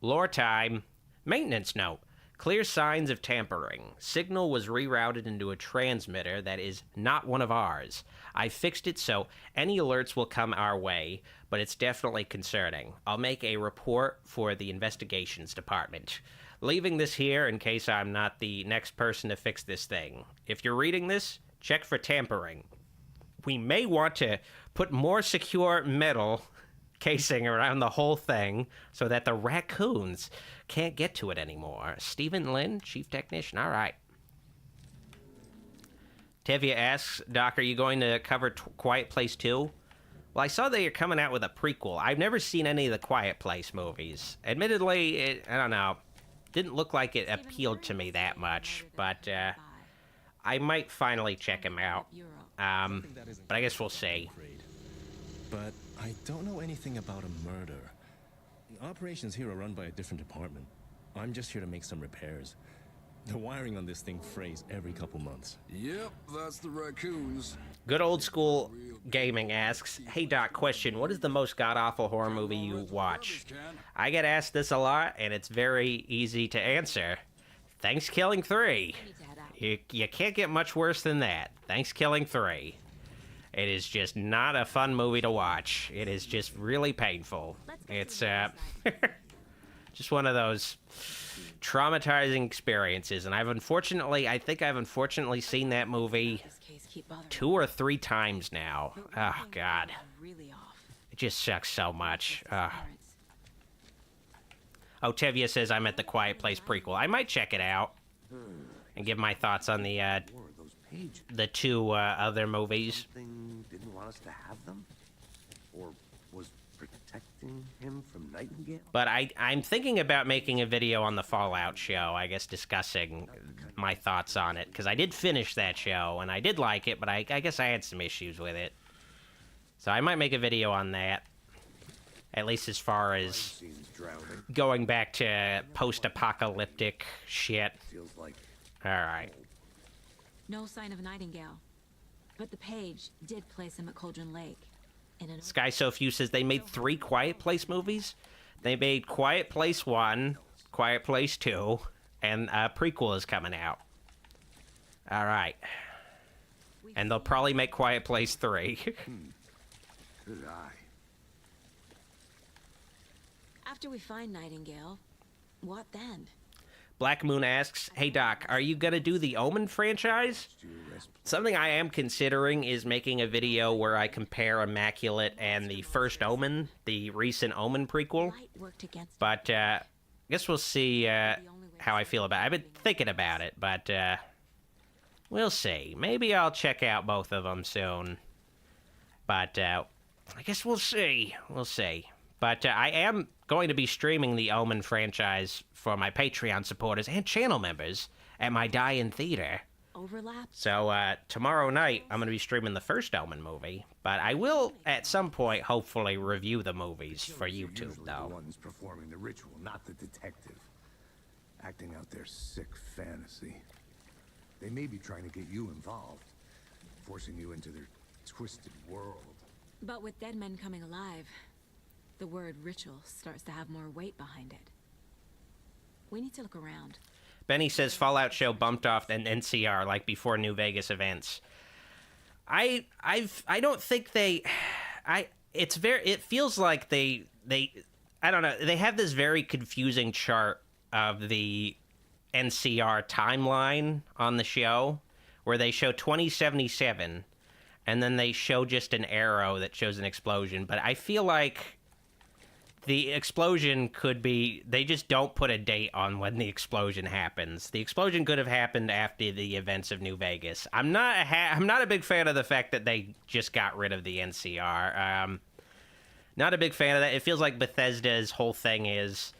Lore time. Maintenance note. Clear signs of tampering. Signal was rerouted into a transmitter that is not one of ours. I fixed it so any alerts will come our way, but it's definitely concerning. I'll make a report for the investigations department. Leaving this here in case I'm not the next person to fix this thing. If you're reading this, check for tampering. We may want to put more secure metal casing around the whole thing so that the raccoons can't get to it anymore. Stephen Lynn, Chief Technician. All right. Tevya asks, Doc, are you going to cover Quiet Place 2? Well, I saw that you're coming out with a prequel. I've never seen any of the Quiet Place movies. Admittedly, I don't know, didn't look like it appealed to me that much, but I might finally check him out. But I guess we'll see. But I don't know anything about a murder. Operations here are run by a different department. I'm just here to make some repairs. The wiring on this thing frays every couple months. Yep, that's the raccoons. Good Old School Gaming asks, hey Doc, question, what is the most god-awful horror movie you watch? I get asked this a lot, and it's very easy to answer. Thanksgiving 3. You can't get much worse than that. Thanksgiving 3. It is just not a fun movie to watch. It is just really painful. It's just one of those traumatizing experiences, and I think I've unfortunately seen that movie 2 or 3 times now. Oh God, it just sucks so much. Oh, Tevya says I'm at the Quiet Place prequel. I might check it out and give my thoughts on the 2 other movies. Didn't want us to have them, or was protecting him from Nightingale. But I'm thinking about making a video on the Fallout show, I guess, discussing my thoughts on it, because I did finish that show, and I did like it, but I guess I had some issues with it. So I might make a video on that, at least as far as going back to post-apocalyptic shit. Alright. No sign of Nightingale, but the page did place him at Cauldron Lake. Sky So Few says they made 3 Quiet Place movies. They made Quiet Place 1, Quiet Place 2, and a prequel is coming out. All right. And they'll probably make Quiet Place 3. Good eye. After we find Nightingale, what then? Black Moon asks, hey Doc, are you gonna do the Omen franchise? Something I am considering is making a video where I compare Immaculate and the first Omen, the recent Omen prequel. But I guess we'll see how I feel about it. I've been thinking about it, but we'll see. Maybe I'll check out both of them soon. But I guess we'll see. We'll see. But I am going to be streaming the Omen franchise for my Patreon supporters and channel members at my Die-In Theater. Overlap? So tomorrow night, I'm going to be streaming the first Omen movie. But I will, at some point, hopefully review the movies for YouTube, though. The ones performing the ritual, not the detective. Acting out their sick fantasy. They may be trying to get you involved, forcing you into their twisted world. But with dead men coming alive, the word ritual starts to have more weight behind it. We need to look around. Benny says Fallout show bumped off an NCR like before New Vegas events. I don't think they... it feels like they I don't know, they have this very confusing chart of the NCR timeline on the show where they show 2077 and then they show just an arrow that shows an explosion, but I feel like the explosion could be, they just don't put a date on when the explosion happens. The explosion could have happened after the events of New Vegas. I'm not a big fan of the fact that they just got rid of the NCR. Not a big fan of that. It feels like Bethesda's whole thing is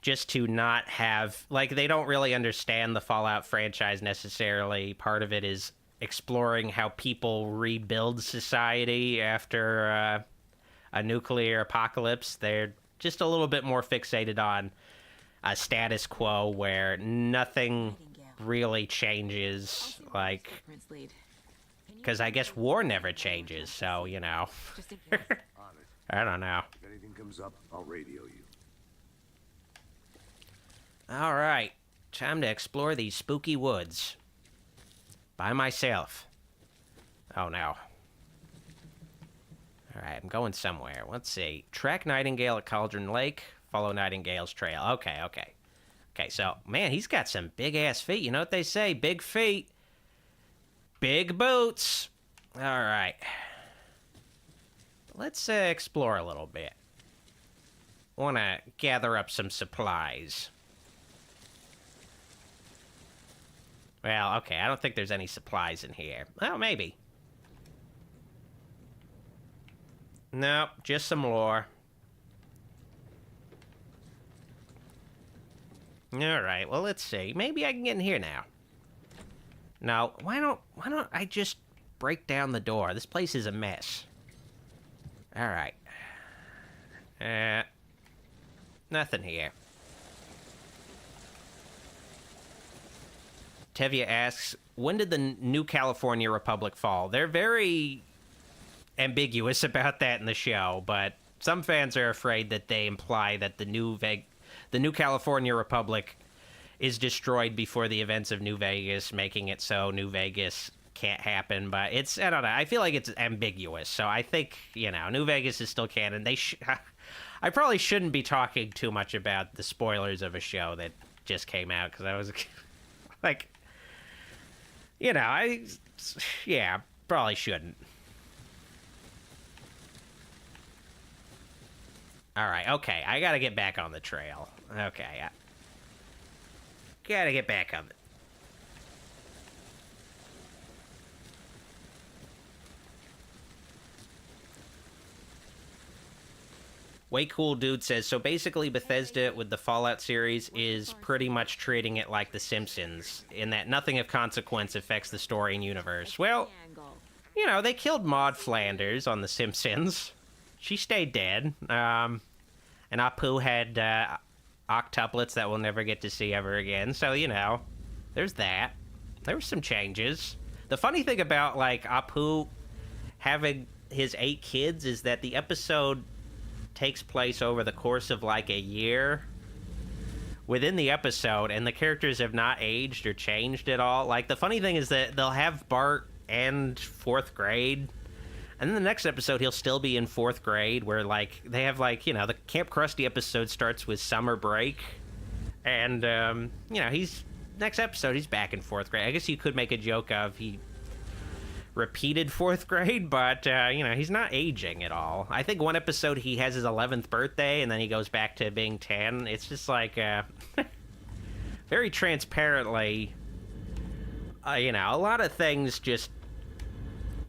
just to not have, like, they don't really understand the Fallout franchise necessarily. Part of it is exploring how people rebuild society after a nuclear apocalypse. They're just a little bit more fixated on a status quo where nothing really changes, like, because I guess war never changes, so, you know. I don't know. If anything comes up, I'll radio you. All right, time to explore these spooky woods. By myself. Oh, no. All right, I'm going somewhere. Let's see. Track Nightingale at Cauldron Lake. Follow Nightingale's trail. Okay. Okay, so, man, he's got some big-ass feet. You know what they say? Big feet. Big boots. All right. Let's explore a little bit. Want to gather up some supplies. Well, okay, I don't think there's any supplies in here. Well, maybe. Nope, just some lore. Alright, well, let's see. Maybe I can get in here now. No, why don't I just break down the door? This place is a mess. Alright. Nothing here. Tevya asks, when did the New California Republic fall? They're very ambiguous about that in the show, but some fans are afraid that they imply that the New California Republic is destroyed before the events of New Vegas, making it so New Vegas can't happen. But it's, I don't know, I feel like it's ambiguous. So I think, you know, New Vegas is still canon. I probably shouldn't be talking too much about the spoilers of a show that just came out, because I was like, you know, yeah, probably shouldn't. All right, okay, I gotta get back on the trail. Okay, I gotta get back on it. Way Cool Dude says, so basically Bethesda with the Fallout series is pretty much treating it like The Simpsons, in that nothing of consequence affects the story and universe. Well, you know, they killed Maud Flanders on The Simpsons. She stayed dead. And Apu had octuplets that we'll never get to see ever again. So, you know, there's that. There were some changes. The funny thing about, like, Apu having his 8 kids is that the episode takes place over the course of, like, a year within the episode, and the characters have not aged or changed at all. Like, the funny thing is that they'll have Bart end 4th grade, and then the next episode he'll still be in 4th grade, where, like, they have, like, you know, the Camp Krusty episode starts with summer break, and, you know, next episode he's back in 4th grade. I guess you could make a joke of he repeated 4th grade, but, you know, he's not aging at all. I think one episode he has his 11th birthday, and then he goes back to being 10. It's just, like, very transparently, you know, a lot of things just,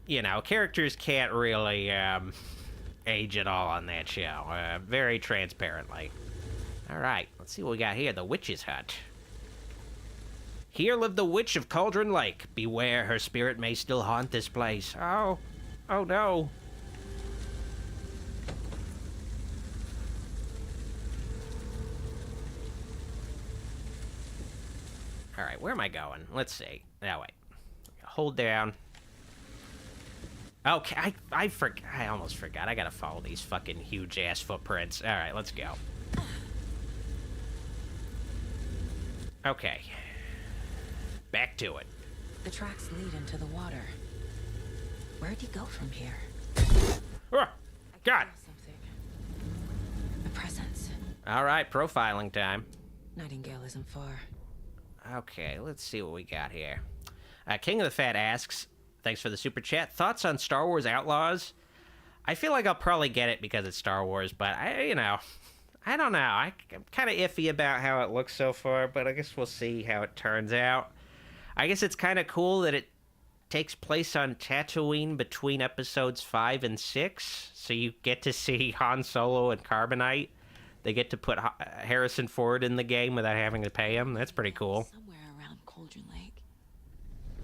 you know, characters can't really age at all on that show. Very transparently. All right, let's see what we got here. The Witch's Hut. Here lived the Witch of Cauldron Lake. Beware, her spirit may still haunt this place. Oh no. All right, where am I going? Let's see. Oh, wait. Hold down. Okay, I almost forgot. I gotta follow these fucking huge-ass footprints. All right, let's go. Okay. Back to it. The tracks lead into the water. Where'd he go from here? God. A presence. All right, profiling time. Nightingale isn't far. Okay, let's see what we got here. King of the Fat asks, thanks for the super chat. Thoughts on Star Wars Outlaws? I feel like I'll probably get it because it's Star Wars, but I don't know. I'm kind of iffy about how it looks so far, but I guess we'll see how it turns out. I guess it's kind of cool that it takes place on Tatooine between episodes 5 and 6, so you get to see Han Solo and Carbonite. They get to put Harrison Ford in the game without having to pay him. That's pretty cool. Somewhere around Cauldron Lake.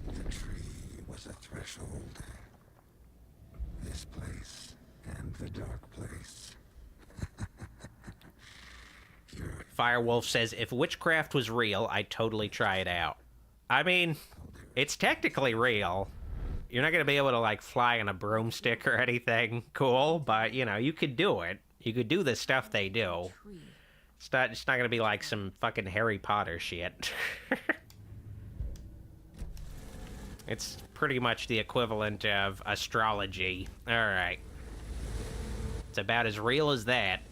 The tree was a threshold. This place and the dark place. Firewolf says, if witchcraft was real, I'd totally try it out. I mean, it's technically real. You're not going to be able to, like, fly on a broomstick or anything cool, but, you know, you could do it. You could do the stuff they do. It's not going to be like some fucking Harry Potter shit. It's pretty much the equivalent of astrology. All right. It's about as real as that.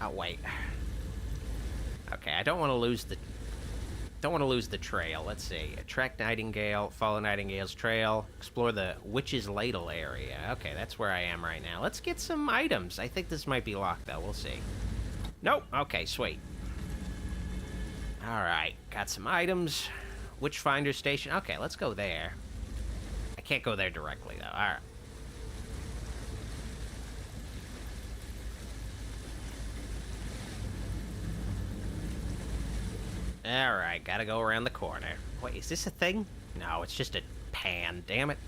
Oh, wait. Okay, I don't want to lose the trail. Let's see. Track Nightingale, follow Nightingale's trail, explore the Witch's Ladle area. Okay, that's where I am right now. Let's get some items. I think this might be locked, though. We'll see. Nope. Okay, sweet. All right, got some items. Witchfinder Station. Okay, let's go there. I can't go there directly, though. All right. Alright, gotta go around the corner. Wait, is this a thing? No, it's just a pan, damn it.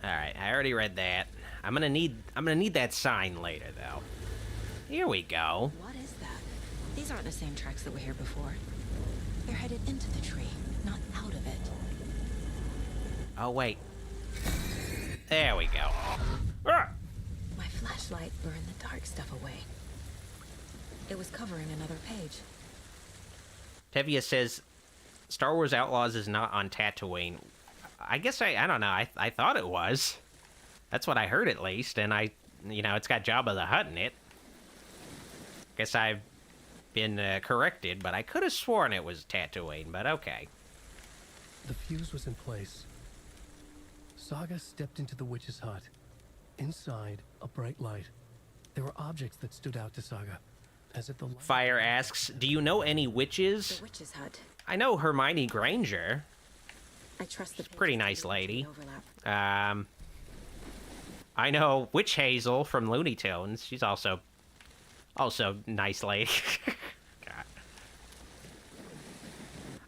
Alright, I already read that. I'm gonna need that sign later, though. Here we go. What is that? These aren't the same tracks that were here before. They're headed into the tree, not out of it. Oh, wait. There we go. Ah! My flashlight burned the dark stuff away. It was covering another page. Tevia says, Star Wars Outlaws is not on Tatooine. I guess I don't know. I thought it was. That's what I heard, at least. And it's got Jabba the Hutt in it. Guess I've been corrected, but I could have sworn it was Tatooine, but okay. The fuse was in place. Saga stepped into the witch's hut. Inside, a bright light. There were objects that stood out to Saga. As if the Fire asks, do you know any witches? The witch's hut. I know Hermione Granger. I trust the pretty nice lady. I know Witch Hazel from Looney Tunes. She's also nice lady. God.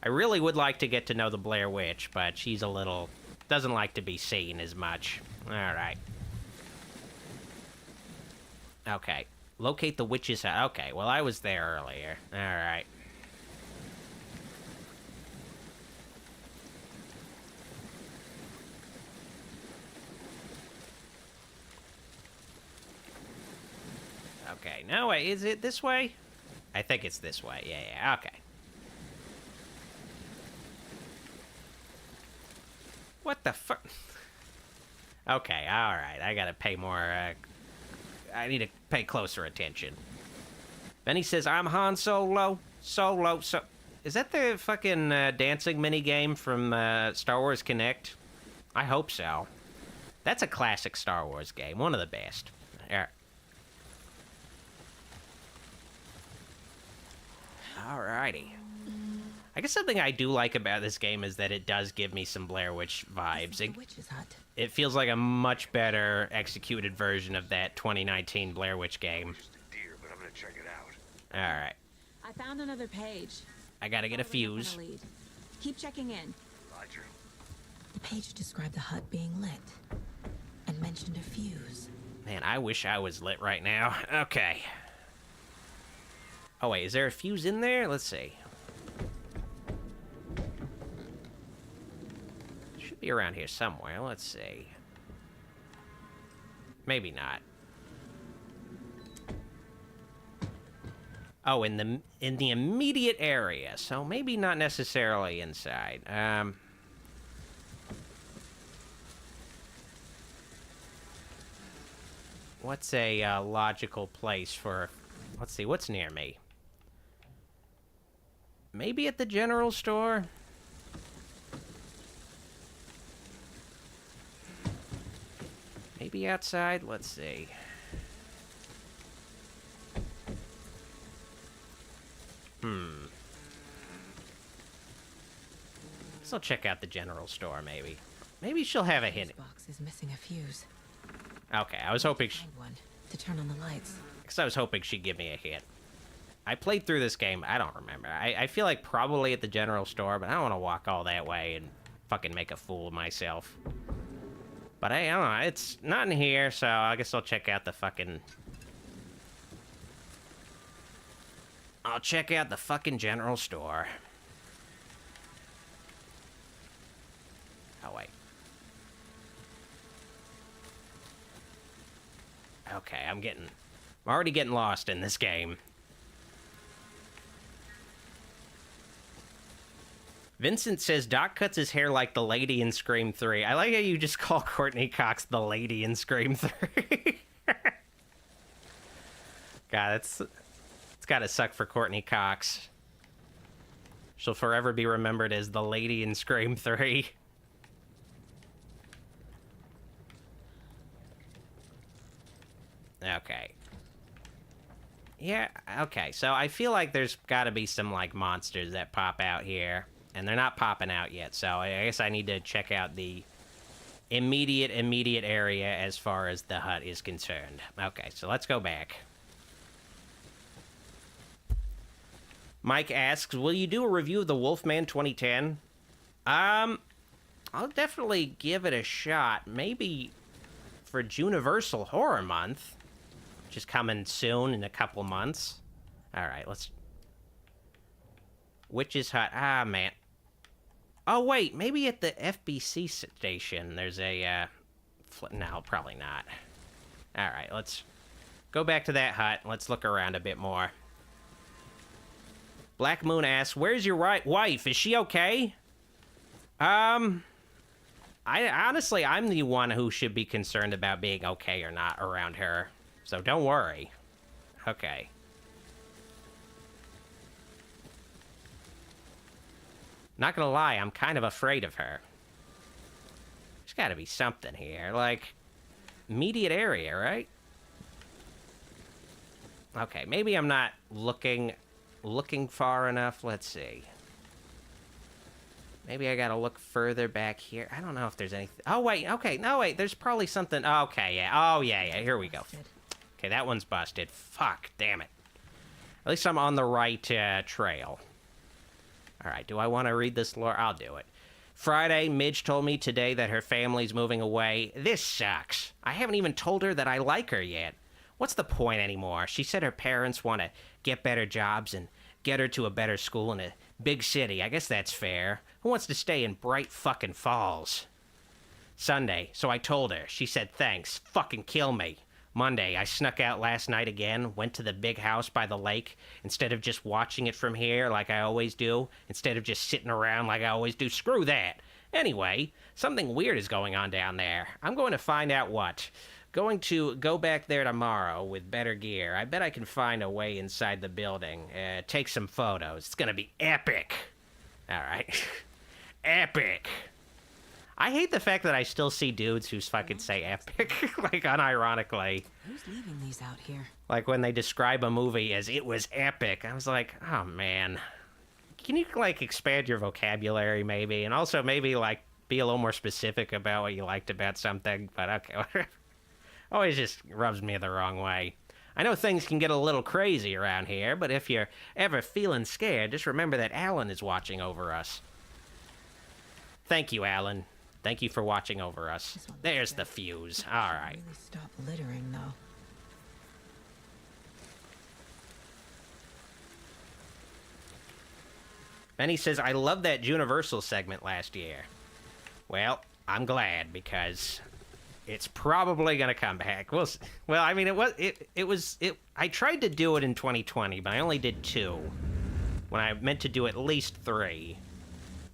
I really would like to get to know the Blair Witch, but she's doesn't like to be seen as much. All right. Okay. Locate the witch's hut. Okay, well, I was there earlier. All right. Okay, no, wait, is it this way? I think it's this way. Yeah, okay. What the fuck? Okay, all right. I gotta pay more, I need to pay closer attention. Then he says, I'm Han Solo. Is that the fucking dancing minigame from Star Wars Connect? I hope so. That's a classic Star Wars game. One of the best. Alrighty. I guess something I do like about this game is that it does give me some Blair Witch vibes. It feels like a much better executed version of that 2019 Blair Witch game. But I'm gonna check it out. Alright. I found another page. I gotta get a fuse. Keep checking in. Roger. The page described the hut being lit and mentioned a fuse. Man, I wish I was lit right now. Okay. Oh, wait, is there a fuse in there? Let's see. Should be around here somewhere. Let's see. Maybe not. Oh, in the immediate area, so maybe not necessarily inside. What's a logical place for... Let's see, what's near me? Maybe at the general store? Maybe outside? Let's see. So check out the general store, maybe. Maybe she'll have a hint. This box is missing a fuse. Okay, I was hoping One to turn on the lights. because I was hoping she'd give me a hint. I played through this game. I don't remember. I feel like probably at the general store, but I don't want to walk all that way and fucking make a fool of myself. But I don't know. It's not in here, so I guess I'll check out the fucking... I'll check out the fucking general store. Oh, wait. Okay, I'm already getting lost in this game. Vincent says Doc cuts his hair like the lady in Scream 3. I like how you just call Courtney Cox the lady in Scream 3. God, it's gotta suck for Courtney Cox. She'll forever be remembered as the lady in Scream 3. Okay. Yeah, okay, so I feel like there's gotta be some, like, monsters that pop out here. And they're not popping out yet, so I guess I need to check out the immediate area as far as the hut is concerned. Okay, so let's go back. Mike asks, will you do a review of the Wolfman 2010? I'll definitely give it a shot. Maybe for Universal Horror Month, which is coming soon in a couple months. All right, let's... Witch's Hut. Ah, man. Oh, wait. Maybe at the FBC station there's a, No, probably not. All right, let's go back to that hut. Let's look around a bit more. Black Moon asks, where's your wife? Is she okay? Honestly, I'm the one who should be concerned about being okay or not around her. So don't worry. Okay. Not gonna lie, I'm kind of afraid of her. There's gotta be something here, like... immediate area, right? Okay, maybe I'm not looking far enough. Let's see. Maybe I gotta look further back here. I don't know if there's anything... Oh, wait, okay, no, wait, there's probably something... Okay, yeah, oh, yeah, here we go. Okay, that one's busted. Fuck, damn it. At least I'm on the right trail. All right, do I want to read this lore? I'll do it. Friday, Midge told me today that her family's moving away. This sucks. I haven't even told her that I like her yet. What's the point anymore? She said her parents want to get better jobs and get her to a better school in a big city. I guess that's fair. Who wants to stay in Bright fucking Falls? Sunday, so I told her. She said thanks. Fucking kill me. Monday, I snuck out last night again, went to the big house by the lake, instead of just watching it from here like I always do, instead of just sitting around like I always do. Screw that. Anyway, something weird is going on down there. I'm going to find out what. Going to go back there tomorrow with better gear. I bet I can find a way inside the building. Take some photos. It's gonna be epic. All right. Epic. I hate the fact that I still see dudes who fucking say epic, like, unironically. Who's leaving these out here? Like, when they describe a movie as, it was epic, I was like, oh, man. Can you, like, expand your vocabulary, maybe? And also, maybe, like, be a little more specific about what you liked about something, but okay. Always just rubs me the wrong way. I know things can get a little crazy around here, but if you're ever feeling scared, just remember that Alan is watching over us. Thank you, Alan. Thank you for watching over us. There's the fuse. All right. Really stop littering, though. Benny says, I love that Universal segment last year. Well, I'm glad, because It's probably gonna come back. Well, I mean, I tried to do it in 2020, but I only did 2. When I meant to do at least 3.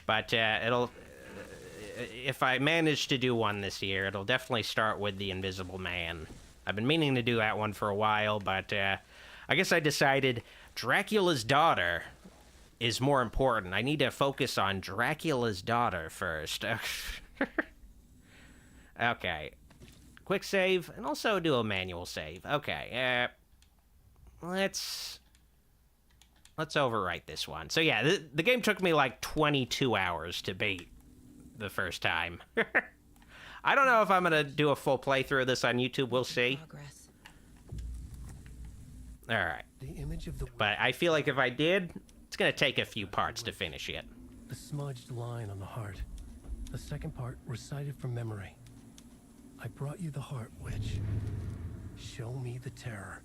But if I manage to do one this year, it'll definitely start with the Invisible Man. I've been meaning to do that one for a while, but I guess I decided Dracula's daughter is more important. I need to focus on Dracula's daughter first. Okay. Quick save, and also do a manual save. Okay, let's overwrite this one. So yeah, the game took me like 22 hours to beat the first time. I don't know if I'm gonna do a full playthrough of this on YouTube. We'll see. All right. But I feel like if I did, it's gonna take a few parts to finish it. The smudged line on the heart. The second part recited from memory. I brought you the heart, witch. Show me the terror.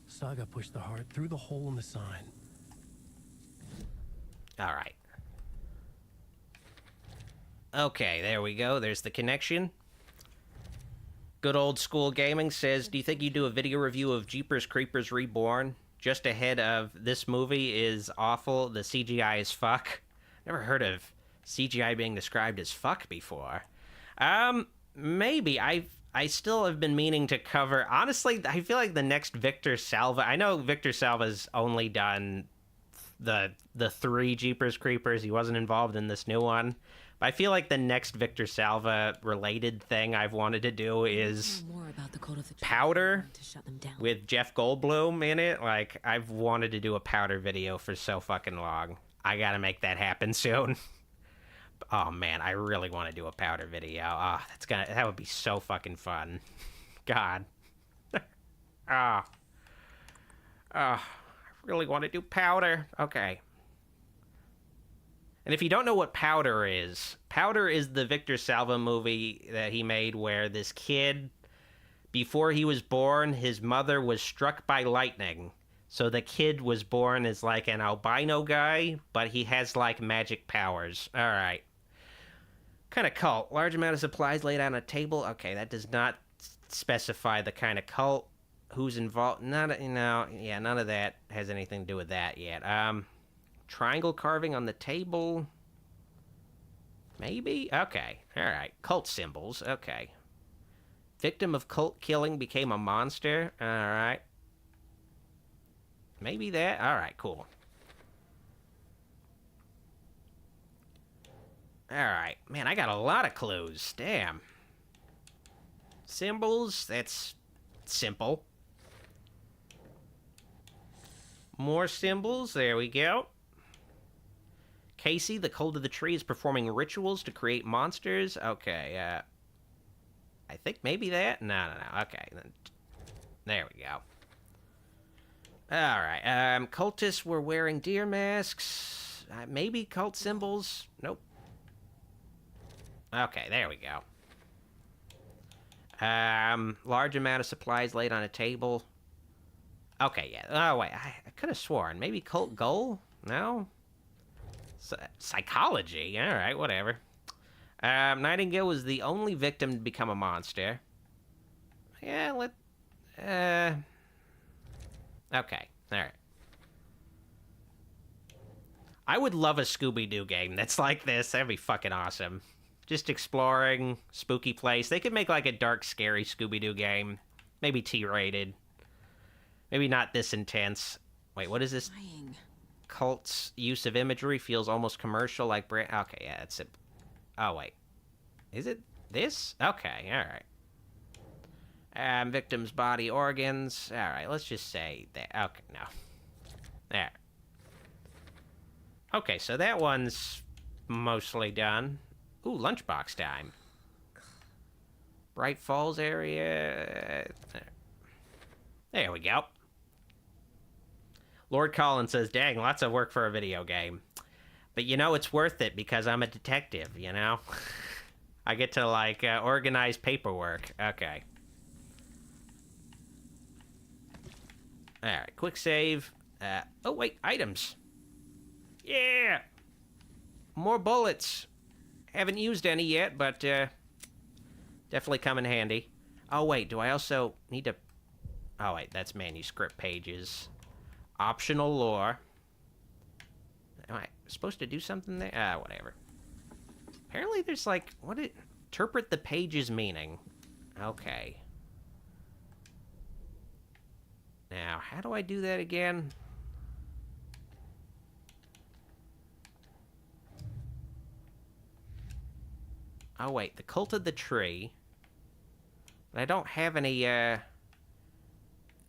Saga pushed the heart through the hole in the sign. All right. Okay, there we go. There's the connection. Good Old School Gaming says, do you think you do a video review of Jeepers Creepers Reborn? Just ahead of this movie is awful. The CGI is fuck. Never heard of CGI being described as fuck before. Maybe. I still have been meaning to cover... Honestly, I feel like the next Victor Salva... I know Victor Salva's only done the 3 Jeepers Creepers. He wasn't involved in this new one. But I feel like the next Victor Salva related thing I've wanted to do is Powder with Jeff Goldblum in it. Like, I've wanted to do a Powder video for so fucking long. I gotta make that happen soon. Oh man, I really want to do a Powder video. Oh, that would be so fucking fun. God. I really want to do Powder. Okay. And if you don't know what Powder is the Victor Salva movie that he made where this kid, before he was born, his mother was struck by lightning. So the kid was born as like an albino guy, but he has like magic powers. All right. Kind of cult. Large amount of supplies laid on a table. Okay, that does not specify the kind of cult. Who's involved? None of that has anything to do with that yet. Triangle carving on the table. Maybe? Okay. All right. Cult symbols. Okay. Victim of cult killing became a monster. All right. Maybe that. All right, cool. All right. Man, I got a lot of clues. Damn. Symbols. That's simple. More symbols. There we go. Casey, the cult of the tree, is performing rituals to create monsters. Okay, I think maybe that? No. Okay, there we go. Alright, cultists were wearing deer masks. Maybe cult symbols? Nope. Okay, there we go. Large amount of supplies laid on a table. Okay, yeah. Oh, wait, I could have sworn. Maybe cult goal? No? Psychology? Alright, whatever. Nightingale was the only victim to become a monster. Yeah, okay, alright. I would love a Scooby-Doo game that's like this. That'd be fucking awesome. Just exploring, spooky place. They could make like a dark, scary Scooby-Doo game. Maybe T-rated. Maybe not this intense. Wait, what is this? Cult's use of imagery feels almost commercial, like brand. Okay, yeah, that's it. Oh, wait. Is it this? Okay, alright. Victim's body organs. Alright, let's just say that. Okay, no. There. Okay, so that one's mostly done. Ooh, lunchbox time. Bright Falls area. There we go. Lord Collins says, dang, lots of work for a video game. But you know, it's worth it because I'm a detective, you know? I get to, like, organize paperwork. Okay. Alright, quick save. Oh, wait, items. Yeah! More bullets. Haven't used any yet, but, Definitely come in handy. Oh, wait, do I also need to... Oh, wait, that's manuscript pages. Optional lore. Am I supposed to do something there? Ah, whatever. Apparently there's like... Interpret the page's meaning. Okay. Now, how do I do that again? Oh, wait, the Cult of the Tree. But I don't have any,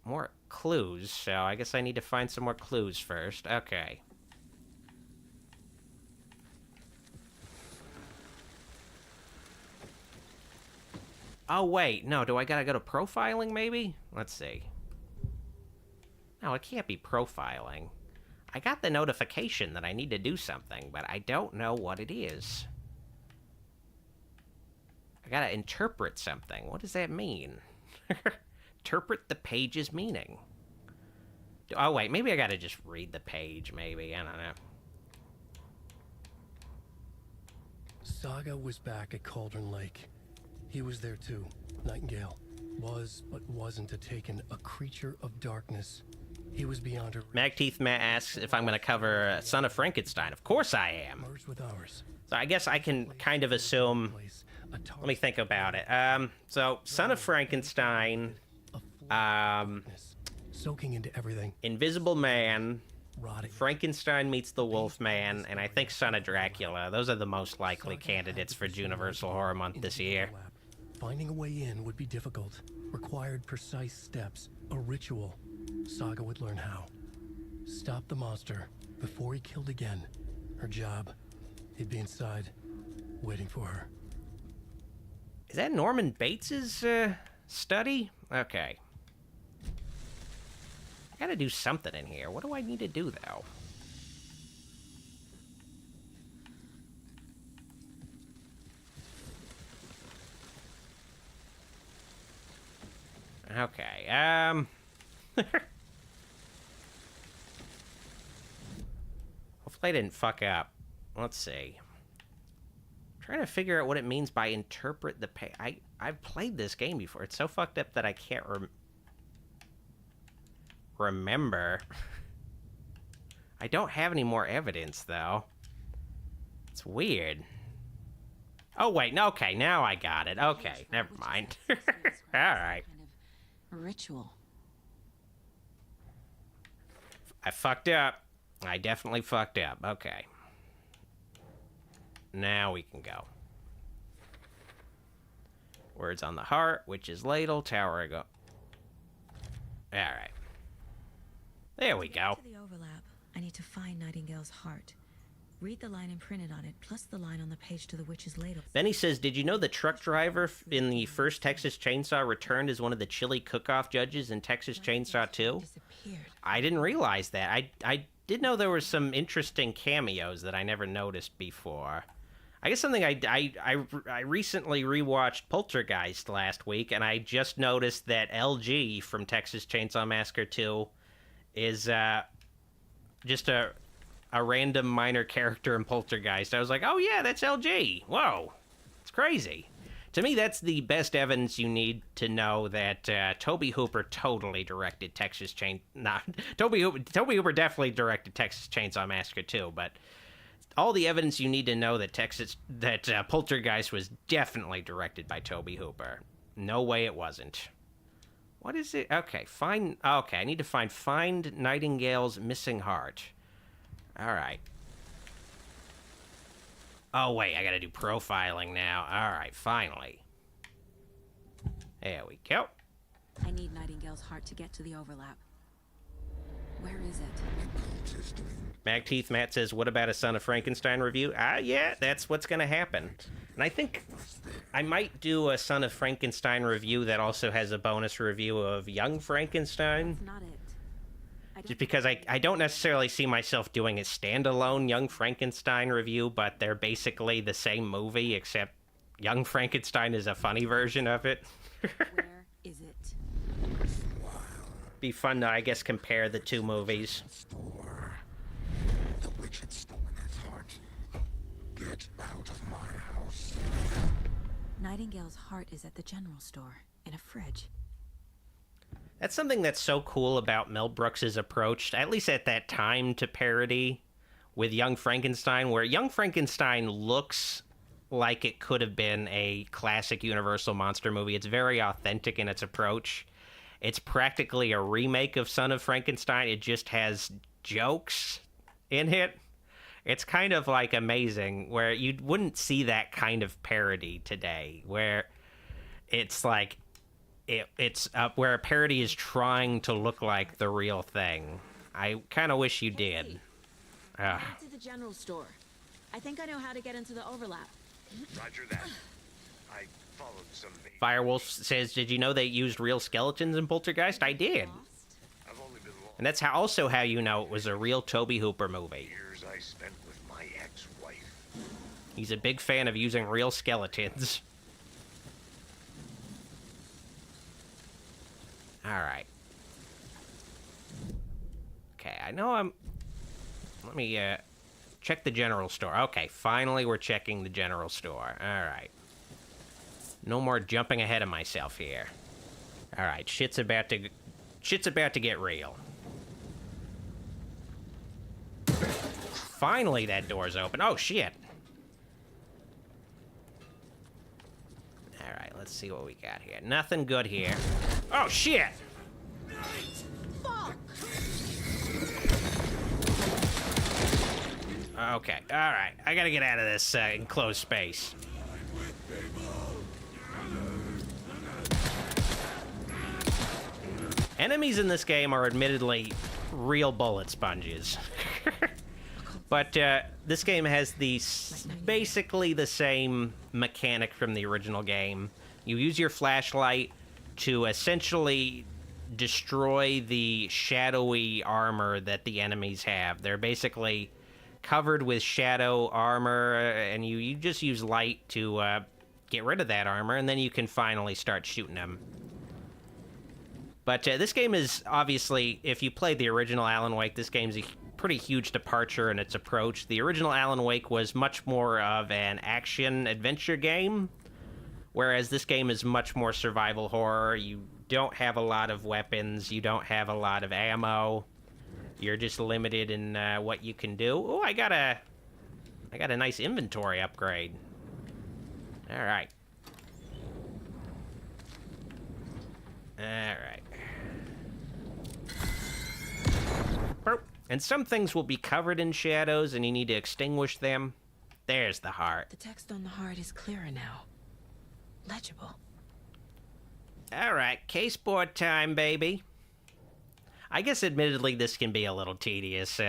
more clues, so I guess I need to find some more clues first. Okay. Oh, wait, no, do I gotta go to profiling, maybe? Let's see. No, it can't be profiling. I got the notification that I need to do something, but I don't know what it is. I gotta interpret something. What does that mean? Interpret the page's meaning. Oh, wait, maybe I gotta just read the page, maybe. I don't know. Saga was back at Cauldron Lake. He was there too. Nightingale. Was, but wasn't a Taken, a creature of darkness. He was beyond her... Magteeth Matt asks if I'm gonna cover Son of Frankenstein. Of course I am. With ours. So I guess I can kind of assume... Let me think about it. So, Son of Frankenstein, soaking into everything. Invisible Man, Frankenstein meets the Wolfman, and I think Son of Dracula. Those are the most likely candidates for Universal Horror Month this year. Finding a way in would be difficult. Required precise steps. A ritual. Saga would learn how. Stop the monster before he killed again. Her job. He'd be inside, waiting for her. Is that Norman Bates's study? Okay. I gotta do something in here. What do I need to do, though? Okay, hopefully I didn't fuck up. Let's see. Trying to figure out what it means by interpret the page. I've played this game before. It's so fucked up that I can't remember. I don't have any more evidence, though. It's weird. Oh, wait. No, okay, now I got it. Okay, never mind. All right. A ritual. I fucked up. I definitely fucked up. Okay. Now we can go. Words on the heart, witch's ladle, tower I go. Alright. There we go. To the overlap, I need to find Nightingale's heart. Read the line imprinted on it, plus the line on the page to the witch's ladle. Benny says, did you know the truck driver in the first Texas Chainsaw returned as one of the chili cook-off judges in Texas Chainsaw 2? I didn't realize that. I did know there were some interesting cameos that I never noticed before. I guess something I recently rewatched Poltergeist last week, and I just noticed that LG from Texas Chainsaw Massacre 2 is just a random minor character in Poltergeist. I was like, oh yeah, that's LG. Whoa, it's crazy. To me, that's the best evidence you need to know that Tobe Hooper totally directed Tobe Hooper definitely directed Texas Chainsaw Massacre 2, but all the evidence you need to know that Poltergeist was definitely directed by Tobe Hooper. No way it wasn't. What is it? Okay, okay, I need to find Nightingale's missing heart. All right. Oh, wait, I gotta do profiling now. All right, finally. There we go. I need Nightingale's heart to get to the overlap. Where is it? Magteeth Matt says, what about a Son of Frankenstein review? Yeah, that's what's gonna happen. And I think I might do a Son of Frankenstein review that also has a bonus review of Young Frankenstein. That's not it. Just because I don't necessarily see myself doing a standalone Young Frankenstein review, but they're basically the same movie, except Young Frankenstein is a funny version of it. Where is it? Be fun to, I guess, compare the two movies. The witch had stolen his heart. Get out of my house. Nightingale's heart is at the general store, in a fridge. That's something that's so cool about Mel Brooks's approach, at least at that time, to parody with Young Frankenstein, where Young Frankenstein looks like it could have been a classic Universal monster movie. It's very authentic in its approach. It's practically a remake of Son of Frankenstein. It just has jokes in it. It's kind of like amazing, where you wouldn't see that kind of parody today, where it's like it's where a parody is trying to look like the real thing. I kind of wish you did. Head to the general store. I think I know how to get into the overlap. Roger that. I followed some... Firewolf says, did you know they used real skeletons in Poltergeist? I did. I've only been lost. And that's also how you know it was a real Tobe Hooper movie. Years I spent with my ex-wife. He's a big fan of using real skeletons. Alright. Okay, I know I'm... Let me, check the general store. Okay, finally we're checking the general store. Alright. No more jumping ahead of myself here. Alright, shit's about to get real. Finally that door's open. Oh, shit. Alright, let's see what we got here. Nothing good here. Oh, shit! Okay, alright. I gotta get out of this enclosed space. Enemies in this game are admittedly real bullet sponges. But this game has basically the same mechanic from the original game. You use your flashlight to essentially destroy the shadowy armor that the enemies have. They're basically covered with shadow armor, and you just use light to get rid of that armor, and then you can finally start shooting them. But this game is obviously, if you played the original Alan Wake, this game's a pretty huge departure in its approach. The original Alan Wake was much more of an action-adventure game, whereas this game is much more survival horror. You don't have a lot of weapons, you don't have a lot of ammo. You're just limited in what you can do. Oh, I got a nice inventory upgrade. All right. All right. And some things will be covered in shadows, and you need to extinguish them. There's the heart. The text on the heart is clearer now. Legible. All right, case board time, baby. I guess, admittedly, this can be a little tedious.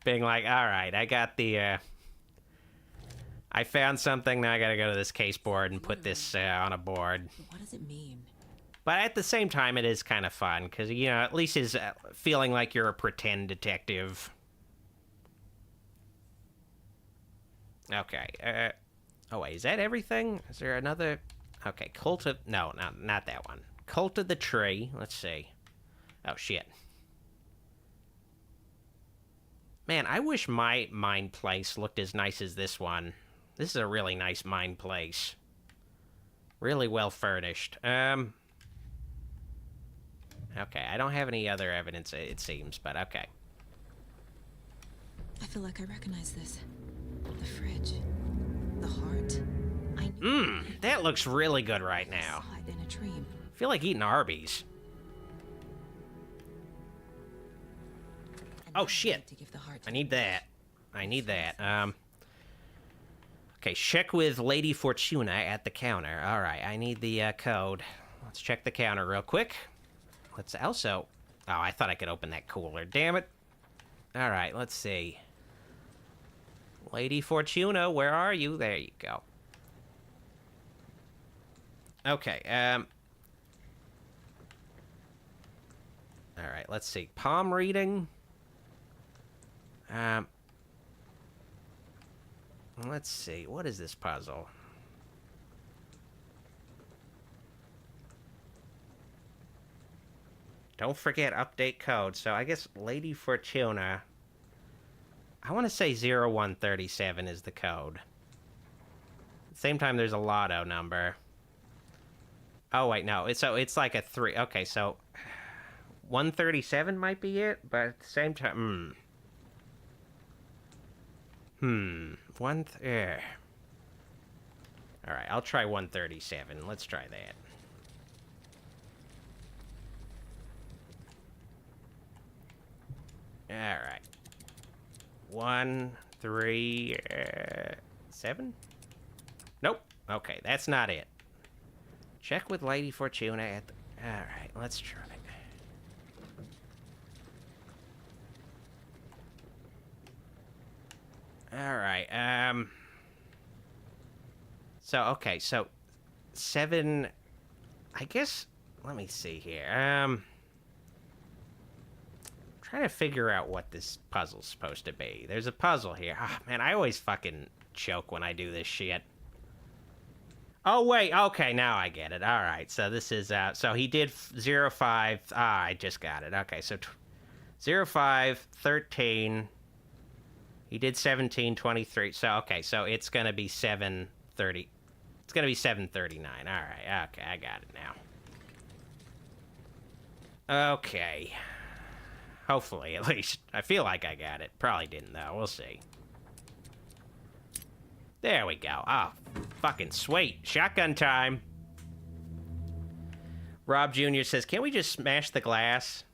Being like, all right, I got the... I found something, now I gotta go to this case board and put this on a board. What does it mean? But at the same time, it is kind of fun, because, you know, at least is feeling like you're a pretend detective. Okay, oh wait, is that everything? Is there another... Okay, Cult of... No, not that one. Cult of the Tree, let's see. Oh, shit. Man, I wish my mine place looked as nice as this one. This is a really nice mine place. Really well furnished. Okay, I don't have any other evidence, it seems, but okay. I feel like I recognize this. The fridge. The heart. That looks really good right now. I saw it in a dream. I feel like eating Arby's. Oh, shit. I need that. I need that. Okay, check with Lady Fortuna at the counter. All right, I need the code. Let's check the counter real quick. Let's also... Oh, I thought I could open that cooler. Damn it. All right, let's see. Lady Fortuna, where are you? There you go. Okay, all right, let's see. Palm reading. Let's see. What is this puzzle? Don't forget update code. So I guess Lady Fortuna. I want to say 0137 is the code. Same time, there's a lotto number. Oh, wait, no. It's like a 3. Okay, so 137 might be it, but at the same time... Alright, I'll try 137. Let's try that. Alright. 1, 3, 7? Nope. Okay, that's not it. Check with Lady Fortuna at the... Alright, let's try it. Alright, So, okay, so... 7... I guess... Let me see here. Trying to figure out what this puzzle's supposed to be. There's a puzzle here. Ah, man, I always fucking choke when I do this shit. Oh, wait. Okay, now I get it. All right, so this is... so he did 0, 5... Ah, I just got it. Okay, so 0, 5, 13... He did 17, 23. So, okay, so it's going to be 730. It's going to be 739. All right, okay, I got it now. Okay. Hopefully, at least. I feel like I got it. Probably didn't, though. We'll see. There we go. Oh, fucking sweet. Shotgun time. Rob Jr. says, can't we just smash the glass?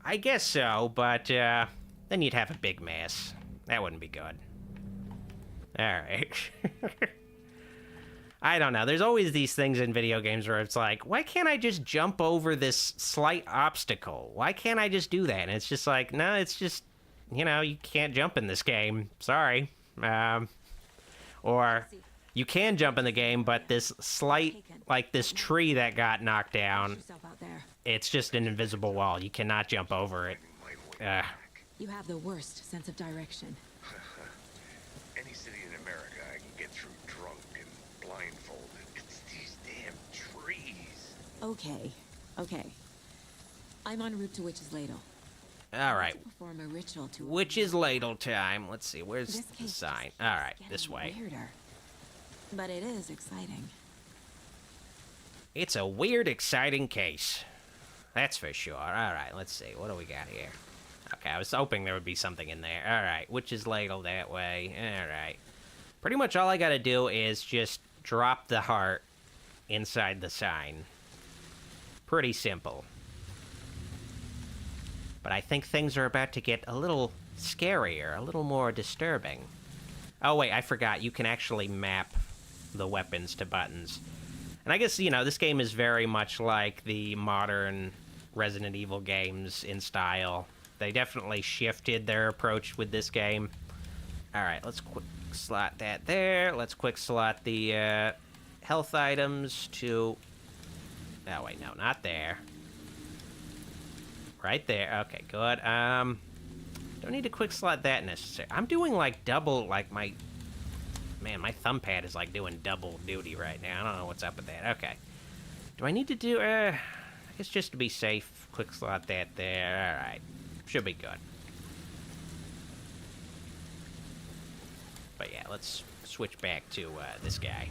I guess so, but then you'd have a big mess. That wouldn't be good. Alright. I don't know. There's always these things in video games where it's like, why can't I just jump over this slight obstacle? Why can't I just do that? And it's just like, no, it's just, you know, you can't jump in this game. Sorry. Or you can jump in the game, but this slight, like this tree that got knocked down, it's just an invisible wall. You cannot jump over it. You have the worst sense of direction. Any city in America I can get through drunk and blindfolded. It's these damn trees. Okay. I'm en route to Witch's Ladle. All right. Perform a ritual to Witch's Ladle time. Let's see. Where's the sign? All right, this way. Weirder. But it is exciting. It's a weird, exciting case. That's for sure. All right, let's see. What do we got here? Okay, I was hoping there would be something in there. All right, Witch's Ladle that way. All right. Pretty much all I got to do is just drop the heart inside the sign. Pretty simple. But I think things are about to get a little scarier, a little more disturbing. Oh, wait, I forgot. You can actually map the weapons to buttons. And I guess, you know, this game is very much like the modern Resident Evil games in style. They definitely shifted their approach with this game. All right, let's quick slot that there. Let's quick slot the health items to... Oh, wait, no, not there. Right there. Okay, good. Don't need to quick slot that necessarily. I'm doing, like, double, like, my... Man, my thumb pad is, like, doing double duty right now. I don't know what's up with that. Okay. Do I need to do... I guess just to be safe, quick slot that there. All right. Should be good. But yeah, let's switch back to this guy.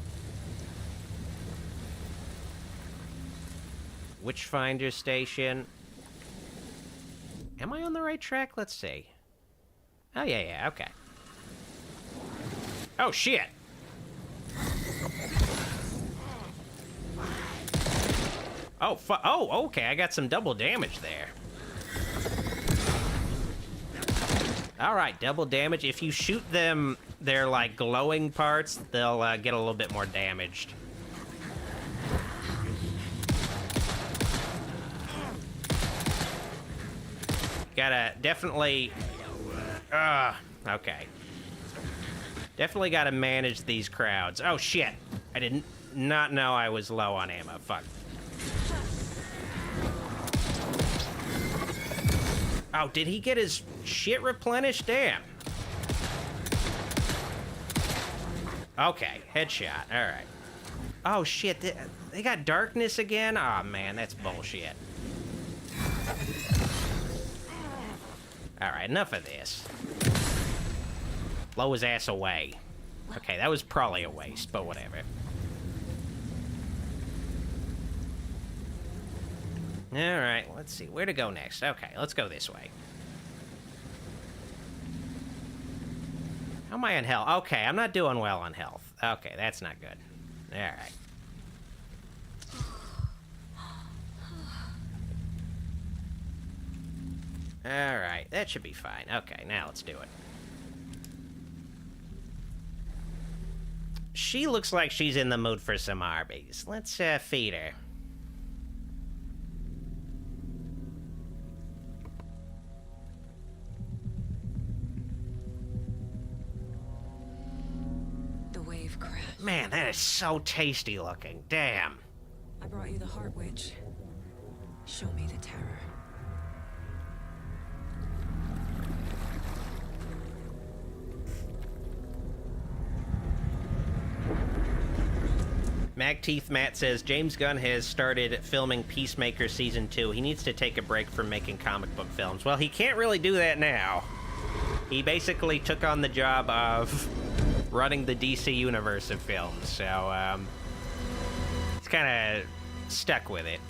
Witchfinder Station. Am I on the right track? Let's see. Oh, yeah, okay. Oh, shit! Oh, oh, okay, I got some double damage there. Alright, double damage. If you shoot them, their, like, glowing parts, they'll get a little bit more damaged. Gotta definitely... okay. Definitely gotta manage these crowds. Oh, shit! I did not know I was low on ammo. Fuck. Oh, did he get his shit replenished? Damn. Okay, headshot. All right. Oh, shit. They got darkness again? Oh, man, that's bullshit. All right, enough of this. Blow his ass away. Okay, that was probably a waste, but whatever. Alright, let's see. Where to go next? Okay, let's go this way. How am I on health? Okay, I'm not doing well on health. Okay, that's not good. Alright. Alright, that should be fine. Okay, now let's do it. She looks like she's in the mood for some Arby's. Let's feed her. The wave crashed. Man, that is so tasty looking. Damn. I brought you the Heart Witch. Show me the terror. Magteeth Matt says, James Gunn has started filming Peacemaker Season 2. He needs to take a break from making comic book films. Well, he can't really do that now. He basically took on the job of running the DC universe of films, so he's kind of stuck with it.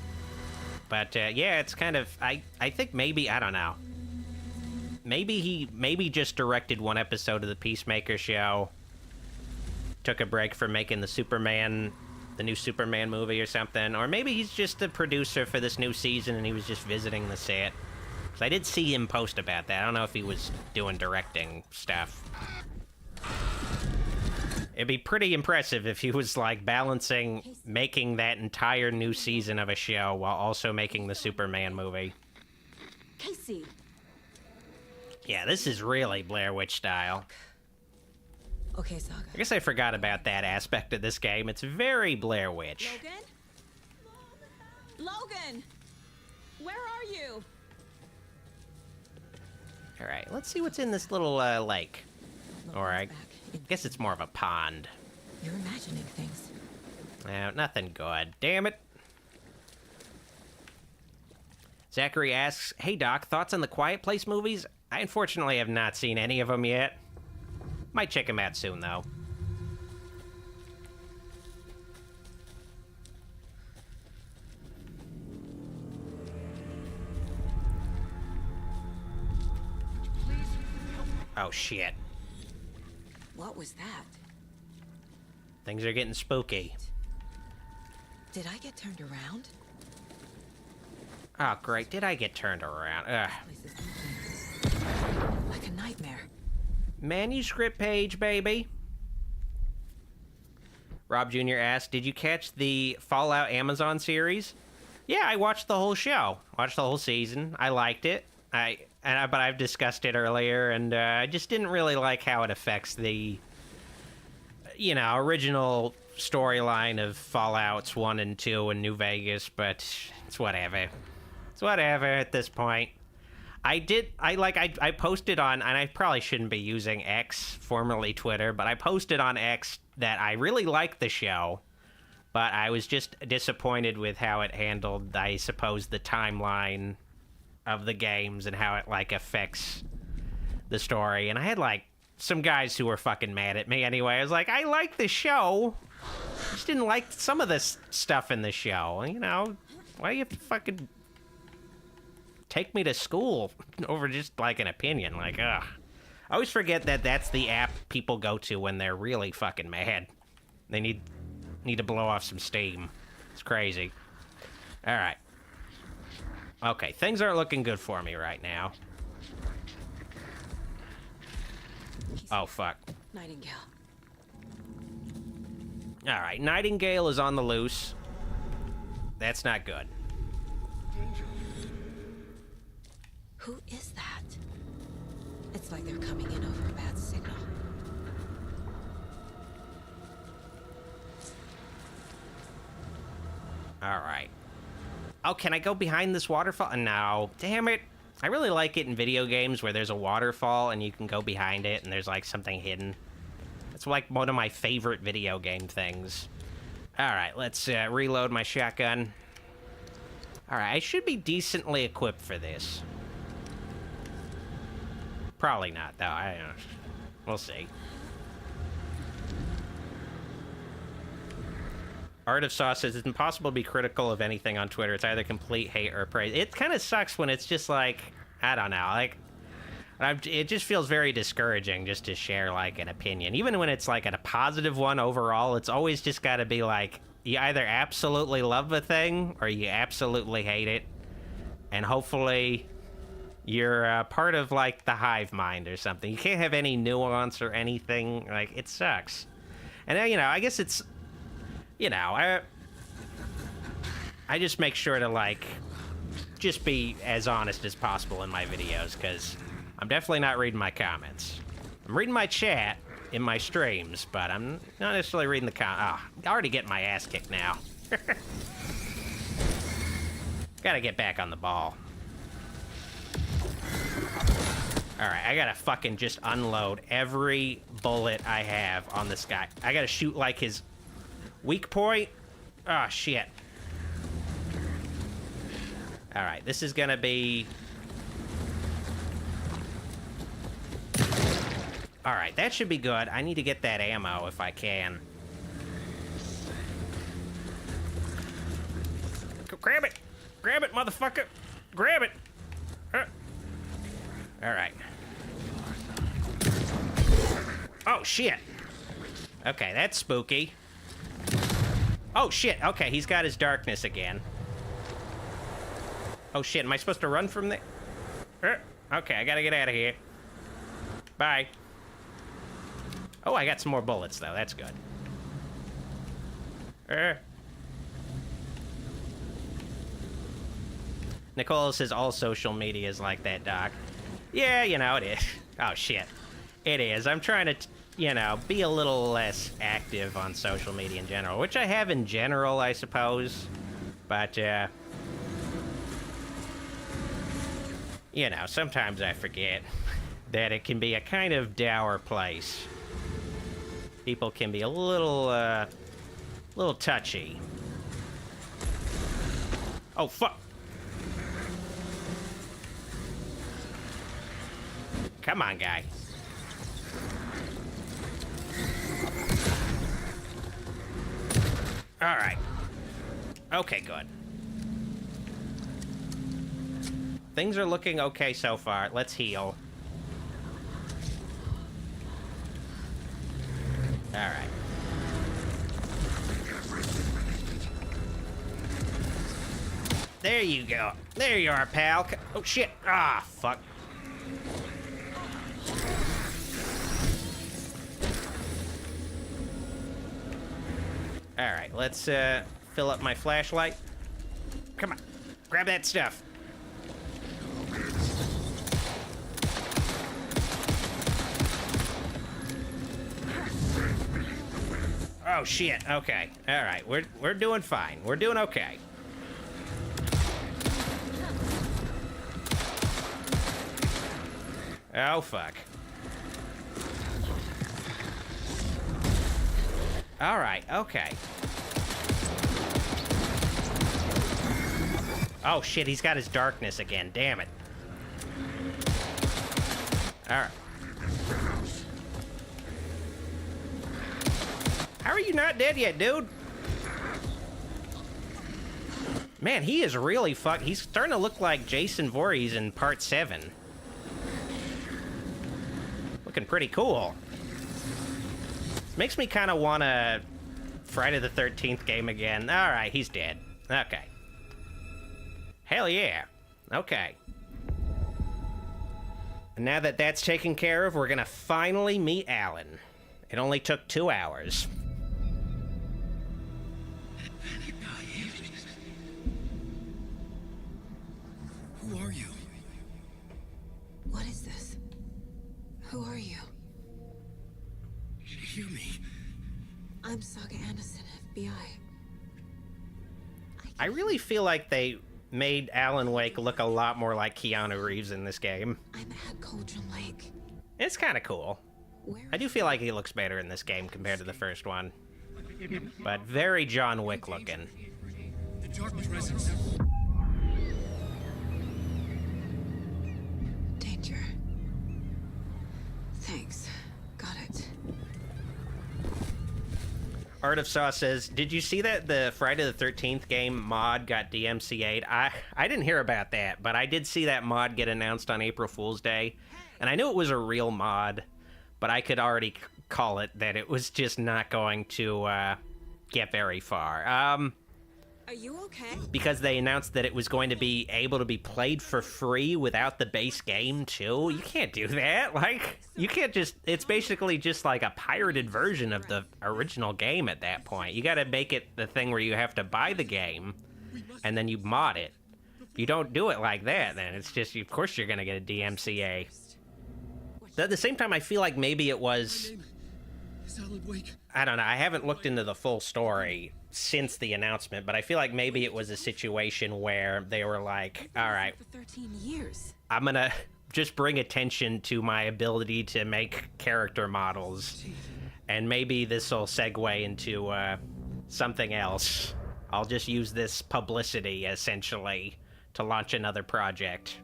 But yeah, it's kind of, I think maybe, I don't know. Maybe he just directed one episode of the Peacemaker show, took a break from making the new Superman movie or something, or maybe he's just a producer for this new season and he was just visiting the set. So I did see him post about that. I don't know if he was doing directing stuff. It'd be pretty impressive if he was, like, balancing making that entire new season of a show while also making the Superman movie. Casey! Yeah, this is really Blair Witch style. Okay, Saga. I guess I forgot about that aspect of this game. It's very Blair Witch. Logan? Logan! Where are you? Alright, let's see what's in this little lake. Or I guess it's more of a pond. You're imagining things. No, nothing good. Damn it. Zachary asks, hey Doc, thoughts on the Quiet Place movies? I unfortunately have not seen any of them yet. Might check them out soon, though. Oh, shit. What was that? Things are getting spooky. Did I get turned around? Oh, great. Did I get turned around? Ugh. Like a nightmare. Manuscript page, baby. Rob Jr. asked, did you catch the Fallout Amazon series? Yeah, I watched the whole show. Watched the whole season. I liked it. But I've discussed it earlier, and I just didn't really like how it affects the, you know, original storyline of Fallouts 1 and 2 in New Vegas, but it's whatever. It's whatever at this point. I posted on, and I probably shouldn't be using X, formerly Twitter, but I posted on X that I really liked the show, but I was just disappointed with how it handled, I suppose, the timeline of the games and how it, like, affects the story. And I had, like, some guys who were fucking mad at me anyway. I was like, I like the show. I just didn't like some of this stuff in the show. You know, why do you have to fucking take me to school over just, like, an opinion? Like, ugh. I always forget that that's the app people go to when they're really fucking mad. They need to blow off some steam. It's crazy. All right. Okay, things aren't looking good for me right now. Oh, fuck. Nightingale. All right, Nightingale is on the loose. That's not good. Who is that? It's like they're coming in over a bad signal. All right. Oh, can I go behind this waterfall? No. Damn it. I really like it in video games where there's a waterfall and you can go behind it and there's, like, something hidden. It's, like, one of my favorite video game things. All right, let's reload my shotgun. All right, I should be decently equipped for this. Probably not, though. I don't know. We'll see. Art of Sauce says it's impossible to be critical of anything on Twitter. It's either complete hate or praise. It kind of sucks when it's just like, I don't know, like, it just feels very discouraging just to share like an opinion. Even when it's like a positive one overall, it's always just got to be like, you either absolutely love a thing or you absolutely hate it. And hopefully you're part of like the hive mind or something. You can't have any nuance or anything. Like, it sucks. And you know, I guess it's, you know, I just make sure to like just be as honest as possible in my videos, because I'm definitely not reading my comments. I'm reading my chat in my streams, but I'm not necessarily reading the I already getting my ass kicked now. Gotta get back on the ball. Alright, I gotta fucking just unload every bullet I have on this guy. I gotta shoot like his weak point. Oh, shit. Alright, this is gonna be... Alright, that should be good. I need to get that ammo if I can. Grab it! Grab it, motherfucker! Grab it! Alright. Oh, shit. Okay, that's spooky. Oh, shit. Okay, he's got his darkness again. Oh, shit. Am I supposed to run from there? Okay, I gotta get out of here. Bye. Oh, I got some more bullets, though. That's good. Nicole says all social media is like that, Doc. Yeah, you know, it is. Oh, shit. It is. I'm trying to, you know, be a little less active on social media in general, which I have in general, I suppose. But, you know, sometimes I forget that it can be a kind of dour place. People can be a little touchy. Oh, fuck. Come on, guy. All right. Okay, good. Things are looking okay so far. Let's heal. All right. There you go. There you are, pal. Oh, shit. Ah, fuck. All right, let's fill up my flashlight. Come on, grab that stuff. Oh shit. Okay. All right, we're doing fine. We're doing okay. Oh fuck. All right, okay. Oh shit, he's got his darkness again, damn it. All right. How are you not dead yet, dude? Man, he is really he's starting to look like Jason Voorhees in Part 7. Looking pretty cool. Makes me kind of want a Friday the 13th game again. All right, he's dead. Okay. Hell yeah. Okay. And now that that's taken care of, we're gonna finally meet Alan. It only took 2 hours. Who are you? What is this? Who are you? Hear me. I'm Saga Anderson, FBI. I really feel like they made Alan Wake look a lot more like Keanu Reeves in this game. I'm at Cauldron Lake. It's kind of cool. I do feel like he looks better in this game compared to the first one. But very John Wick looking. The dark presence. Danger. Thanks. Got it. Art of Saw says, did you see that the Friday the 13th game mod got DMCA'd? I didn't hear about that, but I did see that mod get announced on April Fool's Day, and I knew it was a real mod, but I could already call it that it was just not going to get very far. Are you okay? Because they announced that it was going to be able to be played for free without the base game, too. You can't do that. Like, you can't just... It's basically just like a pirated version of the original game at that point. You gotta make it the thing where you have to buy the game, and then you mod it. If you don't do it like that, then it's just... Of course you're gonna get a DMCA. At the same time, I feel like maybe it was... I don't know. I haven't looked into the full story since the announcement, but I feel like maybe it was a situation where they were like, all right, For 13 years. I'm gonna just bring attention to my ability to make character models, and maybe this will segue into something else. I'll just use this publicity, essentially, to launch another project.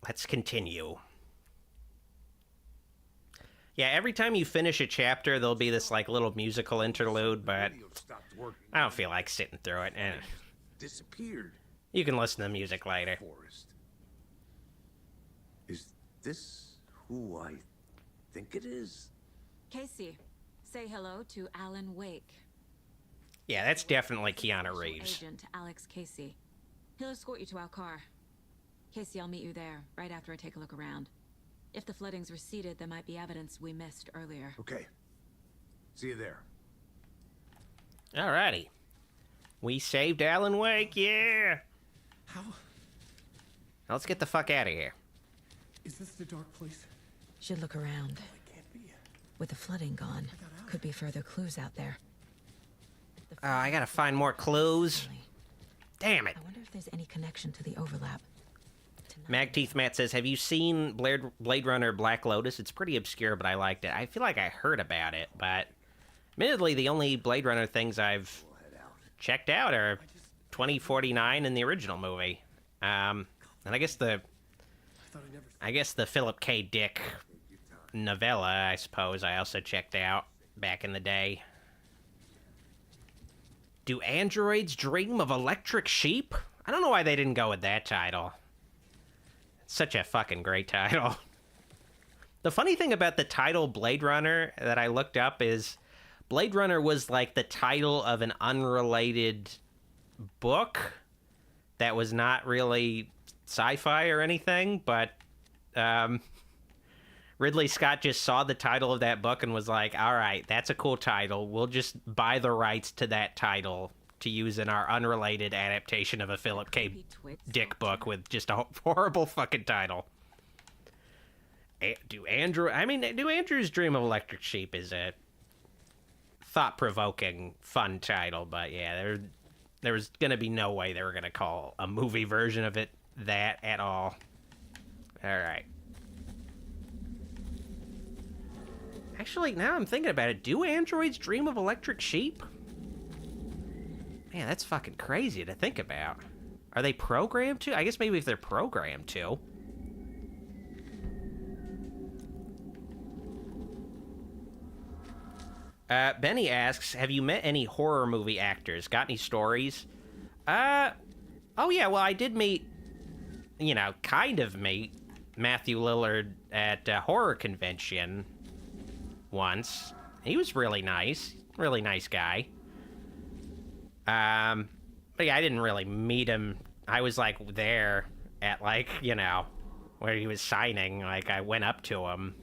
Let's continue. Yeah, every time you finish a chapter, there'll be this, like, little musical interlude, but I don't feel like sitting through it. Disappeared. You can listen to the music later. Is this who I think it is? Casey, say hello to Alan Wake. Yeah, that's definitely Keanu Reeves. Agent Alex Casey. He'll escort you to our car. Casey, I'll meet you there, right after I take a look around. If the flooding's receded, there might be evidence we missed earlier. Okay. See you there. Alrighty. We saved Alan Wake, yeah! How? Now let's get the fuck out of here. Is this the dark place? Should look around. With the flooding gone, could be further clues out there. Oh, I gotta find more clues. Damn it. I wonder if there's any connection to the overlap. Magteeth Matt says, have you seen Blade Runner Black Lotus? It's pretty obscure, but I liked it. I feel like I heard about it, but admittedly, the only Blade Runner things I've checked out are 2049 and the original movie. And I guess the Philip K. Dick novella, I suppose, I also checked out back in the day. Do androids dream of electric sheep? I don't know why they didn't go with that title. Such a fucking great title. The funny thing about the title Blade Runner that I looked up is Blade Runner was like the title of an unrelated book that was not really sci-fi or anything, but Ridley Scott just saw the title of that book and was like, all right, that's a cool title. We'll just buy the rights to that title to use in our unrelated adaptation of a Philip K. Dick book with just a horrible fucking title. Do Andrews Dream of Electric Sheep is a thought-provoking, fun title, but yeah, there was gonna be no way they were gonna call a movie version of it that at all. Alright. Actually, now I'm thinking about it, do androids dream of electric sheep? Man, that's fucking crazy to think about. Are they programmed to? I guess maybe if they're programmed to. Benny asks, have you met any horror movie actors? Got any stories? Oh yeah, well, I did meet, kind of meet Matthew Lillard at a horror convention once. He was really nice guy. But yeah, I didn't really meet him. I was like there at where he was signing. Like I went up to him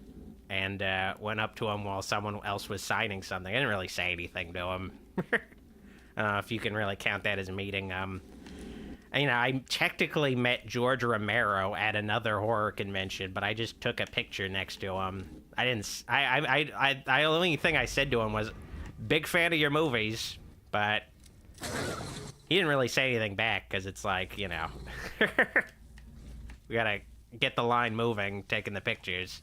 and went up to him while someone else was signing something. I didn't really say anything to him. I don't know if you can really count that as a meeting. I technically met George Romero at another horror convention, but I just took a picture next to him. The only thing I said to him was, big fan of your movies, but he didn't really say anything back, because it's like, we gotta get the line moving, taking the pictures.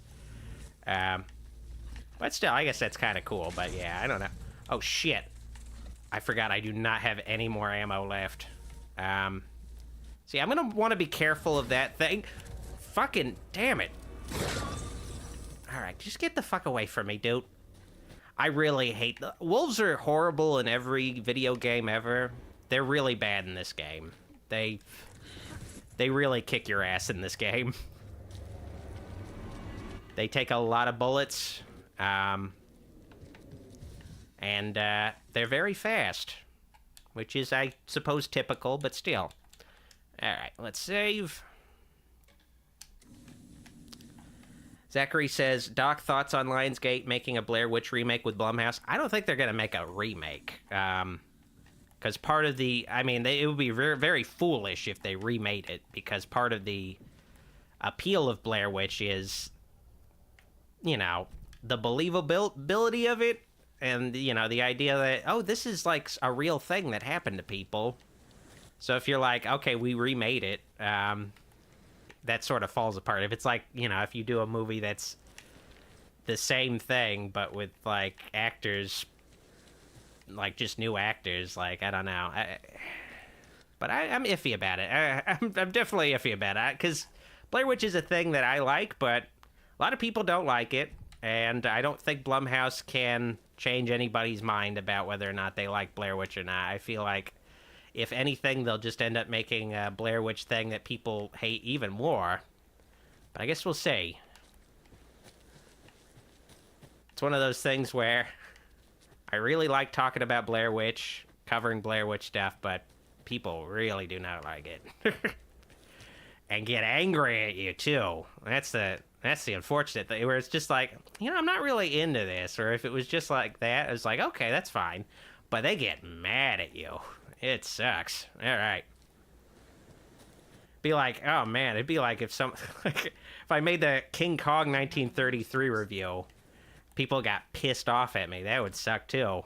But still, I guess that's kind of cool, but yeah, I don't know. Oh, shit. I forgot I do not have any more ammo left. See, I'm gonna want to be careful of that thing. Fucking damn it. Alright, just get the fuck away from me, dude. I really hate... Wolves are horrible in every video game ever. They're really bad in this game. They really kick your ass in this game. They take a lot of bullets. And they're very fast. Which is, I suppose, typical, but still. Alright, let's save. Zachary says, Doc, thoughts on Lionsgate making a Blair Witch remake with Blumhouse? I don't think they're going to make a remake. Because part of the... I mean, it would be very, very foolish if they remade it, because part of the appeal of Blair Witch is, you know, the believability of it, and, you know, the idea that, oh, this is, like, a real thing that happened to people. So if you're like, okay, we remade it, that sort of falls apart. If it's like, you know, if you do a movie that's the same thing, but with, like, actors, like, just new actors, like, I don't know. But I'm iffy about it. I'm definitely iffy about it, because Blair Witch is a thing that I like, but a lot of people don't like it, and I don't think Blumhouse can change anybody's mind about whether or not they like Blair Witch or not. I feel like, if anything, they'll just end up making a Blair Witch thing that people hate even more. But I guess we'll see. It's one of those things where I really like talking about Blair Witch, covering Blair Witch stuff, but people really do not like it. And get angry at you, too. That's the unfortunate thing, where it's just like, you know, I'm not really into this. Or if it was just like that, it's like, okay, that's fine. But they get mad at you. It sucks. All right. Be like, oh man, it'd be like if if I made the King Kong 1933 review, people got pissed off at me. That would suck too.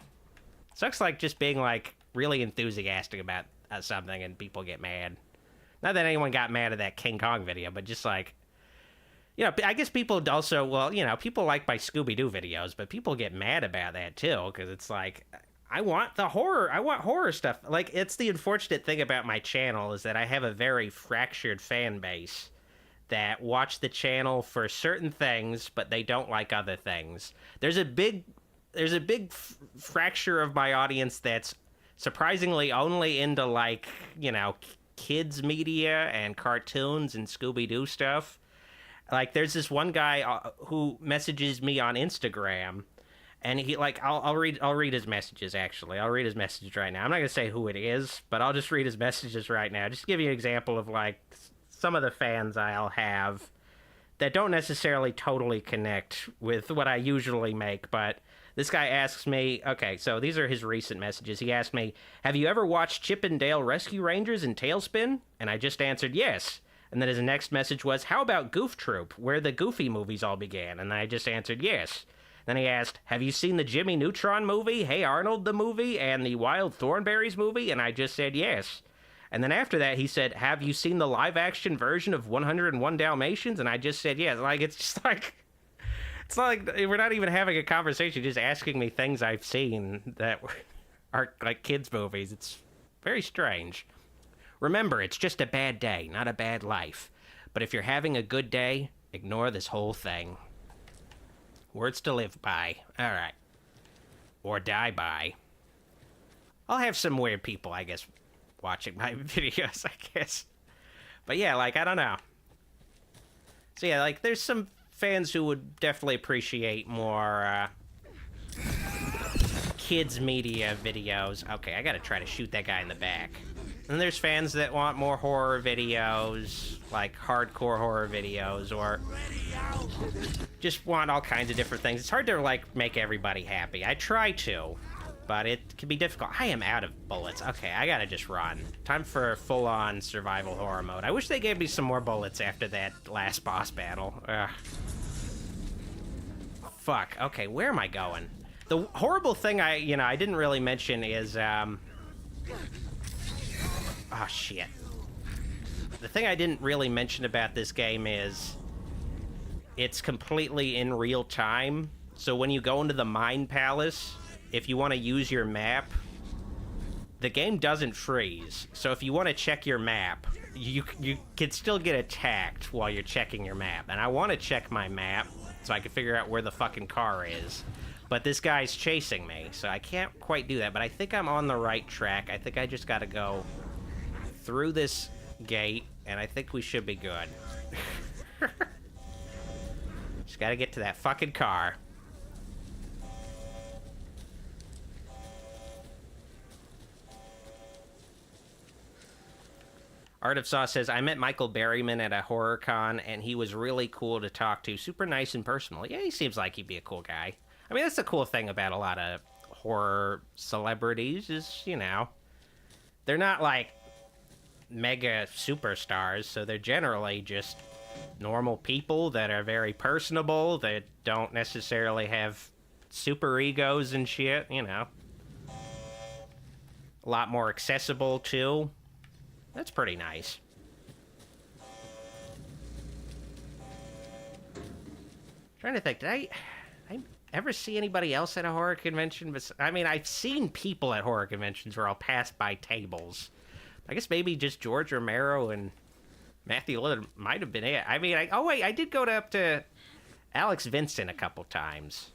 Sucks like just being like really enthusiastic about something and people get mad. Not that anyone got mad at that King Kong video, but just like, you know, I guess people also, well, you know, people like my Scooby-Doo videos, but people get mad about that too, because it's like, I want horror stuff. Like, it's the unfortunate thing about my channel is that I have a very fractured fan base that watch the channel for certain things, but they don't like other things. There's a big fracture of my audience that's surprisingly only into, like, you know, kids media and cartoons and Scooby-Doo stuff. Like, there's this one guy who messages me on Instagram. And he, like, I'll read his messages, actually. I'll read his messages right now. I'm not going to say who it is, but I'll just read his messages right now. Just to give you an example of, like, some of the fans I'll have that don't necessarily totally connect with what I usually make. But this guy asks me, okay, so these are his recent messages. He asked me, have you ever watched Chip and Dale Rescue Rangers and Tailspin? And I just answered yes. And then his next message was, how about Goof Troop, where the Goofy movies all began? And I just answered yes. Then he asked, have you seen the Jimmy Neutron movie, Hey Arnold the movie, and the Wild Thornberrys movie? And I just said yes. And then after that, he said, have you seen the live-action version of 101 Dalmatians? And I just said yes. Like, it's like we're not even having a conversation, just asking me things I've seen that are like kids' movies. It's very strange. Remember, it's just a bad day, not a bad life. But if you're having a good day, ignore this whole thing. Words to live by. All right. Or die by. I'll have some weird people, I guess, watching my videos, I guess. But yeah, like, I don't know. So yeah, like, there's some fans who would definitely appreciate more, kids media videos. Okay, I gotta try to shoot that guy in the back. And there's fans that want more horror videos, like hardcore horror videos, or just want all kinds of different things. It's hard to, like, make everybody happy. I try to, but it can be difficult. I am out of bullets. Okay, I gotta just run. Time for full-on survival horror mode. I wish they gave me some more bullets after that last boss battle. Ugh. Fuck. Okay, where am I going? The horrible thing I didn't really mention is, oh, shit. The thing I didn't really mention about this game is it's completely in real time. So when you go into the Mind Palace, if you want to use your map, the game doesn't freeze. So if you want to check your map, you can still get attacked while you're checking your map. And I want to check my map so I can figure out where the fucking car is. But this guy's chasing me, so I can't quite do that. But I think I'm on the right track. I think I just got to go through this gate, and I think we should be good. Just got to get to that fucking car. Art of Saw says, I met Michael Berryman at a horror con, and he was really cool to talk to. Super nice and personal. Yeah, he seems like he'd be a cool guy. I mean, that's the cool thing about a lot of horror celebrities is, you know, they're not like mega superstars, so they're generally just normal people that are very personable, that don't necessarily have super egos and shit, you know. A lot more accessible, too. That's pretty nice. Trying to think, did I ever see anybody else at a horror convention? But I mean, I've seen people at horror conventions where I'll pass by tables. I guess maybe just George Romero and Matthew Lillard might have been it. I mean, I did go up to Alex Vincent a couple times.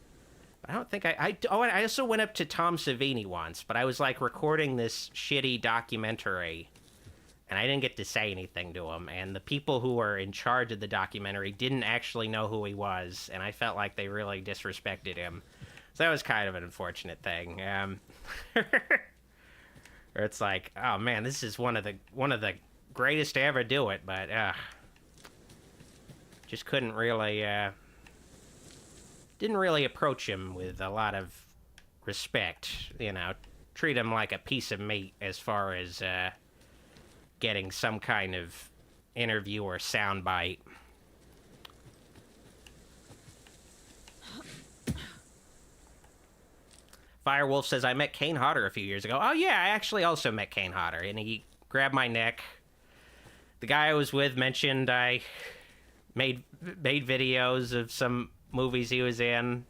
I don't think I also went up to Tom Savini once, but I was like recording this shitty documentary, and I didn't get to say anything to him. And the people who were in charge of the documentary didn't actually know who he was, and I felt like they really disrespected him. So that was kind of an unfortunate thing. Or it's like, oh man, this is one of the greatest to ever do it, but just couldn't really didn't really approach him with a lot of respect, you know, treat him like a piece of meat as far as getting some kind of interview or soundbite. Firewolf says, I met Kane Hodder a few years ago. Oh yeah, I actually also met Kane Hodder, and he grabbed my neck. The guy I was with mentioned I made videos of some movies he was in,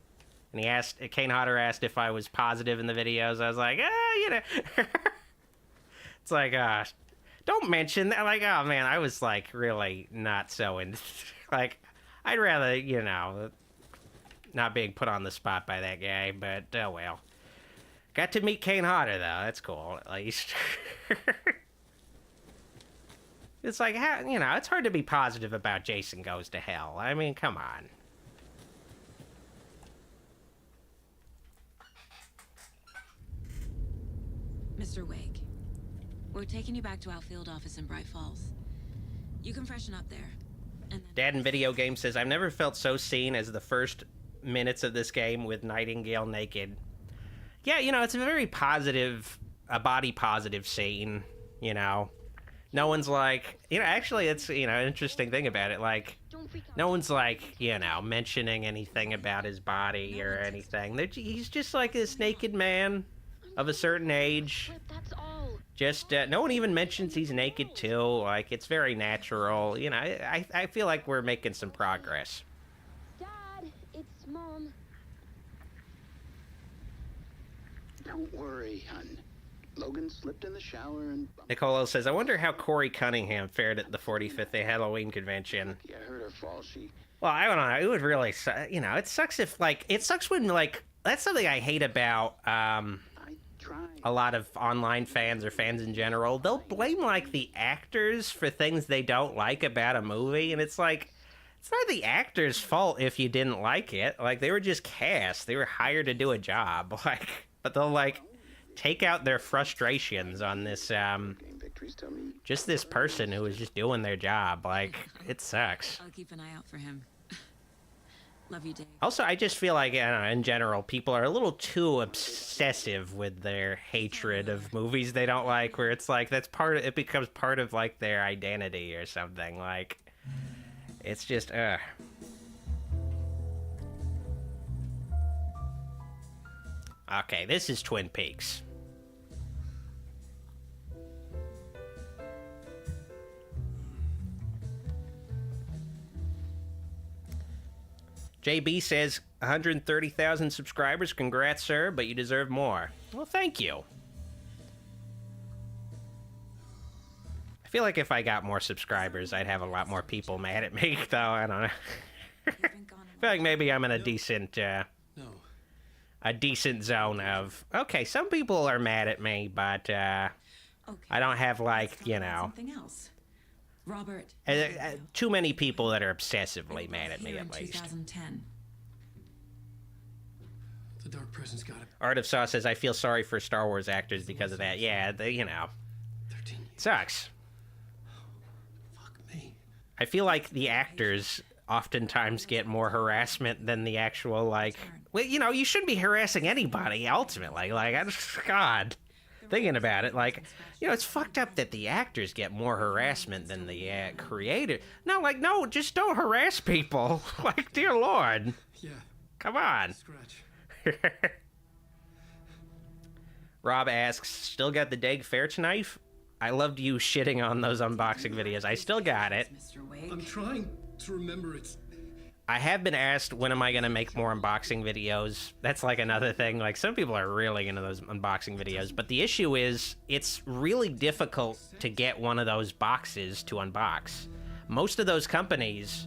and Kane Hodder asked if I was positive in the videos. I was like, you know. It's like, don't mention that. Like, oh man, I was like really not so in. Like, I'd rather, you know, not being put on the spot by that guy, but oh well. Got to meet Kane Hodder though. That's cool, at least. It's like, you know, it's hard to be positive about Jason Goes to Hell. I mean, come on. Mr. Wake, we're taking you back to our field office in Bright Falls. You can freshen up there. And then... Dad in Video Game says, I've never felt so seen as the first minutes of this game with Nightingale naked. Yeah, you know, it's a very positive, a body positive scene, you know. No one's like, you know, actually it's, you know, an interesting thing about it. Like, no one's like, you know, mentioning anything about his body or anything. He's just like this naked man of a certain age. Just, no one even mentions he's naked too. Like, it's very natural. You know, I feel like we're making some progress. Dad, it's Mom. Don't worry, hun. Logan slipped in the shower and... Nicolo says, I wonder how Corey Cunningham fared at the 45th Halloween convention. Yeah, I heard her fall. She... Well, I don't know. It would really, you know, it sucks if, like, it sucks when, like, that's something I hate about, a lot of online fans or fans in general. They'll blame, like, the actors for things they don't like about a movie, and it's like, it's not the actor's fault if you didn't like it. Like, they were just cast. They were hired to do a job. Like, but they'll, like... take out their frustrations on this, just this person who is just doing their job. Like, it sucks. I'll keep an eye out for him. Love you, Dave. Also, I just feel like, I don't know, in general, people are a little too obsessive with their hatred of movies they don't like, where it's like, it becomes part of, like, their identity or something. Like, it's just, Okay, this is Twin Peaks. JB says, 130,000 subscribers. Congrats, sir, but you deserve more. Well, thank you. feel like if I got more subscribers, I'd have a lot more people mad at me, though. I don't know. I feel like maybe I'm in a decent zone of, okay, some people are mad at me, but I don't have, like, you know, Something else. Robert. too many people that are obsessively mad at me, at least. 2010. The Dark Presence got it. Art of Saw says, I feel sorry for Star Wars actors because of that. Yeah, you know. 13 years. Sucks. Fuck me. I feel like the actors oftentimes get more harassment than the actual, like... Well, you know, you shouldn't be harassing anybody, ultimately. Like, God. Thinking about it, like, you know, it's fucked up that the actors get more harassment than the creator. No, like, no, just don't harass people. Like, dear Lord. Yeah. Come on. Scratch. Rob asks, still got the Dag Ferch knife? I loved you shitting on those unboxing videos. I still got it. I'm trying to remember it. I have been asked, when am I going to make more unboxing videos? That's like another thing. Like, some people are really into those unboxing videos. But the issue is, it's really difficult to get one of those boxes to unbox. Most of those companies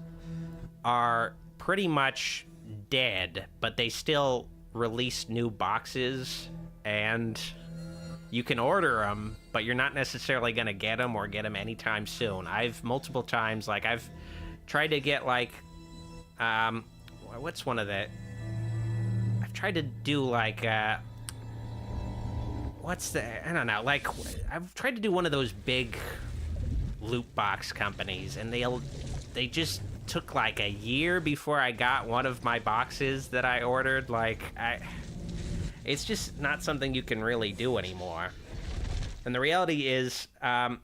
are pretty much dead, but they still release new boxes. And you can order them, but you're not necessarily going to get them or get them anytime soon. I've multiple times, like, I've tried to get, like... what's one of the... I've tried to do, like, what's the... I don't know, like, I've tried to do one of those big loot box companies, and they just took, like, a year before I got one of my boxes that I ordered. Like, it's just not something you can really do anymore. And the reality is, I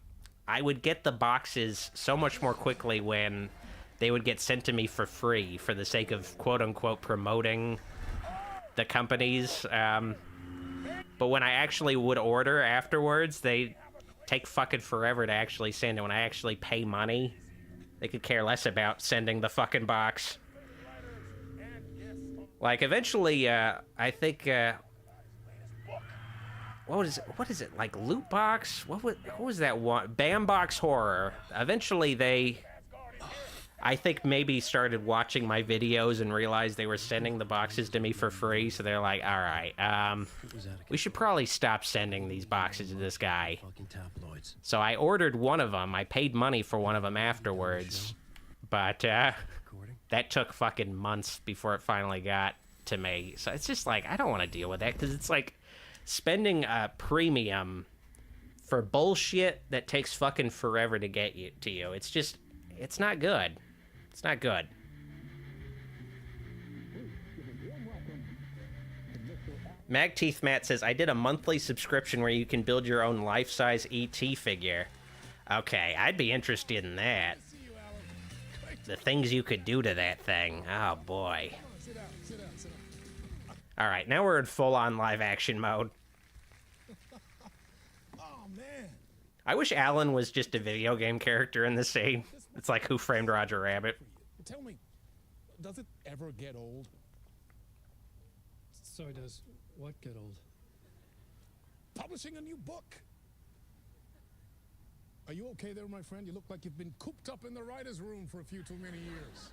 would get the boxes so much more quickly when... they would get sent to me for free for the sake of quote-unquote promoting the companies. But when I actually would order afterwards, they take fucking forever to actually send it. When I actually pay money, they could care less about sending the fucking box. Like, eventually, I think... what is it? Like, Loot Box? What was that one? Bambox Horror. Eventually, they... I think maybe started watching my videos and realized they were sending the boxes to me for free, so they're like, all right, we should probably stop sending these boxes to this guy. So I ordered one of them. I paid money for one of them afterwards, but that took fucking months before it finally got to me. So it's just like, I don't want to deal with that, because it's like spending a premium for bullshit that takes fucking forever to get to you. It's just, it's not good. It's not good. Magteeth Matt says, I did a monthly subscription where you can build your own life-size ET figure. Okay, I'd be interested in that. The things you could do to that thing. Oh, boy. Alright, now we're in full-on live-action mode. I wish Alan was just a video game character in this scene. It's like Who Framed Roger Rabbit. Tell me, does it ever get old? So does what get old? Publishing a new book. Are you okay there, my friend? You look like you've been cooped up in the writer's room for a few too many years.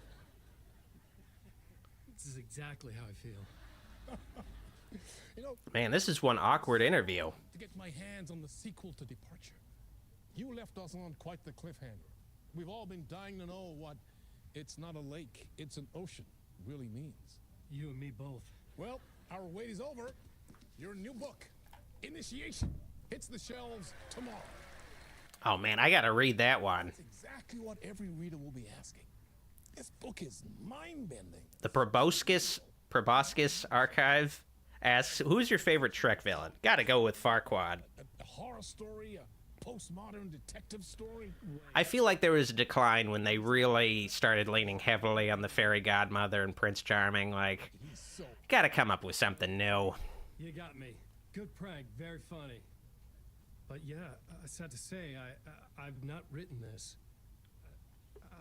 This is exactly how I feel. You know, man, this is one awkward interview. To get my hands on the sequel to Departure. You left us on quite the cliffhanger. We've all been dying to know what "it's not a lake, it's an ocean" really means. You and me both. Well, our wait is over. Your new book, Initiation, hits the shelves tomorrow. Oh man, I gotta read that one. That's exactly what every reader will be asking. This book is mind-bending. The Proboscis Archive asks, who's your favorite Trek villain? Gotta go with Farquaad. A horror story, a postmodern detective story. I feel like there was a decline when they really started leaning heavily on the fairy godmother and Prince Charming. Like, gotta come up with something new. You got me. Good prank, very funny. But yeah, sad to say, I've not written this.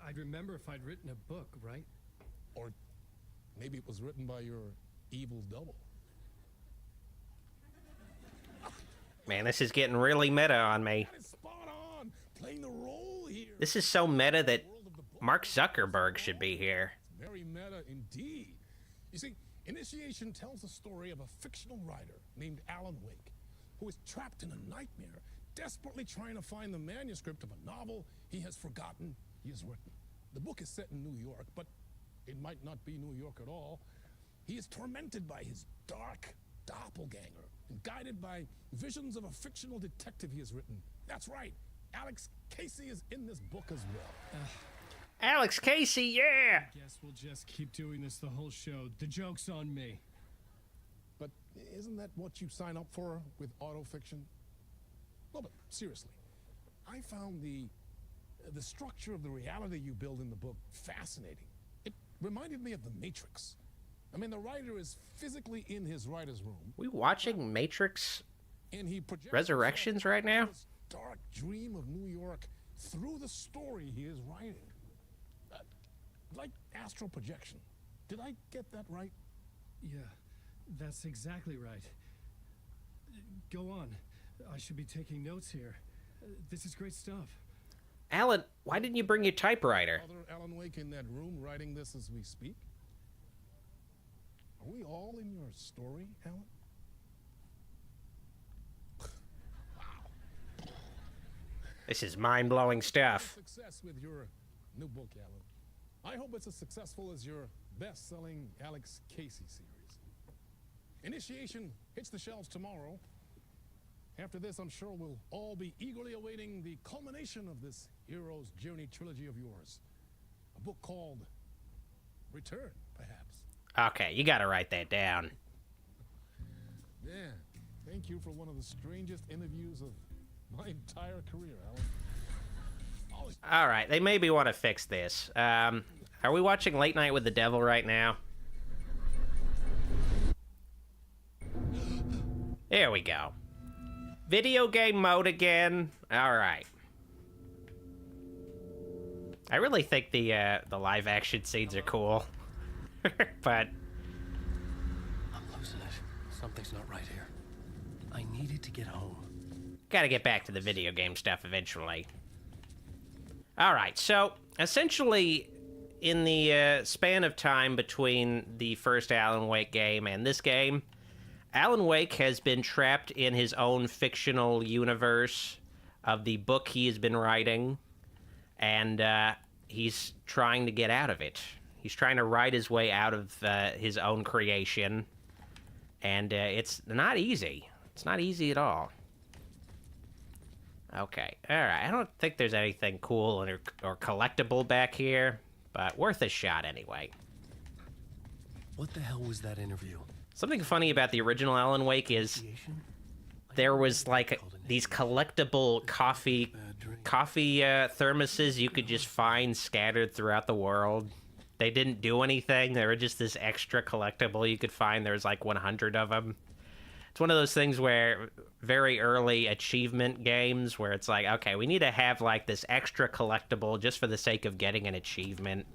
I'd remember if I'd written a book, right? Or maybe it was written by your evil double. Man, this is getting really meta on me. Spot on, playing the This is so meta that Mark Zuckerberg should be here. Very meta indeed. You see, Initiation tells the story of a fictional writer named Alan Wake, who is trapped in a nightmare, desperately trying to find the manuscript of a novel he has forgotten he has written. The book is set in New York, but it might not be New York at all. He is tormented by his dark doppelganger and guided by visions of a fictional detective he has written. That's right, Alex Casey is in this book as well. Alex Casey, yeah! Guess we'll just keep doing this the whole show. The joke's on me. But isn't that what you sign up for with autofiction? No, but seriously, I found the structure of the reality you build in the book fascinating. It reminded me of The Matrix. I mean, the writer is physically in his writer's room. We watching Matrix and he projects Resurrections right now? this dark dream of New York through the story he is writing. Like astral projection. Did I get that right? Yeah, that's exactly right. Go on. I should be taking notes here. This is great stuff. Alan, why didn't you bring your typewriter? Other Alan Wake in that room writing this as we speak? Are we all in your story, Alan? This is mind-blowing stuff. Success with your new book, Alan. I hope it's as successful as your best-selling Alex Casey series. Initiation hits the shelves tomorrow. After this, I'm sure we'll all be eagerly awaiting the culmination of this hero's journey trilogy of yours. A book called Return, perhaps. Okay, you gotta write that down. Yeah, thank you for one of the strangest interviews of my entire career, Alan. All right, they maybe want to fix this. Are we watching Late Night with the Devil right now? There we go. Video game mode again. All right. I really think the live action scenes are cool, but I'm losing it. Something's not right here. I needed to get home. Gotta get back to the video game stuff eventually. All right, so essentially, in the span of time between the first Alan Wake game and this game, Alan Wake has been trapped in his own fictional universe of the book he has been writing, and he's trying to get out of it. He's trying to write his way out of his own creation, and it's not easy. It's not easy at all. Okay, alright, I don't think there's anything cool or collectible back here, but worth a shot anyway. What the hell was that interview? Something funny about the original Alan Wake is there was like these collectible coffee thermoses you could just find scattered throughout the world. They didn't do anything, they were just this extra collectible you could find. There was like 100 of them. It's one of those things where very early achievement games where it's like, okay, we need to have like this extra collectible just for the sake of getting an achievement.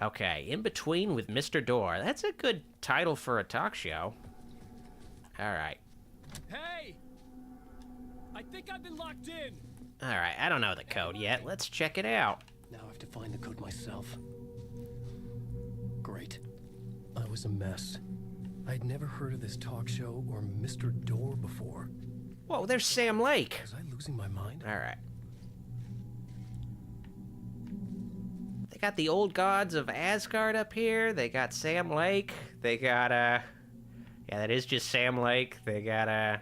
Okay, In Between with Mr. Door. That's a good title for a talk show. All right. Hey! I think I've been locked in. All right, I don't know the code yet. Let's check it out. Now I have to find the code myself. Great. I was a mess. I'd never heard of this talk show or Mr. Door before. Whoa, there's Sam Lake. Was I losing my mind? All right. They got the old gods of Asgard up here. They got Sam Lake. They got, yeah, that is just Sam Lake. They got,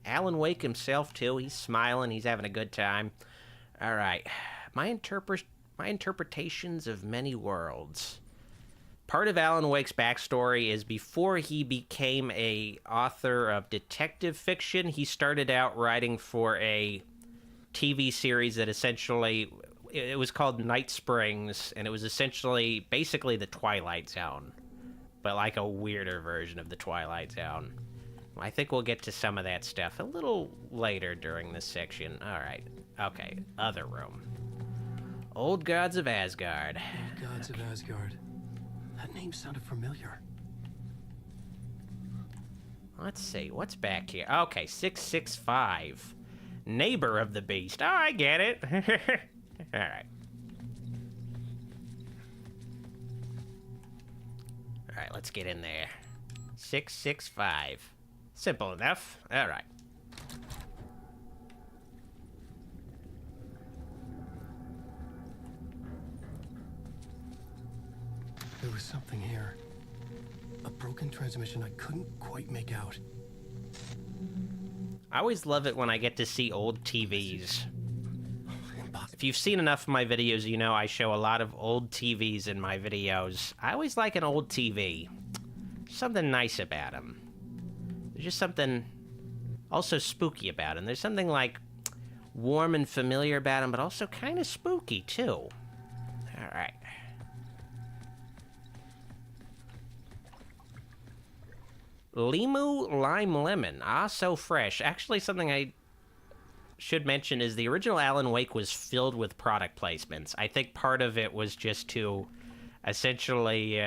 Alan Wake himself, too. He's smiling. He's having a good time. All right. My interpretations of many worlds. Part of Alan Wake's backstory is before he became a author of detective fiction, he started out writing for a TV series that essentially, it was called Night Springs, and it was essentially basically the Twilight Zone, but like a weirder version of the Twilight Zone. I think we'll get to some of that stuff a little later during this section. All right. Okay. Other room. Old Gods of Asgard. Old Gods of Asgard. That name sounded familiar. Let's see. What's back here? Okay, 665. Neighbor of the beast. Oh, I get it. All right. All right, let's get in there. 665. Simple enough. All right. There was something here. A broken transmission I couldn't quite make out. I always love it when I get to see old TVs. If you've seen enough of my videos, you know I show a lot of old TVs in my videos. I always like an old TV. Something nice about them. There's just something also spooky about them. There's something like warm and familiar about them, but also kind of spooky too. All right. Limu Lime Lemon. Ah, so fresh. Actually, something I should mention is the original Alan Wake was filled with product placements. I think part of it was just to essentially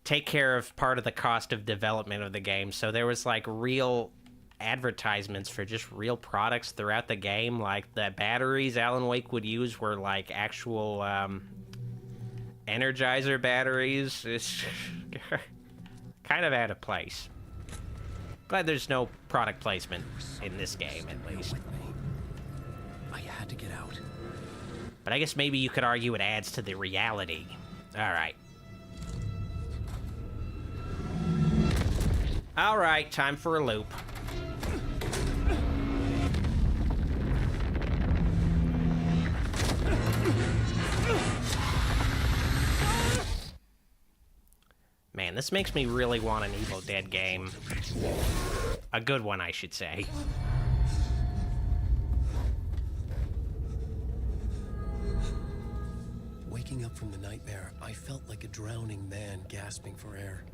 take care of part of the cost of development of the game. So there was like real advertisements for just real products throughout the game. Like the batteries Alan Wake would use were like actual Energizer batteries. It's kind of out of place. Glad there's no product placement in this game, at least. I had to get out. But I guess maybe you could argue it adds to the reality. Alright. Alright, time for a loop. Man, this makes me really want an Evil Dead game. A good one, I should say. Waking up from the nightmare, I felt like a drowning man gasping for air.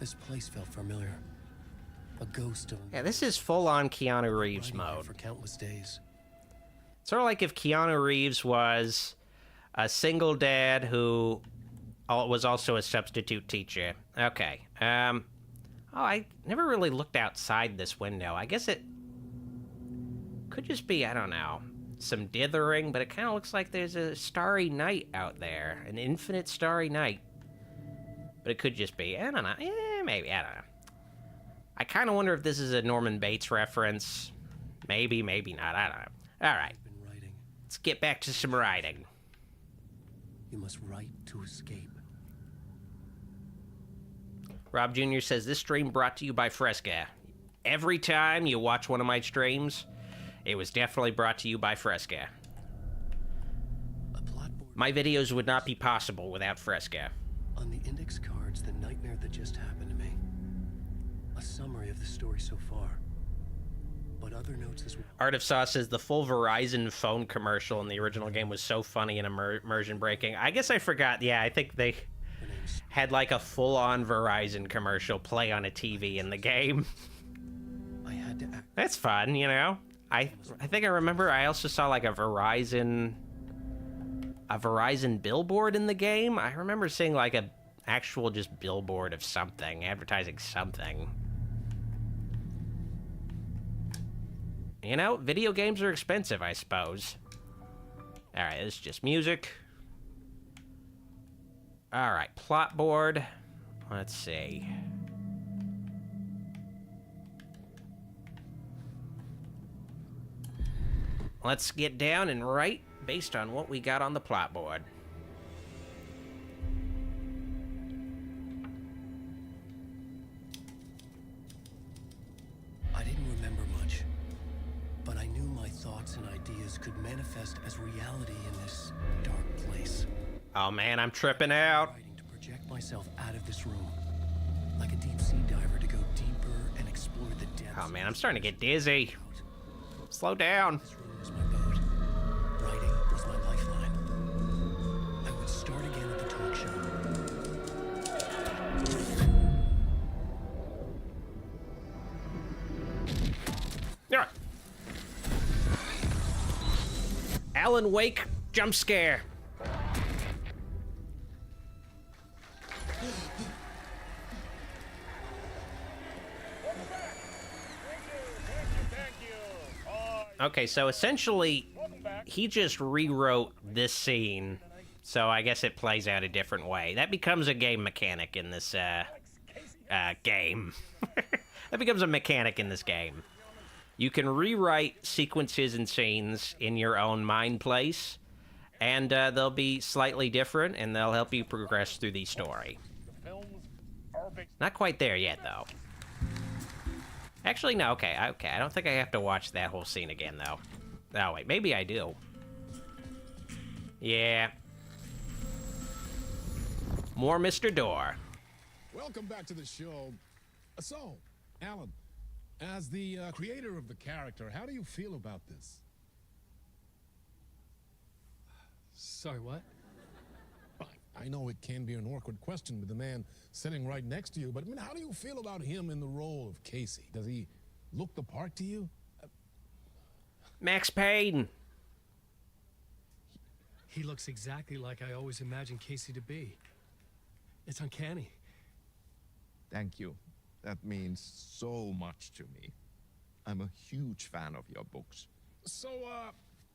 This place felt familiar. A ghost of... Yeah, this is full-on Keanu Reeves mode. For countless days. Sort of like if Keanu Reeves was a single dad who was also a substitute teacher. Okay. Oh, I never really looked outside this window. I guess it could just be, I don't know, some dithering, but it kind of looks like there's a starry night out there. An infinite starry night. But it could just be, I don't know. Maybe, I don't know. I kind of wonder if this is a Norman Bates reference. Maybe, maybe not. I don't know. All right. Let's get back to some writing. You must write to escape. Rob Jr. says, this stream brought to you by Fresca. Every time you watch one of my streams, it was definitely brought to you by Fresca. My videos would not be possible without Fresca. On the index cards, the nightmare that just happened to me. A summary of the story so far. But other notes as well. Art of Sauce says, the full Verizon phone commercial in the original game was so funny and immersion breaking. I guess I forgot. Yeah, I think they had like a full-on Verizon commercial play on a TV in the game. I had to act. That's fun, you know? I think I remember I also saw like a Verizon billboard in the game. I remember seeing like a actual just billboard of something, advertising something. You know, video games are expensive, I suppose. Alright, it's just music. Alright, plot board. Let's see. Let's get down and write based on what we got on the plot board. I didn't remember much, but I knew my thoughts and ideas could manifest as reality in this dark place. Oh man, I'm tripping out. To project myself out of this room, like a deep sea diver to go deeper and explore the depths. Oh man, I'm starting to get dizzy. Slow down. This room was my boat. Writing was my lifeline. I would start again at the talk show. Yeah. Alan Wake jump scare. Okay, so essentially, he just rewrote this scene, so I guess it plays out a different way. That becomes a game mechanic in this, game. That becomes a mechanic in this game. You can rewrite sequences and scenes in your own mind place, and they'll be slightly different, and they'll help you progress through the story. Not quite there yet, though. Actually, no, okay. I don't think I have to watch that whole scene again, though. Oh, wait, maybe I do. Yeah. More Mr. Door. Welcome back to the show. So, Alan, as the creator of the character, how do you feel about this? Sorry, what? I know it can be an awkward question with the man sitting right next to you, but I mean, how do you feel about him in the role of Casey? Does he look the part to you? Max Payne. He looks exactly like I always imagined Casey to be. It's uncanny. Thank you. That means so much to me. I'm a huge fan of your books. So,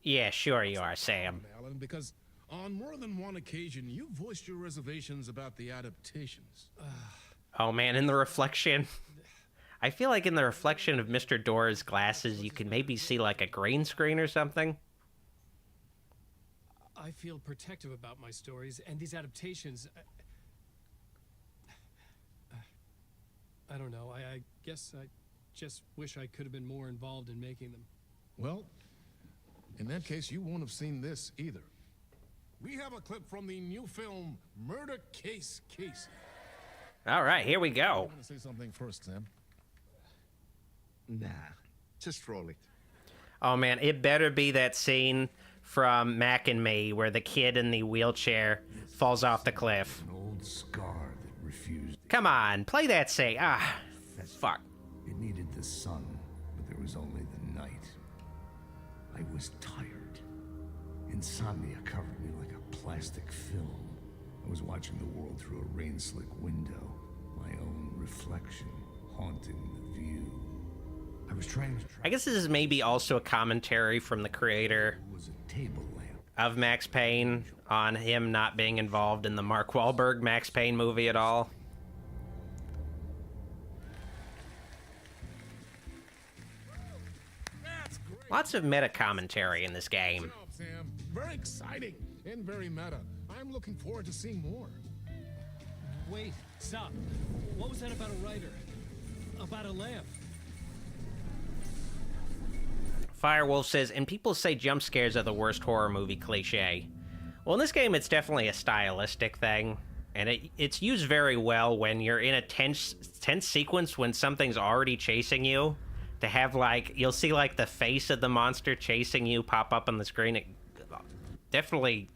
Yeah, sure you are, Sam. Alan, because on more than one occasion, you voiced your reservations about the adaptations. Oh, man, in the reflection. I feel like in the reflection of Mr. Door's glasses, you can maybe see, like, a green screen or something. I feel protective about my stories, and these adaptations... I don't know. I guess I just wish I could have been more involved in making them. Well, in that case, you won't have seen this either. We have a clip from the new film, Murder Case Casey. All right, here we go. I'm gonna say something first, Sam. Nah, just roll it. Oh, man, it better be that scene from Mac and Me where the kid in the wheelchair falls off the cliff. An old scar that refused. Come on, play that scene. Ah, fuck. It needed the sun, but there was only the night. I was tired. Insomnia covered me like a plastic film. I was watching the world through a rain-slick window, my own reflection haunting the view. I was trying to... I guess this is maybe also a commentary from the creator of Max Payne on him not being involved in the Mark Wahlberg Max Payne movie at all. Lots of meta commentary in this game. Good job, Sam. Very exciting and very meta. I'm looking forward to seeing more. Wait, stop. What was that about a writer? About a lamp? Firewolf says, and people say jump scares are the worst horror movie cliche. Well, in this game, it's definitely a stylistic thing, and it's used very well when you're in a tense sequence when something's already chasing you. To have, like, you'll see, like, the face of the monster chasing you pop up on the screen. It definitely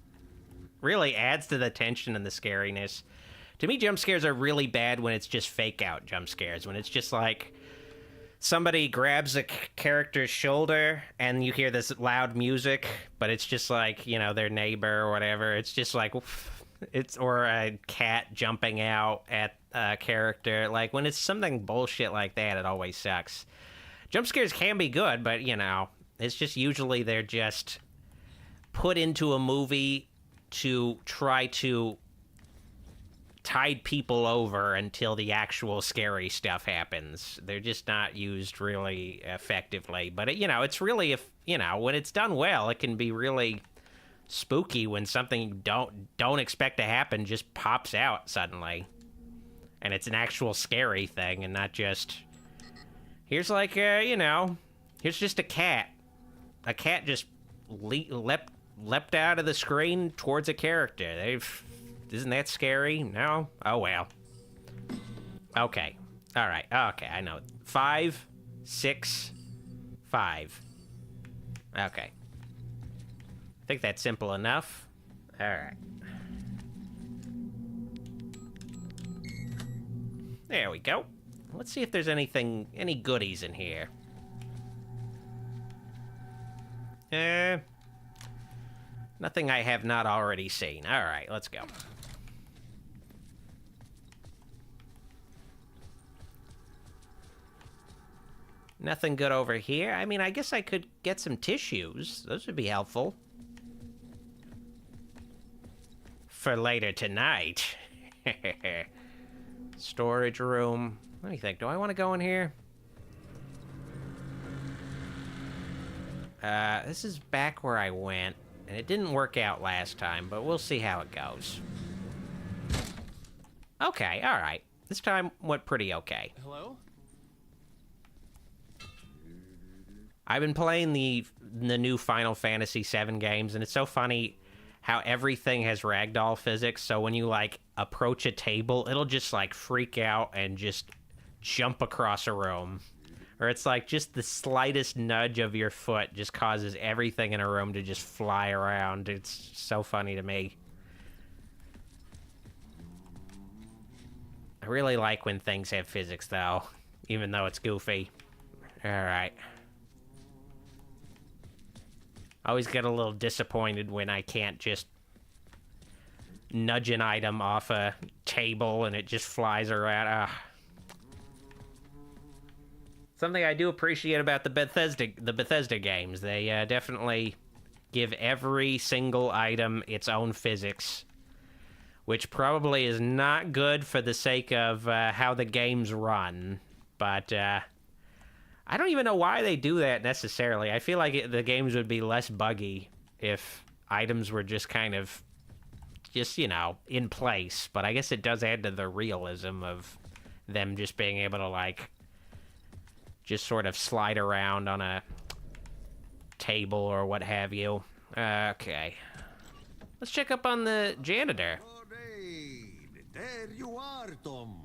really adds to the tension and the scariness. To me, jump scares are really bad when it's just fake-out jump scares. When it's just, like, somebody grabs a character's shoulder and you hear this loud music, but it's just, like, you know, their neighbor or whatever. It's just, like, or a cat jumping out at a character. Like, when it's something bullshit like that, it always sucks. Jump scares can be good, but, you know, it's just usually they're just put into a movie to try to tide people over until the actual scary stuff happens. They're just not used really effectively. But, you know, it's really, when it's done well, it can be really spooky when something you don't expect to happen just pops out suddenly. And it's an actual scary thing and not just... Here's like, here's just a cat. A cat just leapt out of the screen towards a character. Isn't that scary? No? Oh, well. Okay. All right. Okay, I know. 5, 6, 5. Okay. I think that's simple enough. All right. There we go. Let's see if there's any goodies in here. Nothing I have not already seen. All right, let's go. Nothing good over here. I mean, I guess I could get some tissues. Those would be helpful. For later tonight. Storage room. What do you think? Do I want to go in here? This is back where I went, and it didn't work out last time, but we'll see how it goes. Okay, alright. This time went pretty okay. Hello? I've been playing the new Final Fantasy VII games, and it's so funny how everything has ragdoll physics, so when you, like, approach a table, it'll just, like, freak out and just jump across a room. Or it's like just the slightest nudge of your foot just causes everything in a room to just fly around. It's so funny to me. I really like when things have physics, though, even though it's goofy. Alright. I always get a little disappointed when I can't just nudge an item off a table and it just flies around. Something I do appreciate about the Bethesda games. They definitely give every single item its own physics, which probably is not good for the sake of how the games run. But I don't even know why they do that necessarily. I feel like the games would be less buggy if items were just kind of, you know, in place. But I guess it does add to the realism of them just being able to, like, just sort of slide around on a table or what have you. Okay. Let's check up on the janitor. There you are, Tom.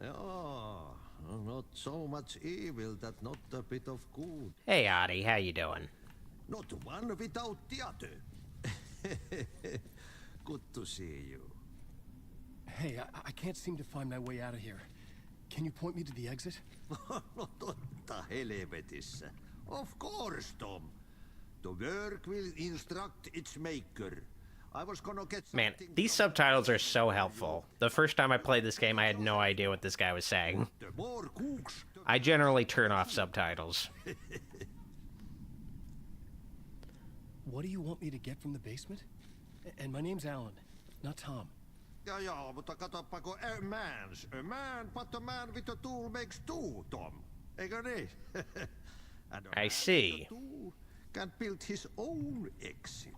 Oh, not so much evil that not a bit of good. Hey, Adi, how you doing? Not one without the other. Good to see you. Hey, I can't seem to find my way out of here. Can you point me to the exit? Totta helvetissä. Of course, Tom. The work will instruct its maker. I was gonna get Man, these subtitles are so helpful. The first time I played this game, I had no idea what this guy was saying. I generally turn off subtitles. What do you want me to get from the basement? And my name's Alan, not Tom. Ja, mutta katsoppa, a man, but a man with a tool makes two, Tom. Eikö niin? And I see. a tool can build his own exit.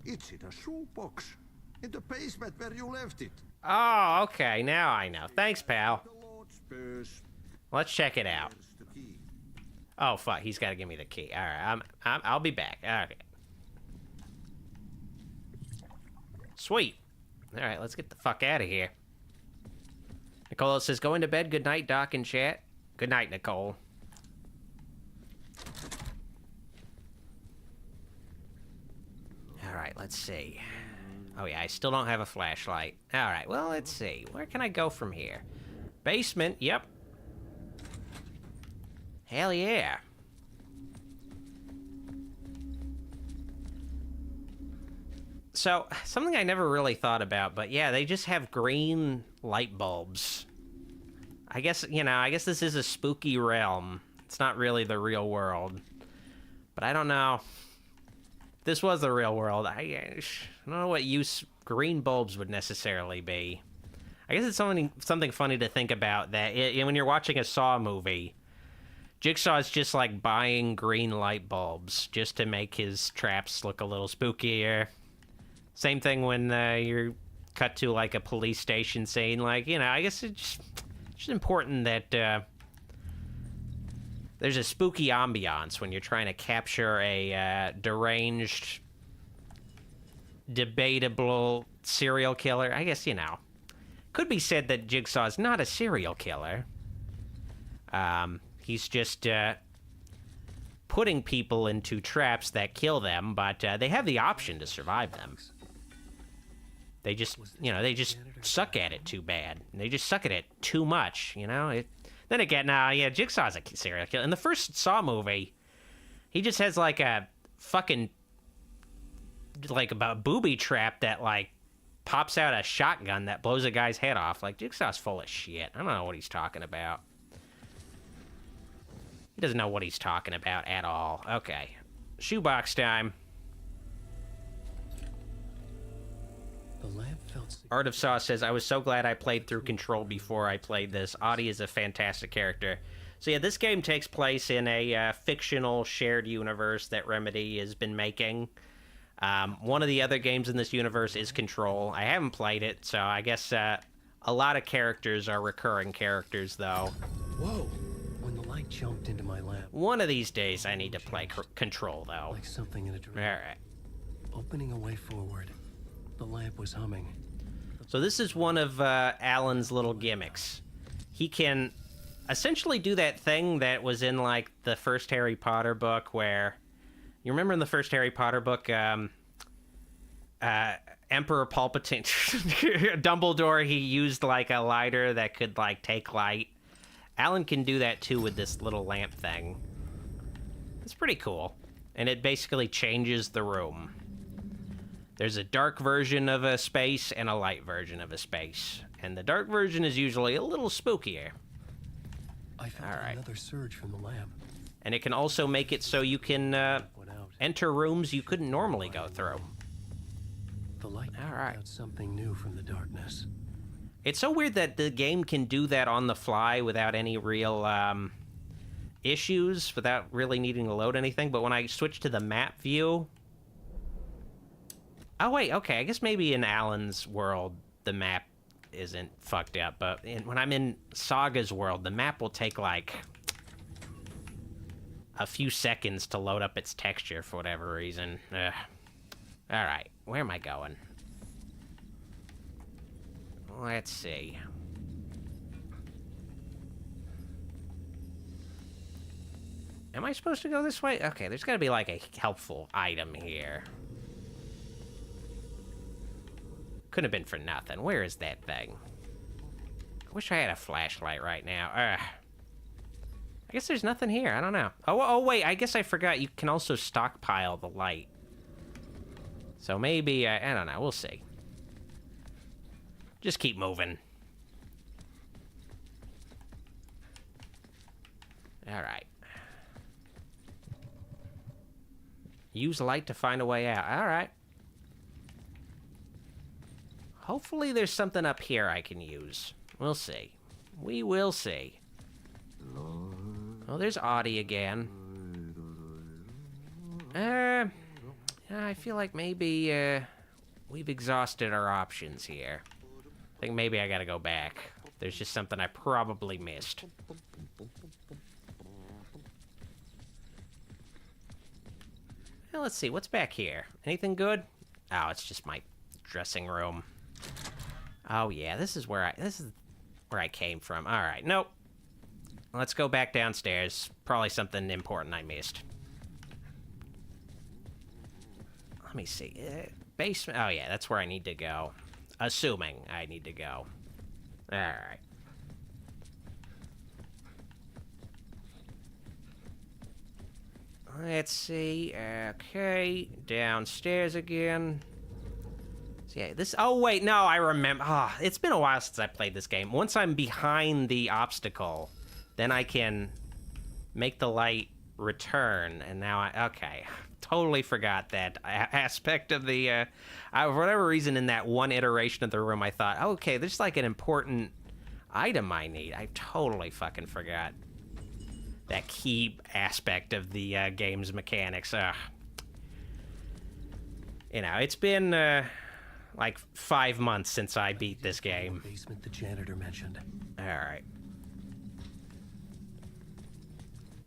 It's in a shoebox, in the basement where you left it. Oh, okay, now I know. Thanks, pal. Let's check it out. Oh, fuck, he's got to give me the key. All right, I'll be back. All right. Sweet. All right, let's get the fuck out of here. Nicole says, going to bed. Good night, Doc and chat. Good night, Nicole. All right, let's see. Oh, yeah, I still don't have a flashlight. All right, well, let's see. Where can I go from here? Basement, yep. Hell yeah. So, something I never really thought about, but yeah, they just have green light bulbs. I guess, you know, I guess this is a spooky realm. It's not really the real world. But I don't know. If this was the real world, I don't know what use green bulbs would necessarily be. I guess it's something funny to think about, that when you're watching a Saw movie, Jigsaw is just like buying green light bulbs just to make his traps look a little spookier. Same thing when you're cut to like a police station scene. Like, you know, I guess it's just important that there's a spooky ambiance when you're trying to capture a deranged, debatable serial killer. I guess, you know, could be said that Jigsaw's not a serial killer. He's just putting people into traps that kill them, but they have the option to survive them. They just, you know, they just suck at it too bad. They just suck at it too much, you know? Then again, yeah, Jigsaw's a serial killer. In the first Saw movie, he just has, like, a fucking, like, a booby trap that, like, pops out a shotgun that blows a guy's head off. Like, Jigsaw's full of shit. I don't know what he's talking about. He doesn't know what he's talking about at all. Okay. Shoebox time. The lamp felt Art of Saw says, I was so glad I played through Control before I played this. Audie is a fantastic character. So yeah, this game takes place in a fictional shared universe that Remedy has been making. One of the other games in this universe is Control. I haven't played it, so I guess a lot of characters are recurring characters, though. Whoa! When the light jumped into my lamp. One of these days I need to play Control, though. Like something in a dream. Alright. Opening a way forward. The lamp was humming. So this is one of Alan's little gimmicks. He can essentially do that thing that was in, like, the first Harry Potter book where... You remember in the first Harry Potter book, Emperor Palpatine... Dumbledore, he used, like, a lighter that could, like, take light. Alan can do that, too, with this little lamp thing. It's pretty cool. And it basically changes the room. There's a dark version of a space and a light version of a space. And the dark version is usually a little spookier. I felt another surge from the lamp. And it can also make it so you can enter rooms you couldn't normally go through. The light brought out something new from the darkness. It's so weird that the game can do that on the fly without any real issues, without really needing to load anything. But when I switch to the map view... Oh, wait, okay, I guess maybe in Alan's world, the map isn't fucked up, but when I'm in Saga's world, the map will take, like, a few seconds to load up its texture for whatever reason. Ugh. Alright, where am I going? Let's see. Am I supposed to go this way? Okay, there's gotta be, like, a helpful item here. Couldn't have been for nothing. Where is that thing? I wish I had a flashlight right now. I guess there's nothing here. I don't know. Oh, wait. I guess I forgot. You can also stockpile the light. So maybe, I don't know. We'll see. Just keep moving. All right. Use light to find a way out. All right. Hopefully there's something up here I can use. We'll see. We will see. Oh, there's Audie again. I feel like maybe, we've exhausted our options here. I think maybe I gotta go back. There's just something I probably missed. Well, let's see. What's back here? Anything good? Oh, it's just my dressing room. Oh yeah, this is where I came from. All right, nope. Let's go back downstairs. Probably something important I missed. Let me see. Basement. Oh yeah, that's where I need to go. Assuming I need to go. All right. Let's see. Okay, downstairs again. So yeah, this... Oh, wait, no, I remember. Ah, it's been a while since I played this game. Once I'm behind the obstacle, then I can make the light return. And now okay. Totally forgot that aspect of the... for whatever reason, in that one iteration of the room, I thought, okay, there's like an important item I need. I totally fucking forgot that key aspect of the game's mechanics. You know, it's been... like 5 months since I beat this game. Basement the janitor mentioned. All right.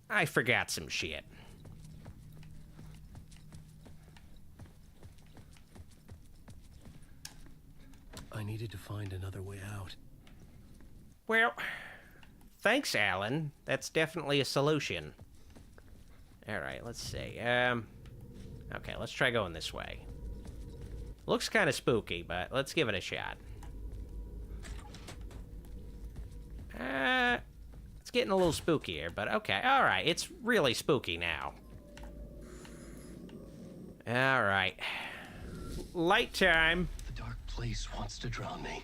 I forgot some shit. I needed to find another way out. Well, thanks, Alan. That's definitely a solution. All right, let's see. Okay, let's try going this way. Looks kind of spooky, but let's give it a shot. It's getting a little spookier, but okay. All right, it's really spooky now. All right. Light time. The dark place wants to drown me.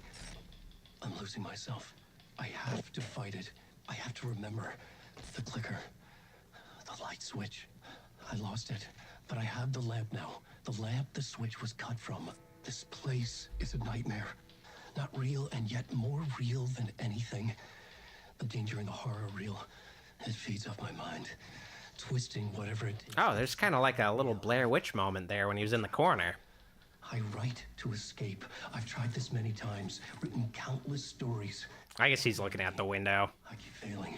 I'm losing myself. I have to fight it. I have to remember. The clicker. The light switch. I lost it, but I have the lamp now. The lamp the switch was cut from. This place is a nightmare. Not real, and yet more real than anything. The danger and the horror real. It feeds off my mind. Twisting whatever it takes. Oh, there's kind of like a little Blair Witch moment there when he was in the corner. I write to escape. I've tried this many times, written countless stories. I guess he's looking out the window. I keep failing,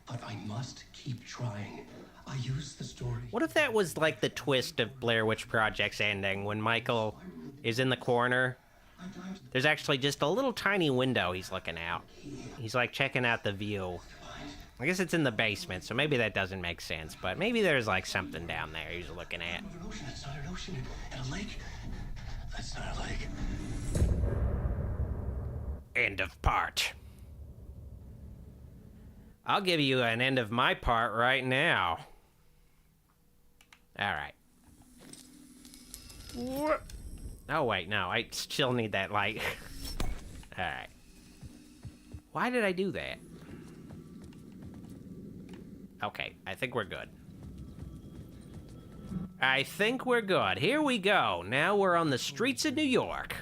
but I must keep trying. I use the story. What if that was like the twist of Blair Witch Project's ending when Michael is in the corner? There's actually just a little tiny window he's looking out. He's like checking out the view. I guess it's in the basement, so maybe that doesn't make sense, but maybe there's like something down there he's looking at. It's not an ocean. And a lake. That's not a lake. End of part. I'll give you an end of my part right now. Alright. Oh, wait, no. I still need that light. Alright. Why did I do that? Okay, I think we're good. I think we're good. Here we go. Now we're on the streets of New York.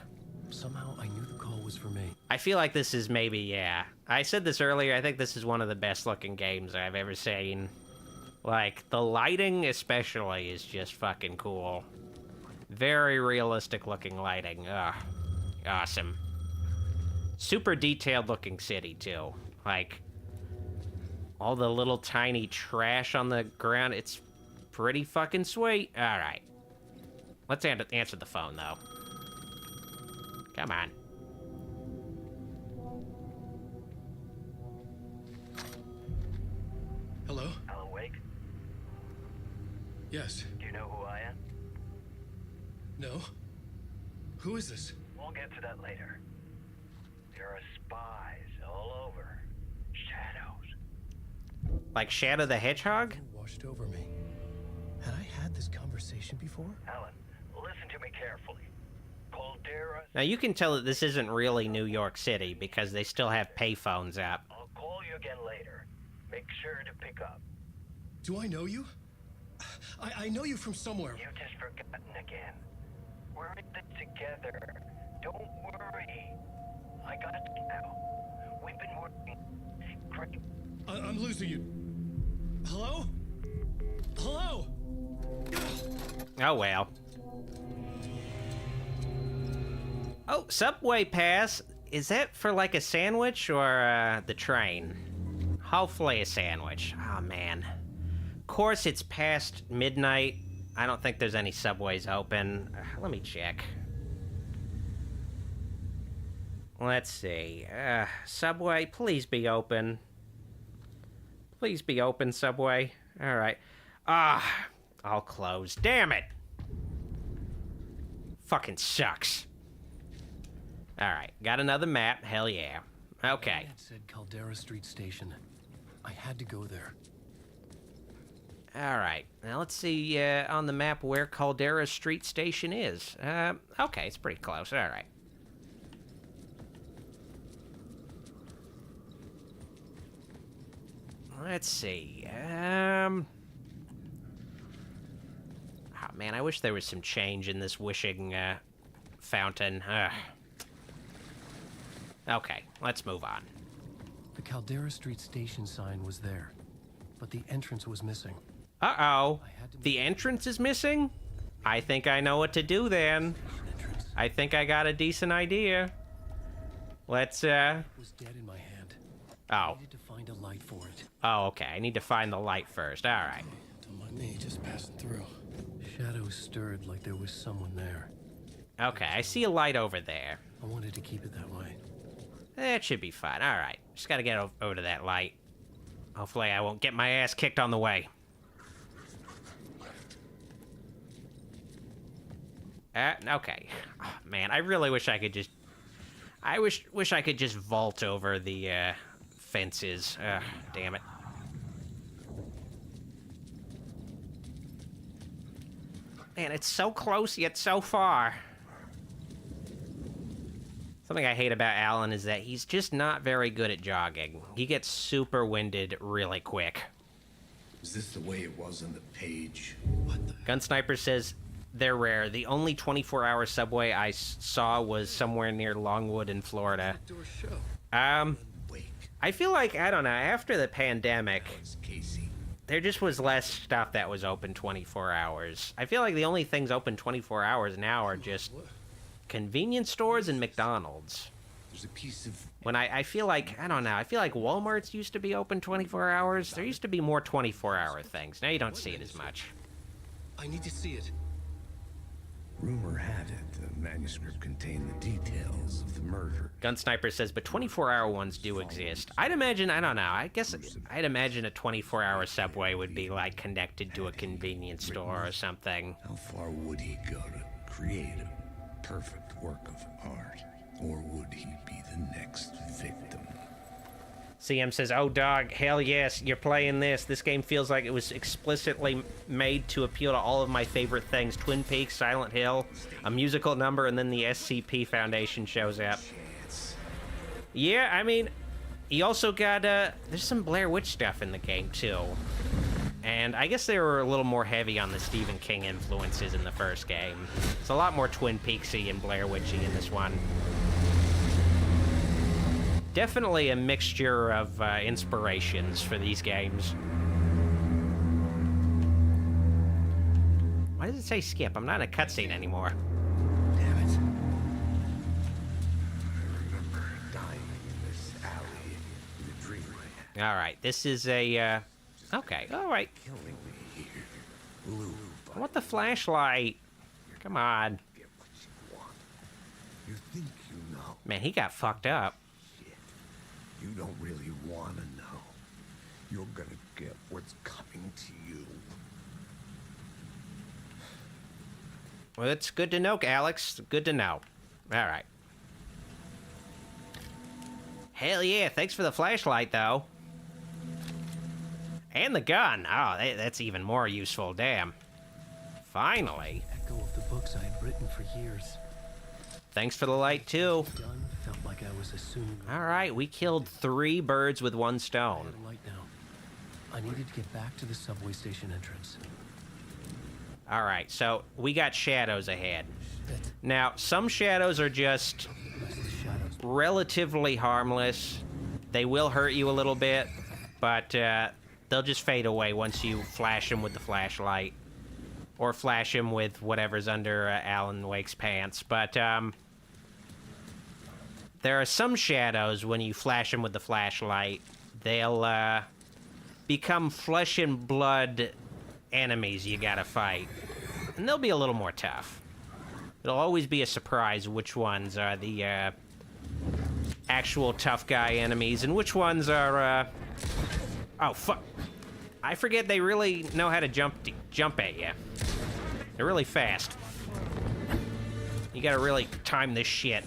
Somehow I knew the call was for me. I feel like this is maybe, yeah. I said this earlier, I think this is one of the best looking games I've ever seen. Like, the lighting especially is just fucking cool. Very realistic looking lighting. Ugh. Awesome. Super detailed looking city, too. Like, all the little tiny trash on the ground. It's pretty fucking sweet. Alright. Let's answer the phone, though. Come on. Hello? Alan Wake? Yes. Do you know who I am? No? Who is this? We'll get to that later. There are spies all over. Shadows. Like Shadow the Hedgehog? Washed over me. Had I had this conversation before? Alan, listen to me carefully. Caldera... Now you can tell that this isn't really New York City because they still have payphones up. I'll call you again later. Make sure to pick up. Do I know you? I know you from somewhere. You've just forgotten again. We're in this together. Don't worry. I got you now. We've been working great. I'm losing you. Hello? Hello? Oh, well. Oh, subway pass. Is that for like a sandwich or the train? Hopefully a sandwich. Oh, man. Of course, it's past midnight. I don't think there's any subways open. Let me check. Let's see. Subway, please be open. Please be open, Subway. All right. All closed. Damn it. Fucking sucks. All right. Got another map. Hell yeah. Okay. It said Caldera Street Station. I had to go there. All right. Now let's see on the map where Caldera Street Station is. Okay, it's pretty close. All right. Let's see. Oh, man, I wish there was some change in this wishing fountain. Okay, let's move on. The Caldera Street Station sign was there, but the entrance was missing. Uh-oh. The entrance is missing? I think I know what to do then. I think I got a decent idea. Let's, It was dead in my hand. Oh. I needed to find a light for it. Oh, okay. I need to find the light first. All right. On my knee, just passing through. Shadows stirred like there was someone there. Okay, I see a light over there. I wanted to keep it that way. That should be fine. All right. Just gotta get over to that light. Hopefully I won't get my ass kicked on the way. Okay. Oh, man, I really wish I could just... I wish I could just vault over the, fences. Damn it. Man, it's so close yet so far. Something I hate about Alan is that he's just not very good at jogging. He gets super winded really quick. Is this the way it was on the page? Gun Sniper says they're rare. The only 24-hour subway I saw was somewhere near Longwood in Florida. I feel like, I don't know, after the pandemic, there just was less stuff that was open 24 hours. I feel like the only things open 24 hours now are just convenience stores and McDonald's. There's a piece of... When I feel like, I don't know, I feel like Walmart's used to be open 24 hours. There used to be more 24-hour things. Now you don't see it as much. I need to see it. Rumor had it the manuscript contained the details of the murder. Gun Sniper says, but 24-hour ones do exist. I'd imagine, I don't know, I guess I'd imagine a 24-hour subway would be, like, connected to a convenience store or something. How far would he go to create a perfect work of art? Or would he be the next victim? CM says, oh, dog, hell yes, you're playing this. This game feels like it was explicitly made to appeal to all of my favorite things. Twin Peaks, Silent Hill, a musical number, and then the SCP Foundation shows up. Yeah, I mean, you also got, there's some Blair Witch stuff in the game, too. And I guess they were a little more heavy on the Stephen King influences in the first game. It's a lot more Twin Peaksy and Blair Witchy in this one. Definitely a mixture of inspirations for these games. Why does it say skip? I'm not in a cutscene anymore. Damn it. I remember dying in this alley in a dream. All right, this is a, okay, all right. Killing me here. Blue. I want the flashlight. Come on. Get what you want. You think you know. Man, he got fucked up. You don't really want to know. You're gonna get what's coming to you. Well, that's good to know, Alex. Good to know. All right. Hell yeah, thanks for the flashlight, though. And the gun. Oh, that's even more useful, damn. Finally. Echo of the books I had written for years. Thanks for the light, too. Done felt like I was assuming. All right, we killed 3 birds with 1 stone. I have light now. I needed to get back to the subway station entrance. All right, so we got shadows ahead. Now, some shadows are just relatively harmless. They will hurt you a little bit, but they'll just fade away once you flash them with the flashlight. Or flash him with whatever's under Alan Wake's pants. But, there are some shadows, when you flash them with the flashlight, they'll, become flesh and blood enemies you gotta fight. And they'll be a little more tough. It'll always be a surprise which ones are the, actual tough guy enemies, and which ones are, oh, fuck. I forget they really know how to jump at you. They're really fast. You gotta really time this shit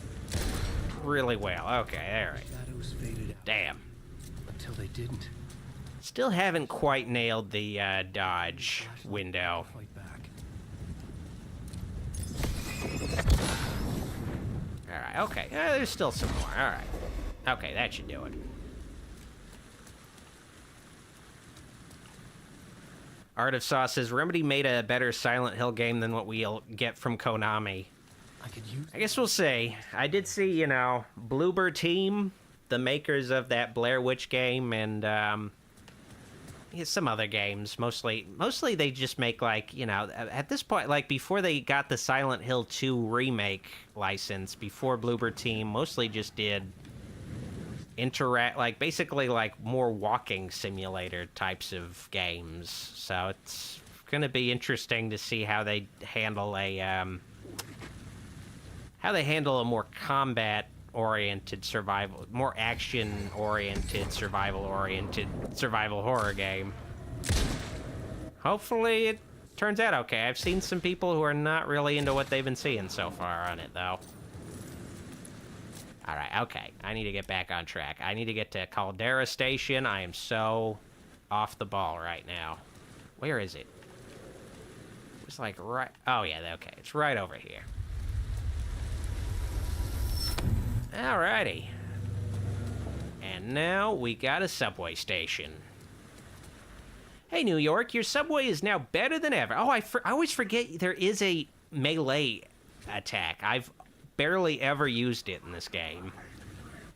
really well. Okay, all right. Shadows faded out. Damn. Until they didn't. Still haven't quite nailed the dodge window. Fight back. All right, okay. There's still some more. All right. Okay, that should do it. Art of Sauce says, Remedy made a better Silent Hill game than what we'll get from Konami. I guess we'll see. I did see, you know, Bloober Team, the makers of that Blair Witch game, and yeah, some other games. Mostly they just make, like, you know, at this point, like, before they got the Silent Hill 2 remake license, before Bloober Team, mostly just did basically like more walking simulator types of games. So it's gonna be interesting to see how they handle a more combat oriented survival, more action oriented survival horror game. Hopefully it turns out okay. I've seen some people who are not really into what they've been seeing so far on it, though. All right, okay. I need to get back on track. I need to get to Caldera Station. I am so off the ball right now. Where is it? It's like right... Oh, yeah, okay. It's right over here. Alrighty. And now we got a subway station. Hey, New York, your subway is now better than ever. Oh, I always forget there is a melee attack. I've barely ever used it in this game.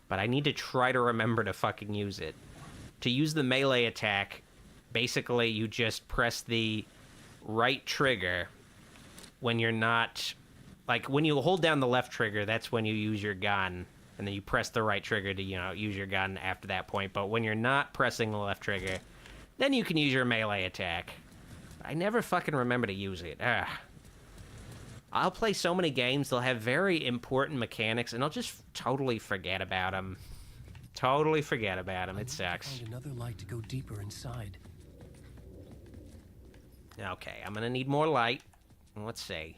But I need to try to remember to fucking use it. To use the melee attack, basically you just press the right trigger when you're not... Like, when you hold down the left trigger, that's when you use your gun. And then you press the right trigger to, you know, use your gun after that point. But when you're not pressing the left trigger, then you can use your melee attack. I never fucking remember to use it. Ugh. I'll play so many games, they'll have very important mechanics, and I'll just totally forget about them. Totally forget about them. It sucks. Find another light to go deeper inside. Okay, I'm gonna need more light. Let's see.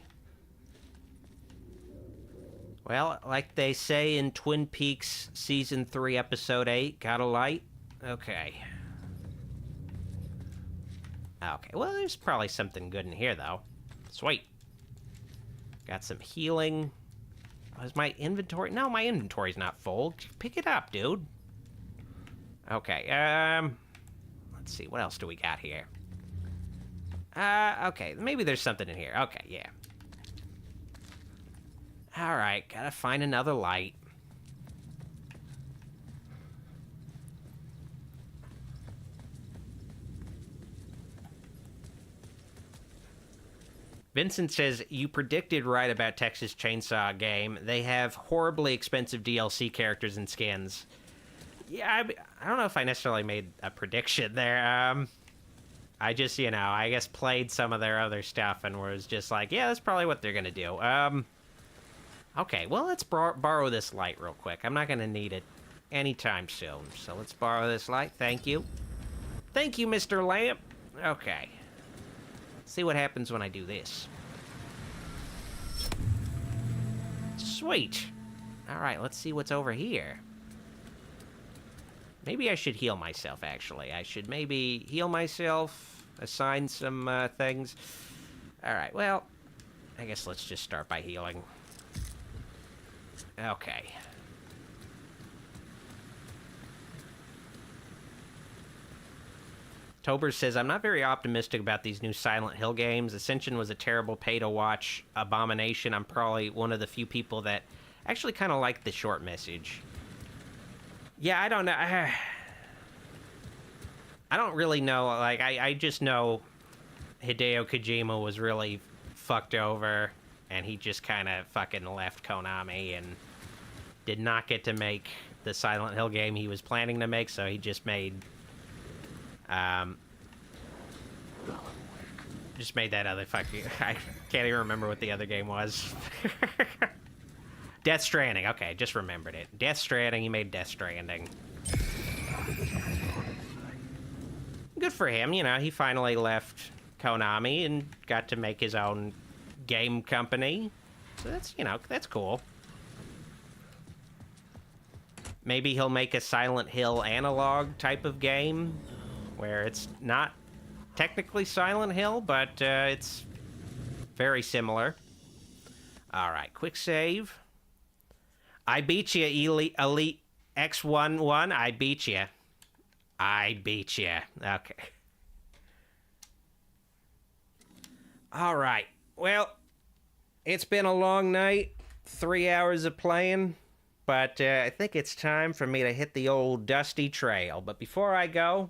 Well, like they say in Twin Peaks Season 3, Episode 8, got a light? Okay. Okay, well, there's probably something good in here, though. Sweet. Got some healing. Oh, is my inventory? No, my inventory's not full. Pick it up, dude. Okay, let's see, what else do we got here? Okay, maybe there's something in here. Okay, yeah. Alright, gotta find another light. Vincent says, you predicted right about Texas Chainsaw game. They have horribly expensive DLC characters and skins. Yeah, I don't know if I necessarily made a prediction there. I just, you know, I guess played some of their other stuff and was just like, yeah, that's probably what they're gonna do. Okay, well, let's borrow this light real quick. I'm not gonna need it anytime soon, so let's borrow this light. Thank you. Thank you, Mr. Lamp. Okay. See what happens when I do this. Sweet. Alright, let's see what's over here. Maybe I should heal myself, actually. I should maybe heal myself, assign some things. Alright, well, I guess let's just start by healing. Okay. Tober says, I'm not very optimistic about these new Silent Hill games. Ascension was a terrible pay-to-watch abomination. I'm probably one of the few people that actually kind of liked the short message. Yeah, I don't know. I don't really know. Like, I just know Hideo Kojima was really fucked over, and he just kind of fucking left Konami and did not get to make the Silent Hill game he was planning to make, so he just made... just made that other fucking... I can't even remember what the other game was. Death Stranding. Okay, just remembered it. Death Stranding. He made Death Stranding. Good for him. You know, he finally left Konami and got to make his own game company. So that's, you know, that's cool. Maybe he'll make a Silent Hill analog type of game where it's not technically Silent Hill, but it's very similar. All right, quick save. I beat you, Elite X11. I beat you. I beat you. Okay. All right. Well, it's been a long night. 3 hours of playing. But I think it's time for me to hit the old dusty trail. But before I go,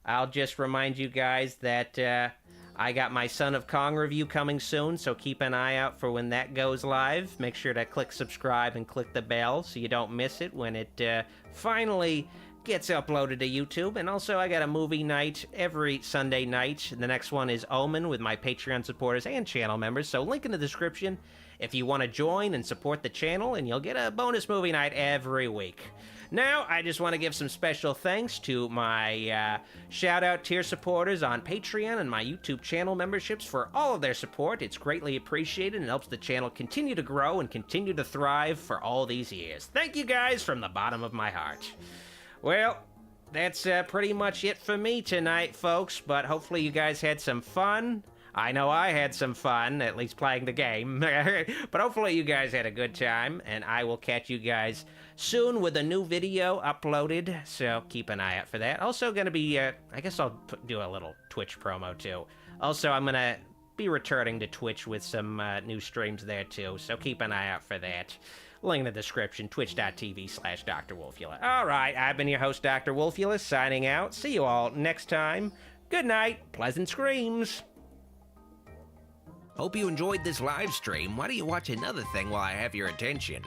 I'll just remind you guys that I got my Son of Kong review coming soon, so keep an eye out for when that goes live. Make sure to click subscribe and click the bell so you don't miss it when it finally gets uploaded to YouTube. And also, I got a movie night every Sunday night. The next one is Omen with my Patreon supporters and channel members, so link in the description if you want to join and support the channel, and you'll get a bonus movie night every week. Now, I just want to give some special thanks to my shout-out tier supporters on Patreon and my YouTube channel memberships for all of their support. It's greatly appreciated and helps the channel continue to grow and continue to thrive for all these years. Thank you guys from the bottom of my heart. Well, that's pretty much it for me tonight, folks, but hopefully you guys had some fun. I know I had some fun, at least playing the game. But hopefully you guys had a good time, and I will catch you guys soon with a new video uploaded, so keep an eye out for that. Also gonna be, I guess I'll do a little Twitch promo too. Also, I'm gonna be returning to Twitch with some new streams there too, so keep an eye out for that. Link in the description, twitch.tv/Dr. Wolfula. Alright, I've been your host, Dr. Wolfula, signing out. See you all next time. Good night, pleasant screams. Hope you enjoyed this live stream. Why don't you watch another thing while I have your attention?